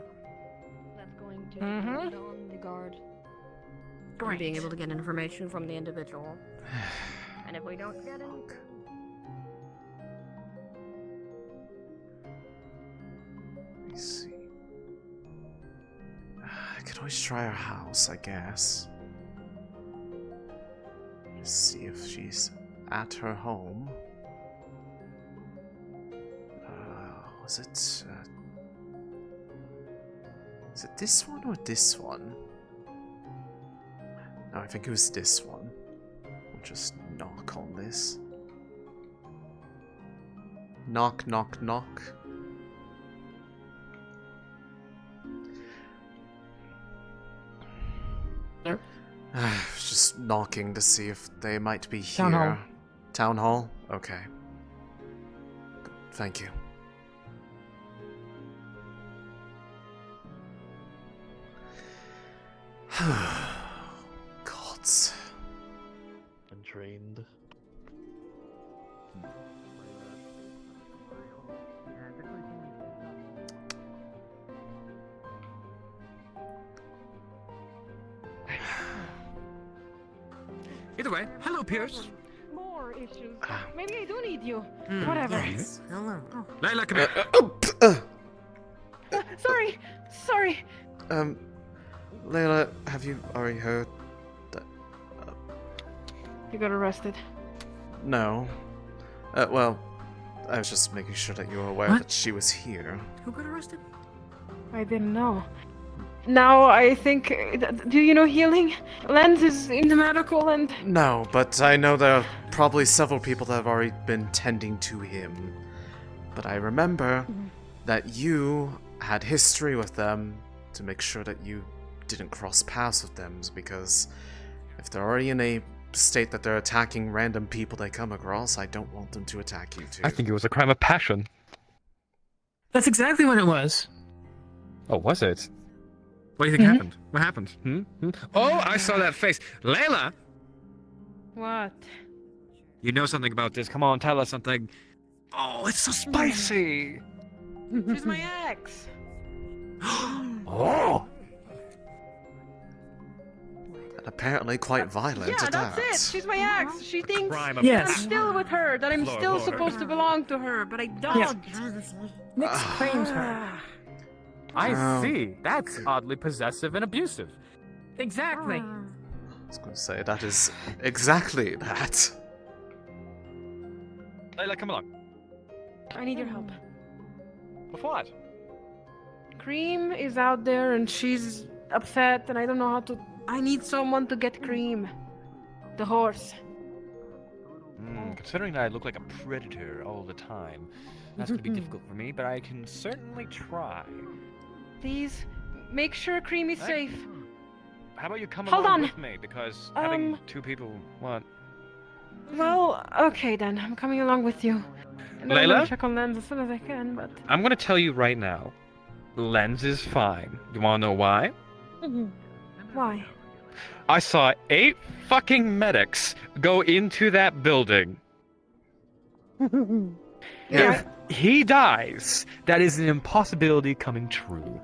That's going to
Mm-hmm.
depend on the guard. And
Great.
being able to get information from the individual. And if we don't get it,
Let me see. I could always try her house, I guess. Just see if she's at her home. Was it? Is it this one or this one? No, I think it was this one. We'll just knock on this. Knock, knock, knock. Just knocking to see if they might be here.
Town hall.
Town hall? Okay. Good. Thank you. Gods.
Untrained.
Either way, hello, Pierce.
More issues. Maybe I do need you. Whatever.
hello.
Layla, come here.
Sorry.
Layla, have you already heard that?
You got arrested.
No. Well, I was just making sure that you were aware
What?
that she was here.
Who got arrested?
I didn't know. Now I think. Do you know healing? Lens is in the medical and.
No, but I know there are probably several people that have already been tending to him. But I remember that you had history with them to make sure that you didn't cross paths with them, because if they're already in a state that they're attacking random people they come across, I don't want them to attack you too.
I think it was a crime of passion.
That's exactly what it was.
Oh, was it?
What do you think happened? What happened? Oh, I saw that face. Layla!
What?
You know something about this. Come on, tell us something. Oh, it's so spicy!
She's my ex.
Oh!
And apparently quite violent
Yeah,
at
that's
that.
it. She's my ex. She thinks
Crime
that
of
I'm
passion.
still with her, that I'm still supposed to belong to her, but I don't.
Nyx claims her. I see. That's oddly possessive and abusive.
Exactly.
I was going to say, that is exactly that.
Layla, come along.
I need your help.
With what?
Cream is out there and she's upset and I don't know how to. I need someone to get Cream. The horse.
Considering that I look like a predator all the time, that's going to be difficult for me, but I can certainly try.
Please, make sure Cream is safe.
How about you come
Hold
along
on.
with me? Because having two people... What?
Well, okay then. I'm coming along with you. And then I'm
Layla?
gonna check on Lens as soon as I can, but.
I'm going to tell you right now. Lens is fine. You want to know why?
Why?
I saw 8 fucking medics go into that building. If he dies, that is an impossibility coming true.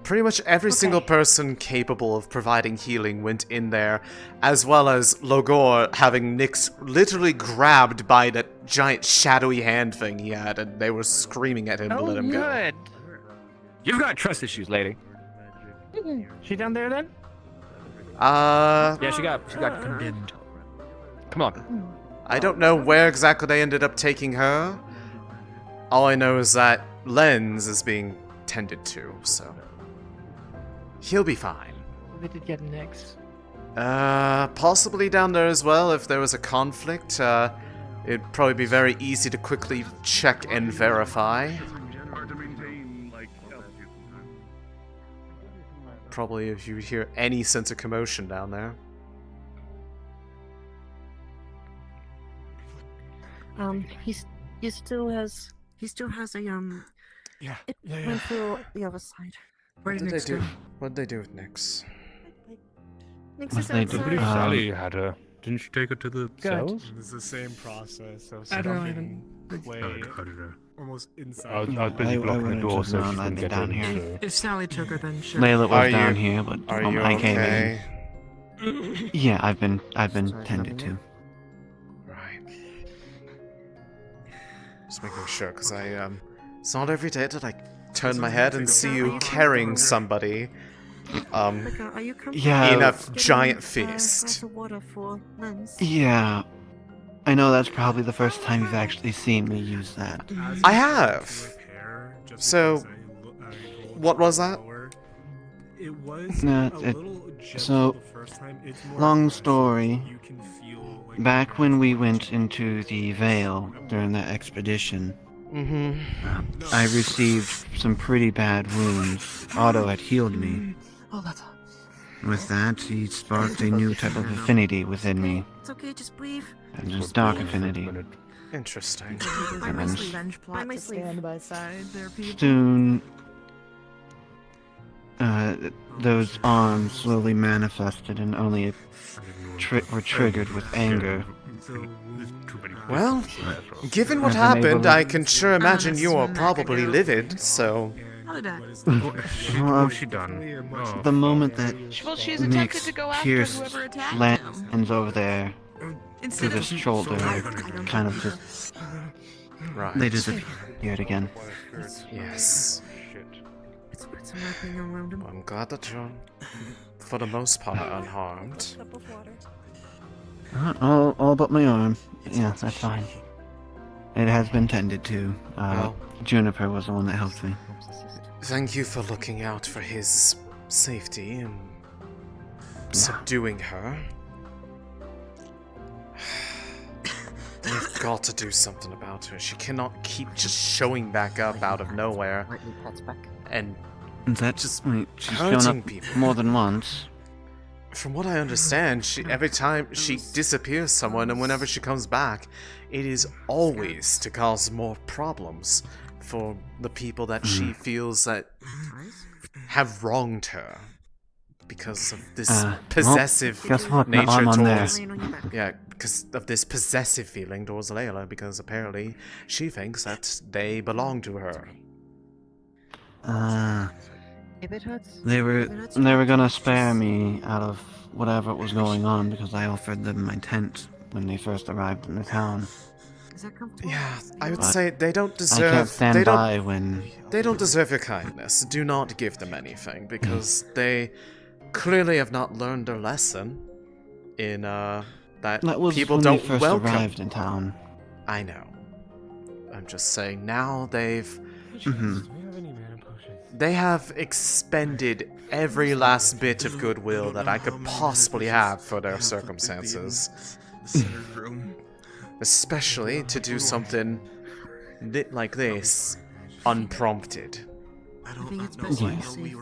Pretty much every single person capable of providing healing went in there, as well as Logor having Nyx literally grabbed by that giant shadowy hand thing he had, and they were screaming at him to let him go.
Good.
You've got trust issues, lady.
She down there then?
Yeah, she got condemned. Come on.
I don't know where exactly they ended up taking her. All I know is that Lens is being tended to, so he'll be fine.
Where did get next?
Possibly down there as well. If there was a conflict, it'd probably be very easy to quickly check and verify. Probably if you hear any sense of commotion down there.
He still has a
Yeah.
It went through the other side.
What did they do? What did they do with Nyx?
Nyx is
They did.
outside.
Sally had her. Didn't she take her to the cells?
It's the same process of
I don't
stuffing clay
How did her?
almost inside.
I was busy blocking the door so she couldn't get
down
in.
here.
If Sally took her, then sure.
Layla
Are
was down
you-
here, but
Are you
I came
okay?
in. Yeah, I've been tended to.
Right. Just making sure, because it's not every day that I turn my head and see you carrying somebody,
Are you
Yeah.
in a
getting
giant
a
fist.
glass of water for Lens?
Yeah. I know that's probably the first time you've actually seen me use that.
I have. So, what was that?
It was
No,
a
it-
little gentle
so,
the first time. It's more
long
aggressive.
story.
You can feel like
Back when we went into the Vale during that expedition, I received some pretty bad wounds. Otto had healed me. With that, he sparked a new type of affinity within me.
It's okay, just breathe.
And it was dark affinity.
Interesting.
And then
Revenge plot to stand
by side there, people.
soon, those arms slowly manifested and only were triggered with anger.
Well, given what
I've been able
happened,
to-
I can sure imagine you are probably livid, so...
Well,
she done? Oh.
the moment that
Well, she's attempted to go after
pierced
whoever attacked
Lens over there to
Instead
the
of
shoulder, kind of just
Right.
they disappeared again.
Yes.
Let's put some wrapping around him.
I'm glad that you're, for the most part, unharmed.
Cup of water.
All but my arm. Yeah, that's fine. It has been tended to.
Well.
Juniper was the one that helped me.
Thank you for looking out for his safety and subduing her. We've got to do something about her. She cannot keep just showing back up out of nowhere and
That's
just
she's shown
hurting
up
people.
more than once.
From what I understand, every time she disappears someone and whenever she comes back, it is always to cause more problems for the people that she feels that have wronged her because of this
well,
possessive
guess what?
nature
I'm on there.
towards yeah, because of this possessive feeling towards Layla, because apparently she thinks that they belong to her.
If it hurts,
They were gonna spare me out of whatever was going on because I offered them my tent when they first arrived in the town.
is that comfortable?
Yeah, I would
But
say they don't
I
deserve.
can't stand
they don't.
by when
They don't deserve your kindness. Do not give them anything because they clearly have not learned their lesson in that
was
people
when
don't
they first
welcome.
arrived in town.
I know. I'm just saying now they've they have expended every last bit of goodwill that I could possibly have for their circumstances. Especially to do something like this unprompted.
I think it's best to be safe.
I know we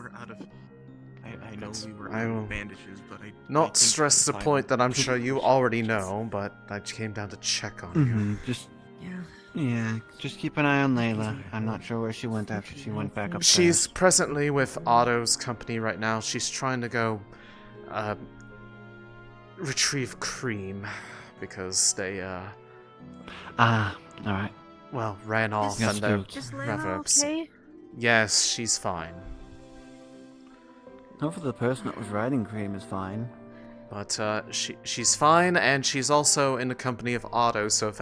were
I
out
will
of bandages, but I
not
think
stress the
fine.
point that I'm sure you already know, but I came down to check on you.
Just keep an eye on Layla. I'm not sure where she went after she went back up
She's presently with Otto's company right now. She's trying to go retrieve Cream because they
alright.
well, ran off
Got
and they're
spooked.
Is
rather
Layla
upset.
okay?
Yes, she's fine.
Hopefully the person that was riding Cream is fine.
But she's fine, and she's also in the company of Otto, so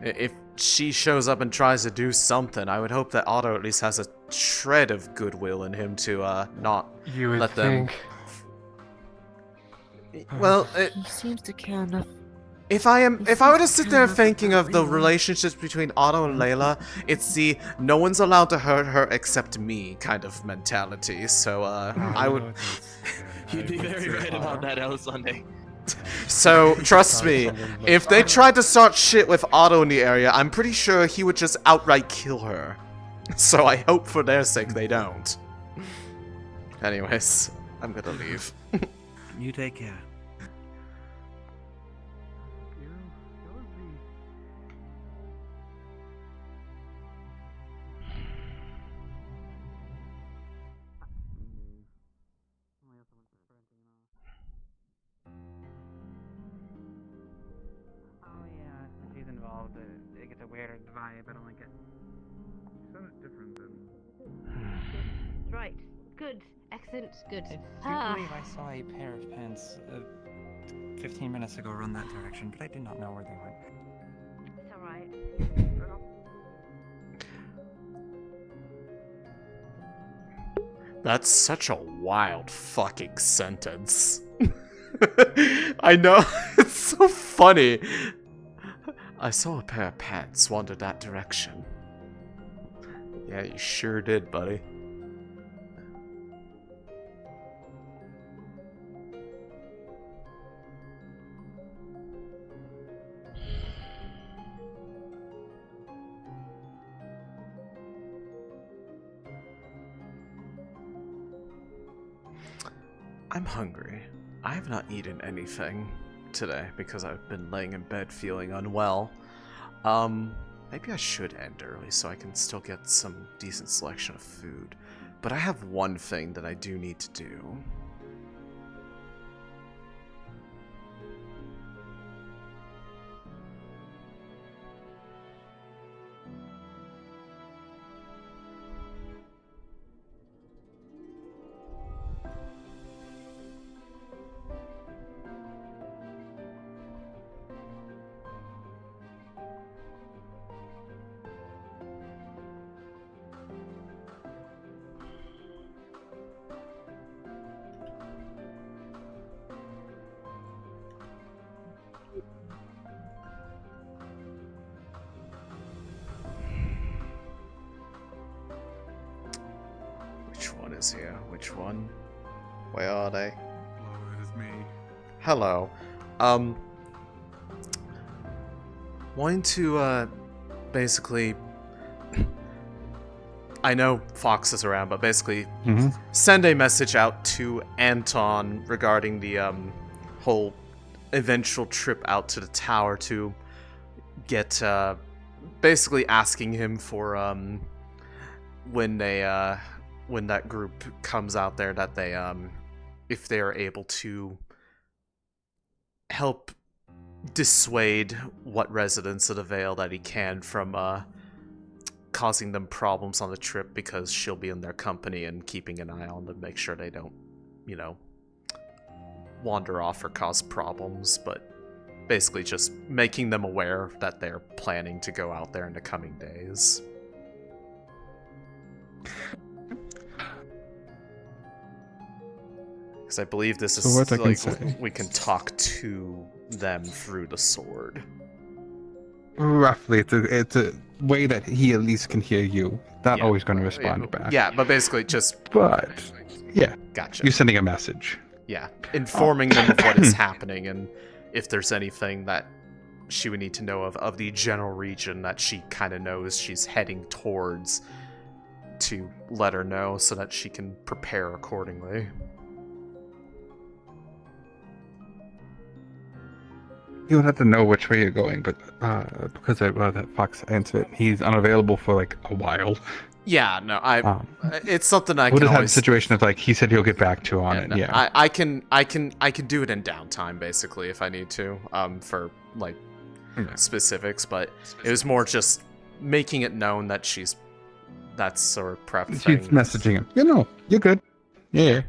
if she shows up and tries to do something, I would hope that Otto at least has a shred of goodwill in him to not
You would
let them...
Well, he seems to care enough.
If I were to sit there thinking of the relationships between Otto and Layla, it's the no one's allowed to hurt her except me kind of mentality. So I would.
You'd be very right about that, Elisande.
So trust me, if they tried to start shit with Otto in the area, I'm pretty sure he would just outright kill her. So I hope for their sake they don't. Anyways, I'm gonna leave.
You take care. She's involved. It gets a weird vibe. I don't like it. So much different than.
Right. Good. Excellent. Good.
I do believe I saw a pair of pants 15 minutes ago run that direction, but I did not know where they went.
It's alright.
That's such a wild fucking sentence. I know, it's so funny. I saw a pair of pants wander that direction. Yeah, you sure did, buddy. I'm hungry. I have not eaten anything today because I've been laying in bed feeling unwell. Maybe I should end early so I can still get some decent selection of food. But I have one thing that I do need to do. Which one is here? Which one? Where are they?
Hello, it is me.
Hello. Wanting to, basically... I know Fox is around, but basically send a message out to Anton regarding the, whole eventual trip out to the tower to get, basically asking him for, when they, when that group comes out there that they, if they are able to help dissuade what residents of the Vale that he can from, causing them problems on the trip because she'll be in their company and keeping an eye on them, make sure they don't, you know, wander off or cause problems, but basically just making them aware that they're planning to go out there in the coming days. Because I believe this
So
is
what I can
like
say.
we can talk to them through the sword.
Roughly, it's a way that he at least can hear you. Not always going to respond back.
Yeah, but basically just...
But, yeah.
Gotcha.
You're sending a message.
Yeah, informing them of what is happening and if there's anything that she would need to know of the general region that she kind of knows she's heading towards, to let her know so that she can prepare accordingly.
You don't have to know which way you're going, but because that Fox answered, he's unavailable for like a while.
Yeah, no, it's something I
would
can
have had a
always...
situation of like he said he'll get back to on
Yeah,
it.
no,
Yeah,
I can do it in downtime basically if I need to, for like specifics, but it was more just making it known that that's her prep thing.
she's messaging him. You know, you're good. Yeah.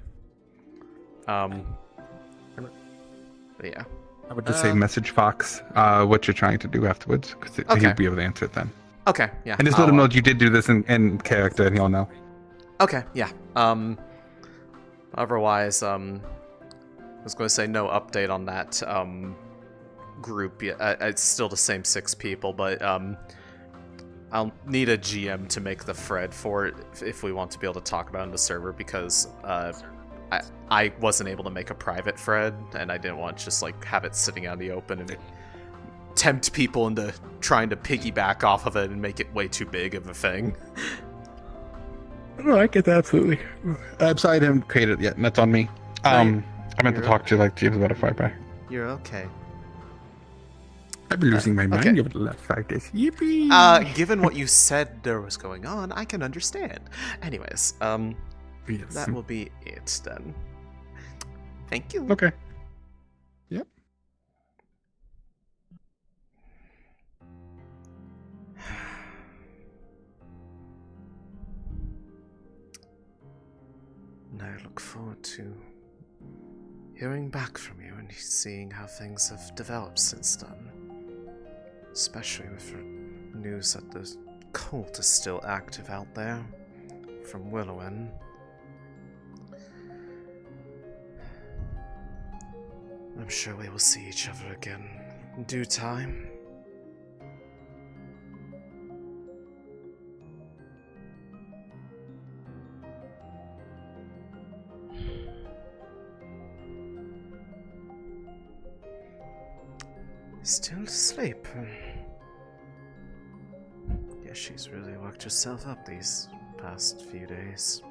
But yeah.
I would just say message Fox what you're trying to do afterwards, because he'll be able to answer it then.
Okay, yeah.
And just let him know that you did do this in character, and he'll know.
Okay, yeah. Otherwise, I was going to say no update on that group yet. It's still the same 6 people, but I'll need a GM to make the thread for it if we want to be able to talk about it in the server, because I wasn't able to make a private thread, and I didn't want to just like have it sitting out in the open and tempt people into trying to piggyback off of it and make it way too big of a thing.
No, I get that absolutely. I'm sorry I didn't create it yet, and that's on me. I meant to talk to like James about a fireback.
You're okay.
I've been losing my mind
okay.
over the last 5 days. Yippee!
Given what you said there was going on, I can understand. Anyways,
yes.
That will be it then. Thank you.
Okay. Yep.
And I look forward to hearing back from you and seeing how things have developed since then. Especially with the news that the cult is still active out there from Willowen. I'm sure we will see each other again in due time. Still asleep. Guess she's really worked herself up these past few days.